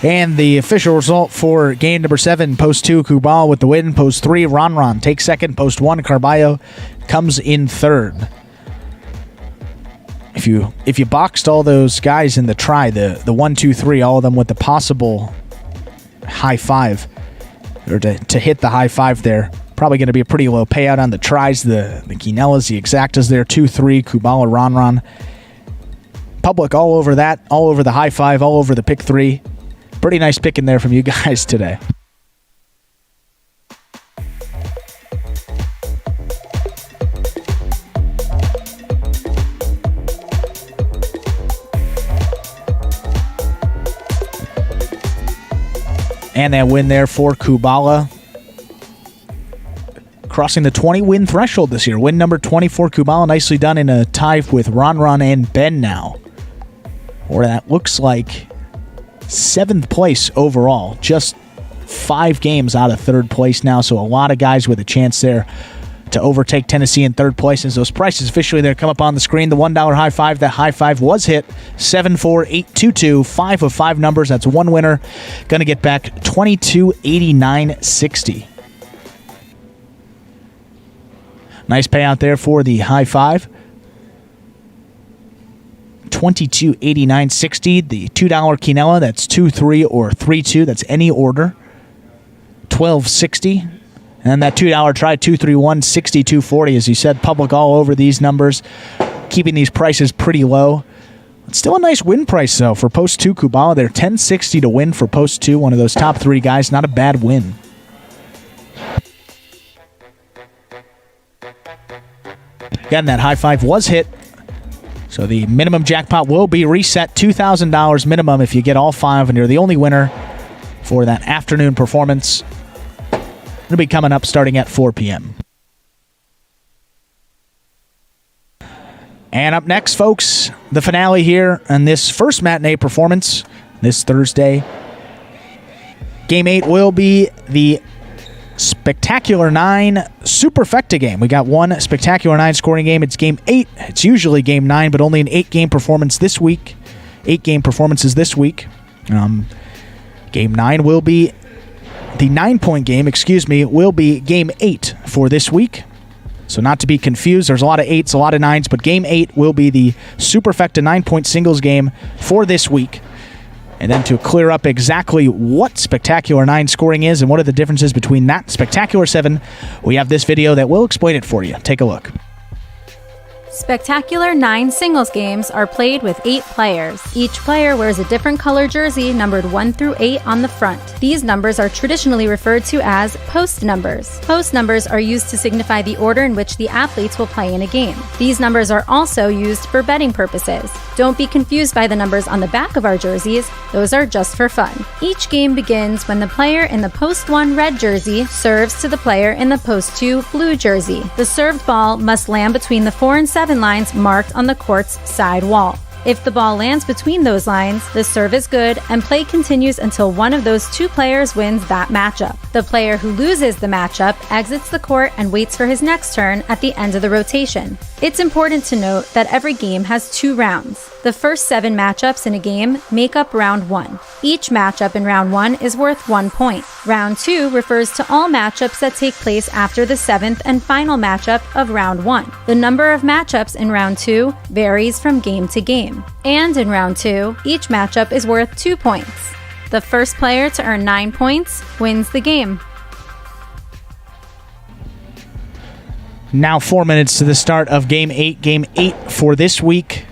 And the official result for game number 7, post 2, Kubala with the win. Post 3, Ron takes second. Post 1, Carballo comes in third. If you boxed all those guys in the try, the 1, 2, 3, all of them with the possible high 5, or to hit the high 5 there, probably going to be a pretty low payout on the tries. The Quinellas, the exactas there, 2, 3, Kubala, Ron. Public all over that, all over the high 5, all over the pick 3. Pretty nice pick in there from you guys today. And that win there for Kubala. Crossing the 20-win threshold this year. Win number 20 for Kubala. Nicely done in a tie with Ron and Ben now. Or that looks like 7th place overall. Just 5 games out of 3rd place now. So a lot of guys with a chance there to overtake Tennessee in 3rd place. As those prices officially there come up on the screen. The $1 high 5. That high 5 was hit. 74822. 5 of 5 numbers. That's 1 winner. Going to get back $22.8960. Nice payout there for the high 5. $22.8960. The $2 Quinella, that's 2-3 or 3-2. That's any order. $12.60. And that $2 try, 2-3-1, $62.40. As you said, public all over these numbers, keeping these prices pretty low. It's still a nice win price, though, for Post 2 Kubala. They're $10.60 to win for Post 2, one of those top 3 guys. Not a bad win. Again, that high 5 was hit. So the minimum jackpot will be reset, $2,000 minimum if you get all 5, and you're the only winner for that afternoon performance. It'll be coming up starting at 4 p.m. And up next, folks, the finale here on this first matinee performance this Thursday. Game 8 will be the Spectacular 9 Superfecta game. We got one Spectacular 9 scoring game. It's game 8. It's usually game 9, but only an 8-game performance this week. 8-game performances this week. Game 9 will be the 9-point game, will be Game 8 for this week. So not to be confused, there's a lot of 8s, a lot of 9s, but Game 8 will be the Superfecta 9-point singles game for this week. And then to clear up exactly what Spectacular 9 scoring is and what are the differences between that Spectacular 7, we have this video that will explain it for you. Take a look. Spectacular 9 singles games are played with 8 players. Each player wears a different color jersey numbered 1 through 8 on the front. These numbers are traditionally referred to as post numbers. Post numbers are used to signify the order in which the athletes will play in a game. These numbers are also used for betting purposes. Don't be confused by the numbers on the back of our jerseys. Those are just for fun. Each game begins when the player in the post 1 red jersey serves to the player in the post 2 blue jersey. The served ball must land between the 4 and 7 lines marked on the court's side wall. If the ball lands between those lines, the serve is good and play continues until one of those 2 players wins that matchup. The player who loses the matchup exits the court and waits for his next turn at the end of the rotation. It's important to note that every game has 2 rounds. The first 7 matchups in a game make up round 1. Each matchup in round 1 is worth 1 point. Round 2 refers to all matchups that take place after the 7th and final matchup of round 1. The number of matchups in round 2 varies from game to game. And in round 2, each matchup is worth 2 points. The first player to earn 9 points wins the game. Now 4 minutes to the start of Game 8. Game 8 for this week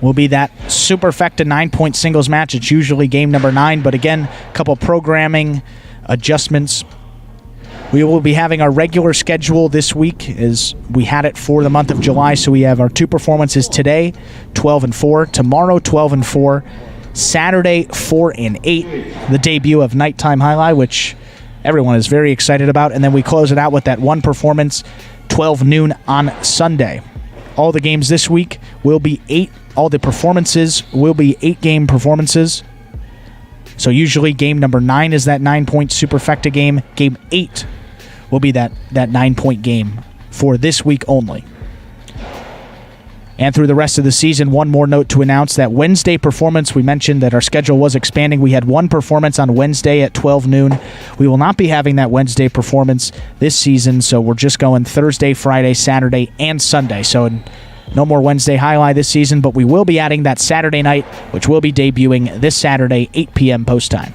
will be that Superfecta 9-point singles match. It's usually game number 9, but again, a couple programming adjustments. We will be having our regular schedule this week as we had it for the month of July. So we have our 2 performances today, 12 and 4. Tomorrow, 12 and 4. Saturday, 4 and 8. The debut of Nighttime Jai-Alai, which everyone is very excited about. And then we close it out with that 1 performance, 12 noon on Sunday. All the games this week will be 8. All the performances will be 8-game performances. So usually game number 9 is that 9-point Superfecta game. Game 8 will be that 9-point game for this week only. And through the rest of the season, one more note to announce that Wednesday performance, we mentioned that our schedule was expanding. We had 1 performance on Wednesday at 12 noon. We will not be having that Wednesday performance this season, so we're just going Thursday, Friday, Saturday, and Sunday. So no more Wednesday Jai-Alai this season, but we will be adding that Saturday night, which will be debuting this Saturday, 8 p.m. post time.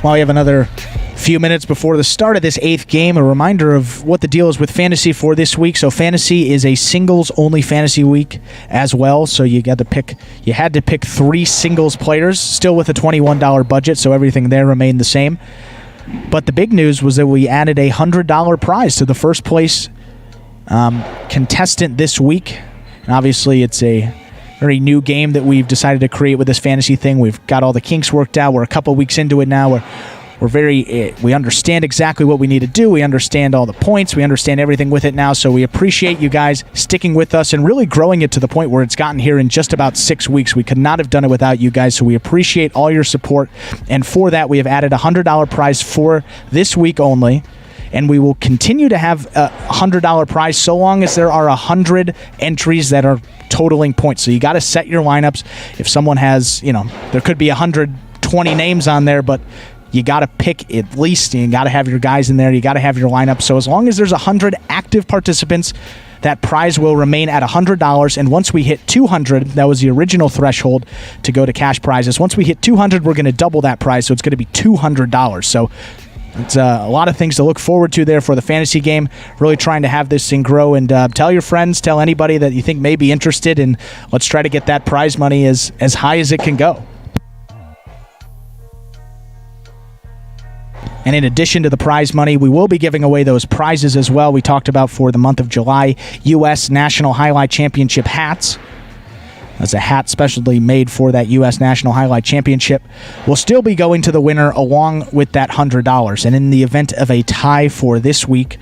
While we have another few minutes before the start of this 8th game, a reminder of what the deal is with fantasy for this week. So fantasy is a singles-only fantasy week as well. So you had to pick 3 singles players, still with a $21 budget, so everything there remained the same. But the big news was that we added a $100 prize to the first place contestant this week. And obviously it's a very new game that we've decided to create with this fantasy thing. We've got all the kinks worked out. We're a couple weeks into it now. We understand exactly what we need to do. We understand all the points. We understand everything with it now. So we appreciate you guys sticking with us and really growing it to the point where it's gotten here in just about 6 weeks. We could not have done it without you guys. So we appreciate all your support. And for that, we have added a $100 prize for this week only. And we will continue to have a $100 prize so long as there are 100 entries that are totaling points. So you got to set your lineups. If someone has, there could be 120 names on there, but you got to pick at least, you got to have your guys in there, you got to have your lineup. So as long as there's 100 active participants, that prize will remain at $100. And once we hit 200, that was the original threshold to go to cash prizes. Once we hit 200, we're going to double that prize. So it's going to be $200. So it's a lot of things to look forward to there for the fantasy game. Really trying to have this thing grow. And tell your friends, tell anybody that you think may be interested, and let's try to get that prize money as high as it can go. And in addition to the prize money, we will be giving away those prizes as well. We talked about for the month of July, U.S. National Jai-Alai Championship hats. That's a hat specially made for that U.S. National Jai-Alai Championship. Will still be going to the winner along with that $100. And in the event of a tie for this week,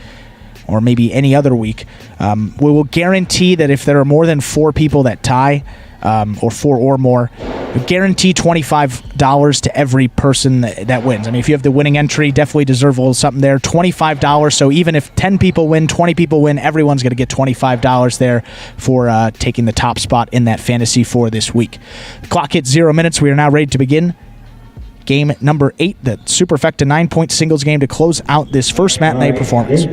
or maybe any other week, we will guarantee that if there are more than 4 people that tie, or 4 or more, Guarantee $25 to every person that wins. I mean, if you have the winning entry, definitely deserve a little something there. $25. So even if 10 people win, 20 people win, everyone's going to get $25 there for taking the top spot in that fantasy for this week. The clock hits 0 minutes. We are now ready to begin game number 8, the Superfecta 9-point singles game to close out this first matinee performance.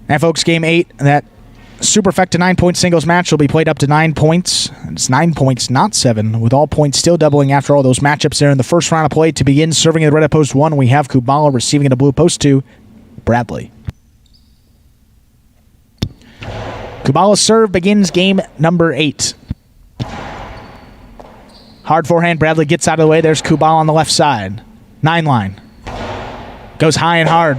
And folks, game 8, that Superfecta 9-point singles match will be played up to 9 points. It's 9 points, not 7, with all points still doubling after all those matchups there in the first round of play. To begin, serving in the red at post 1, we have Kubala. Receiving in the blue post 2, Bradley. Kubala's serve begins game number 8. Hard forehand, Bradley gets out of the way. There's Kubala on the left side. 9 line. Goes high and hard.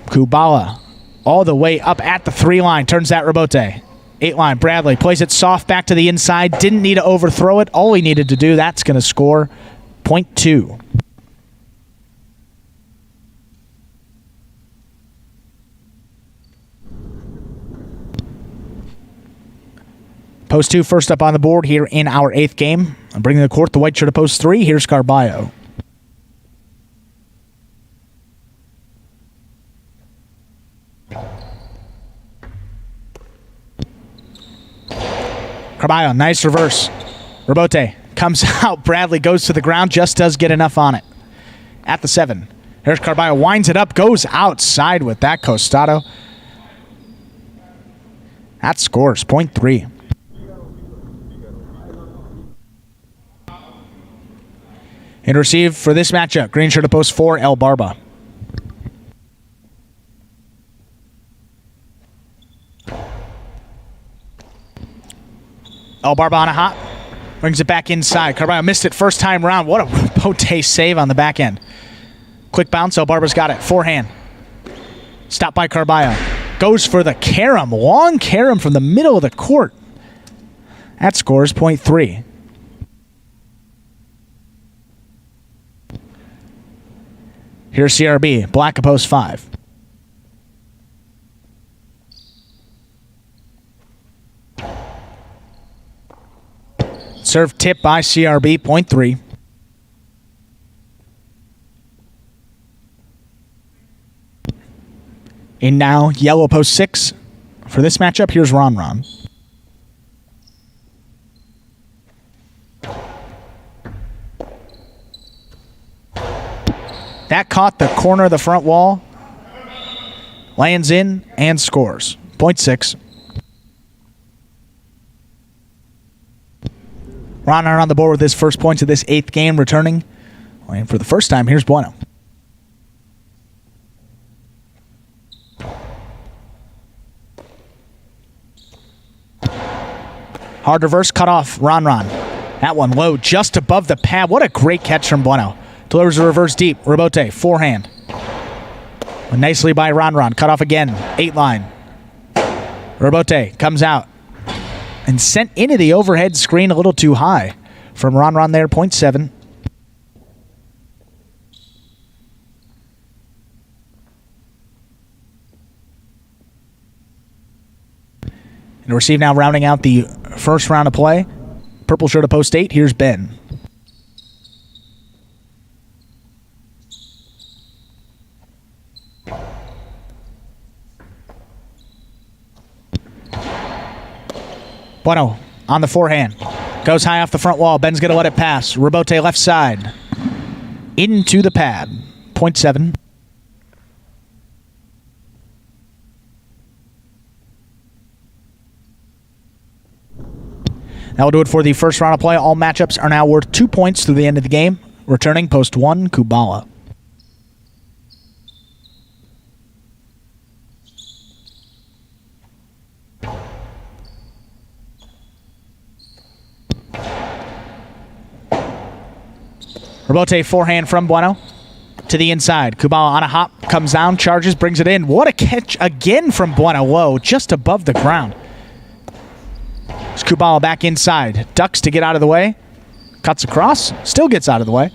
Kubala all the way up at the 3 line. Turns that rebote. 8 line. Bradley plays it soft back to the inside. Didn't need to overthrow it. All he needed to do, that's going to score point 2. Post 2 first up on the board here in our 8th game. I'm bringing the court the white shirt to post 3. Here's Carballo. Carballo, nice reverse. Rebote comes out. Bradley goes to the ground, just does get enough on it. At the 7. Here's Carballo, winds it up, goes outside with that costado. That scores, point 3. And receive for this matchup, green shirt to post 4, El Barba. El Barba on a hop. Brings it back inside. Carballo missed it first time around. What a pote save on the back end. Quick bounce. El Barba's got it. Forehand. Stopped by Carballo. Goes for the carom. Long carom from the middle of the court. That scores point 3. Here's CRB. Black at post 5. Serve tip by CRB, point 3. In now, yellow post 6. For this matchup, here's Ron. That caught the corner of the front wall. Lands in and scores. Point 6. Ron on the board with his first points of this 8th game, returning. And for the first time, here's Bueno. Hard reverse, cut off, Ron. That one low, just above the pad. What a great catch from Bueno. Delivers a reverse deep. Rebote, forehand. Nicely by Ron. Cut off again, 8 line. Rebote comes out. And sent into the overhead screen a little too high from Ron there, point 7. And receive now rounding out the first round of play. Purple shirt to post 8. Here's Ben. Bueno on the forehand. Goes high off the front wall. Ben's going to let it pass. Rebote left side. Into the pad. Point 7. That will do it for the first round of play. All matchups are now worth 2 points through the end of the game. Returning post 1, Kubala. Rebote forehand from Bueno to the inside. Kubala on a hop, comes down, charges, brings it in. What a catch again from Bueno. Whoa, just above the ground. It's Kubala back inside. Ducks to get out of the way. Cuts across. Still gets out of the way.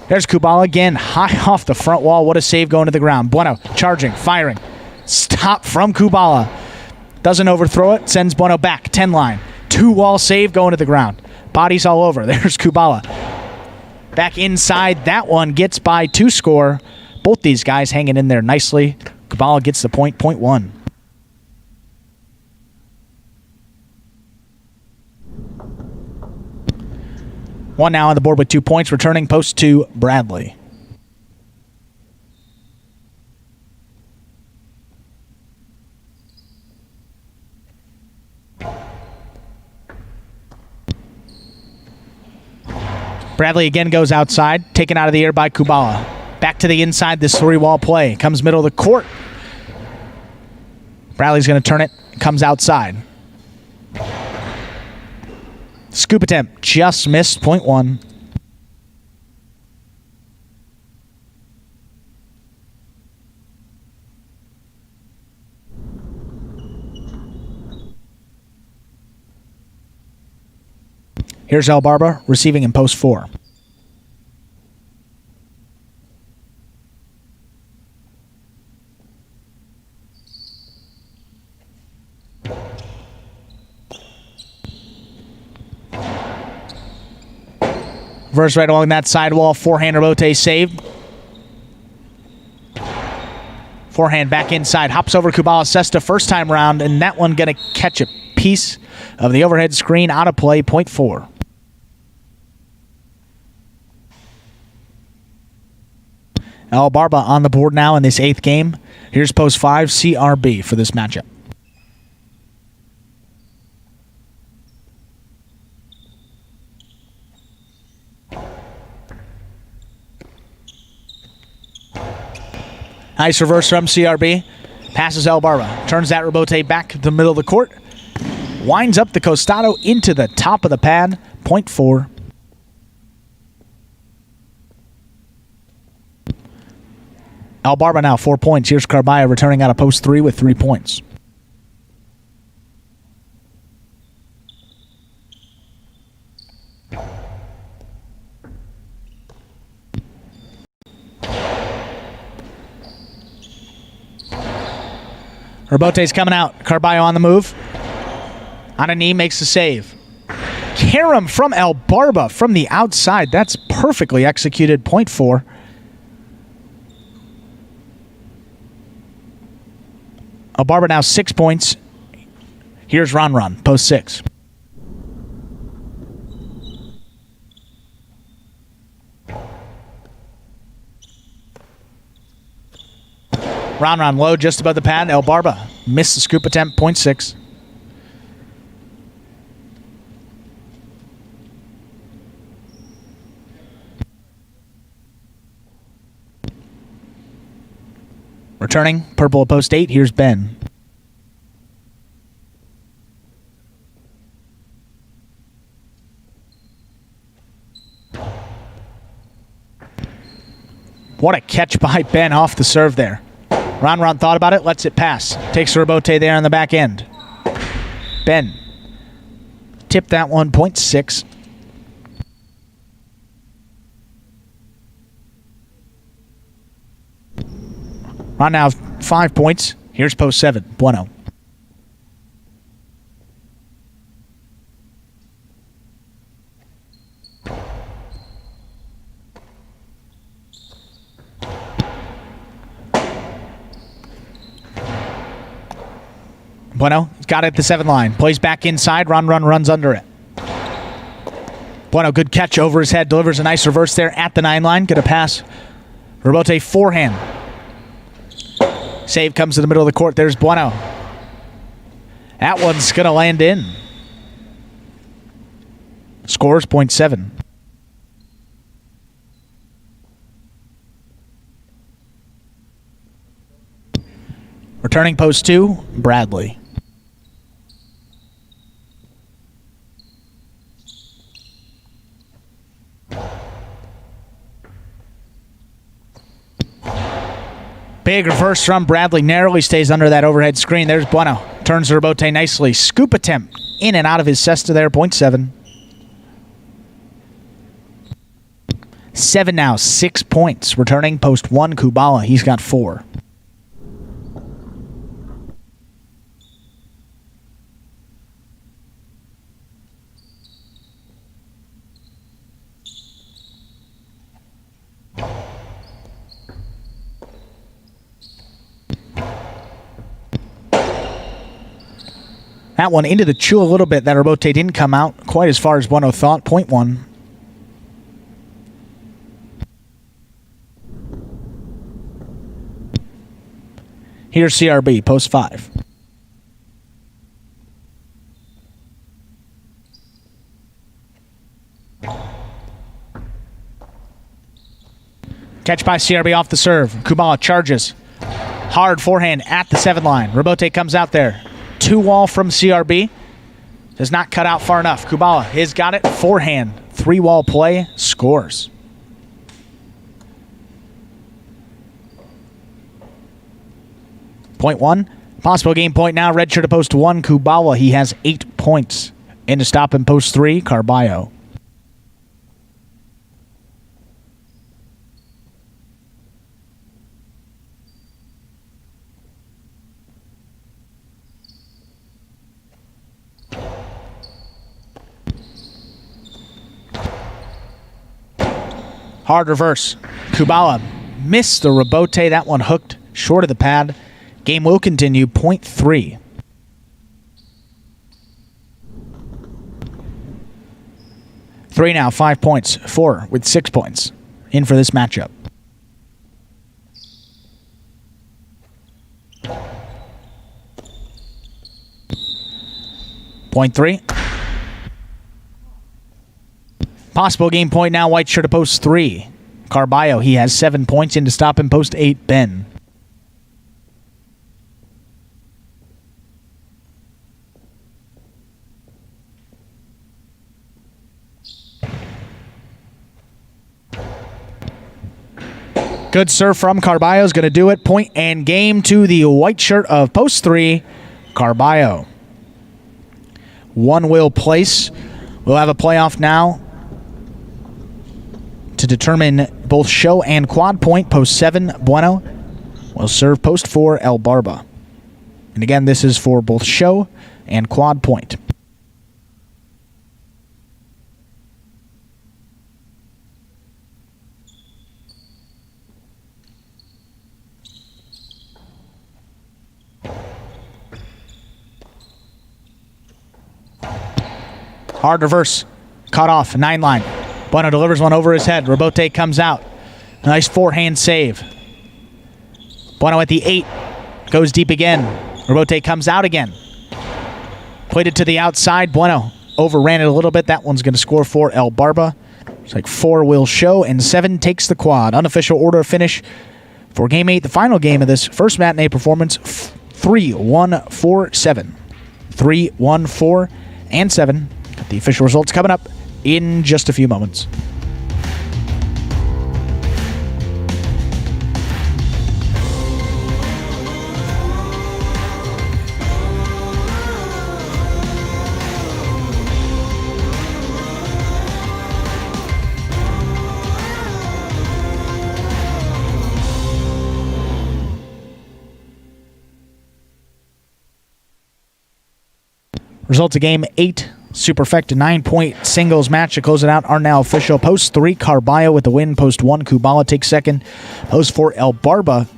There's Kubala again. High off the front wall. What a save going to the ground. Bueno charging. Firing. Stop from Kubala. Doesn't overthrow it. Sends Bueno back. 10 line. 2-wall save going to the ground. Bodies all over. There's Kubala. Back inside. That one gets by 2 score. Both these guys hanging in there nicely. Kubala gets the point. Point 1. One now on the board with 2 points. Returning post to Bradley. Bradley again goes outside, taken out of the air by Kubala. Back to the inside, this 3-wall play. Comes middle of the court. Bradley's going to turn it, comes outside. Scoop attempt, just missed, point 1. Here's El Barba receiving in post 4. Verse right along that sidewall. Forehand rebote saved. Forehand back inside. Hops over Kubala Sesta first time round, and that one going to catch a piece of the overhead screen out of play. Point 4. El Barba on the board now in this 8th game. Here's post 5, CRB for this matchup. Nice reverse from CRB. Passes El Barba. Turns that rebote back to the middle of the court. Winds up the costado into the top of the pad. Point 4. El Barba now 4 points. Here's Carbaya returning out of post 3 with 3 points. Rebote's coming out. Carballo on the move. On a knee, makes the save. Karam from El Barba from the outside. That's perfectly executed. Point 4. El Barba now 6 points. Here's Ron, post 6. Ron low just above the pad. El Barba missed the scoop attempt. Point 6. Returning, purple at post 8. Here's Ben. What a catch by Ben off the serve there. Ron thought about it, lets it pass. Takes the rebote there on the back end. Ben tipped that one. Point 6. Ron now 5 points. Here's post 7. Bueno. Bueno, he's got it at the 7 line. Plays back inside. Ron runs under it. Bueno, good catch over his head. Delivers a nice reverse there at the 9 line. Get a pass. Rebote forehand. Save comes to the middle of the court. There's Bueno. That one's going to land in. Scores point 7. Returning post 2, Bradley. Big reverse from Bradley. Narrowly stays under that overhead screen. There's Bueno. Turns the rebote nicely. Scoop attempt in and out of his cesta there. 0.7. 7 now. 6 points. Returning post 1, Kubala. He's got 4. That one into the chew a little bit. That rebote didn't come out quite as far as Bueno thought. 0.1. Here's CRB, post 5. Catch by CRB off the serve. Kubala charges. Hard forehand at the 7 line. Rebote comes out there. 2-wall from CRB. Does not cut out far enough. Kubala has got it. Forehand. 3-wall play. Scores. Point 1. Possible game point now. Red shirt to post 1. Kubala. He has 8 points. In to stop in post 3. Carballo. Hard reverse. Kubala missed the rebote. That one hooked short of the pad. Game will continue. Point 3. Three now. 5 points. 4 with 6 points. In for this matchup. Point 3. Possible game point now. White shirt to post 3. Carballo, he has 7 points. In to stop him, post 8. Ben. Good serve from Carballo is going to do it. Point and game to the white shirt of post 3, Carballo. One will place. We'll have a playoff now to determine both show and quad point. Post 7, Bueno will serve post 4, El Barba. And again, this is for both show and quad point. Hard reverse. Caught off. 9 line. Bueno delivers one over his head. Rebote comes out. Nice forehand save. Bueno at the 8. Goes deep again. Rebote comes out again. Played it to the outside. Bueno overran it a little bit. That one's going to score for El Barba. It's like 4 will show, and 7 takes the quad. Unofficial order of finish for Game 8, the final game of this first matinee performance. 3-1-4-7. 3-1-4 and 7. The official results coming up in just a few moments. Results of Game 8. Superfecta 9-point singles match to close it out are now official. Post 3, Carballo with the win. Post 1, Kubala takes second. Post 4, El Barba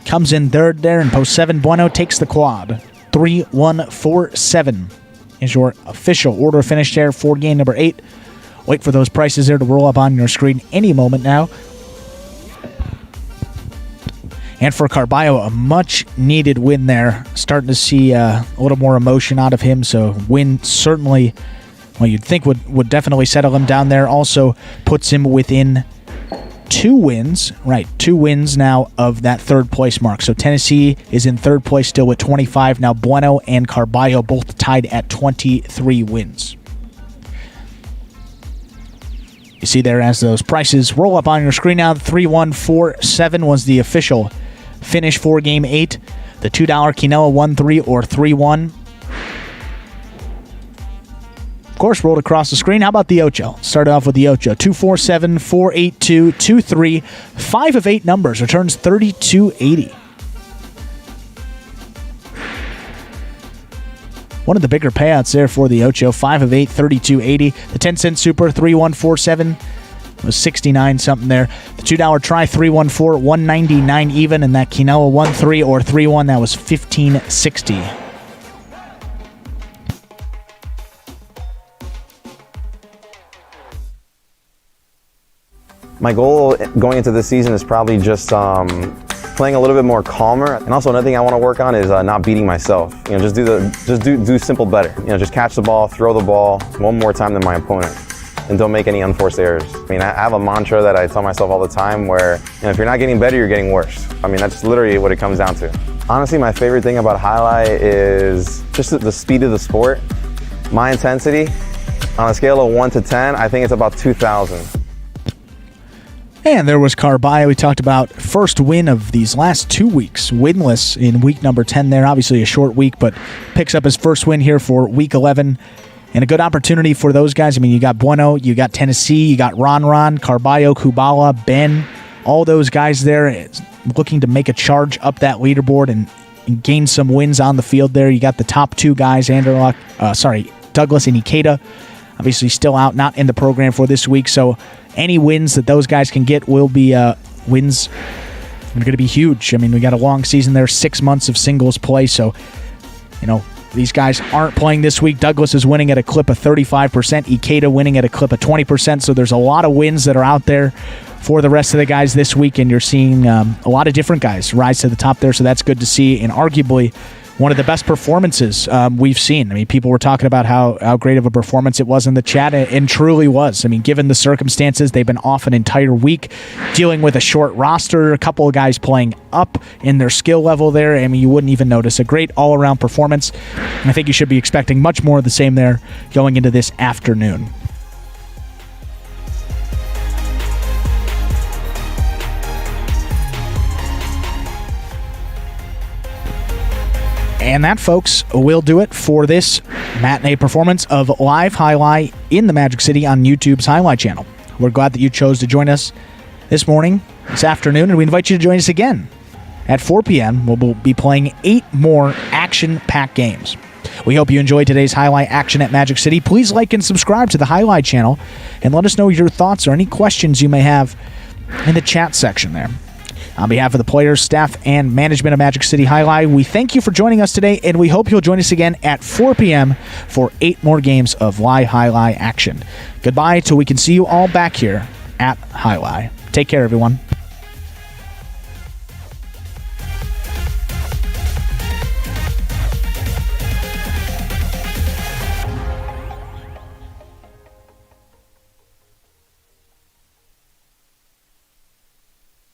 comes in third there. And post 7, Bueno takes the quad. 3-1-4-7 is your official order of finish there for game number 8. Wait for those prices there to roll up on your screen any moment now. And for Carballo, a much-needed win there. Starting to see a little more emotion out of him, so win certainly, well, you'd think would definitely settle him down there. Also puts him within 2 wins, right, 2 wins now of that third place mark. So Tennessee is in third place still with 25. Now Bueno and Carballo both tied at 23 wins. You see there as those prices roll up on your screen now. 3-1-4-7 was the official finish for Game 8. The $2 Quinoa 1-3 or 3-1. Of course, rolled across the screen. How about the Ocho? Started off with the Ocho. 247, 482, 23. 5 of 8 numbers. Returns 3280. One of the bigger payouts there for the Ocho. 5 of 8, 3280. The 10-cent Super, 3147. Was 69 something there. The $2 Try 314, 199 even, and that Quinoa 1-3 or 3-1, that was 1560. My goal going into this season is probably just playing a little bit more calmer, and also another thing I want to work on is not beating myself. You know, just do simple better. You know, just catch the ball, throw the ball one more time than my opponent, and don't make any unforced errors. I mean, I have a mantra that I tell myself all the time where, you know, if you're not getting better, you're getting worse. I mean, that's literally what it comes down to. Honestly, my favorite thing about Jai-Alai is just the speed of the sport. My intensity, on a scale of 1 to 10, I think it's about 2,000. And there was Carballo. We talked about first win of these last 2 weeks. Winless in week number 10 there. Obviously a short week, but picks up his first win here for week 11. And a good opportunity for those guys. I mean, you got Bueno, you got Tennessee, you got Ron, Carballo, Kubala, Ben. All those guys there looking to make a charge up that leaderboard and gain some wins on the field there. You got the top 2 guys, Douglas and Ikeda. Obviously still out, not in the program for this week. So any wins that those guys can get will be wins that are going to be huge. I mean, we got a long season there, 6 months of singles play. So, you know, these guys aren't playing this week. Douglas is winning at a clip of 35%. Ikeda winning at a clip of 20%. So there's a lot of wins that are out there for the rest of the guys this week. And you're seeing a lot of different guys rise to the top there. So that's good to see. And arguably one of the best performances we've seen. I mean, people were talking about how great of a performance it was in the chat, and truly was. I mean, given the circumstances, they've been off an entire week, dealing with a short roster, a couple of guys playing up in their skill level there. I mean, you wouldn't even notice. A great all-around performance, and I think you should be expecting much more of the same there going into this afternoon. And that, folks, will do it for this matinee performance of Live Jai-Alai in the Magic City on YouTube's Jai-Alai Channel. We're glad that you chose to join us this morning, this afternoon, and we invite you to join us again at 4 p.m. We'll be playing 8 more action-packed games. We hope you enjoyed today's Jai-Alai action at Magic City. Please like and subscribe to the Jai-Alai channel and let us know your thoughts or any questions you may have in the chat section there. On behalf of the players, staff, and management of Magic City Jai-Alai, we thank you for joining us today, and we hope you'll join us again at 4 p.m. for 8 more games of Live Jai-Alai action. Goodbye till we can see you all back here at Jai-Alai. Take care, everyone.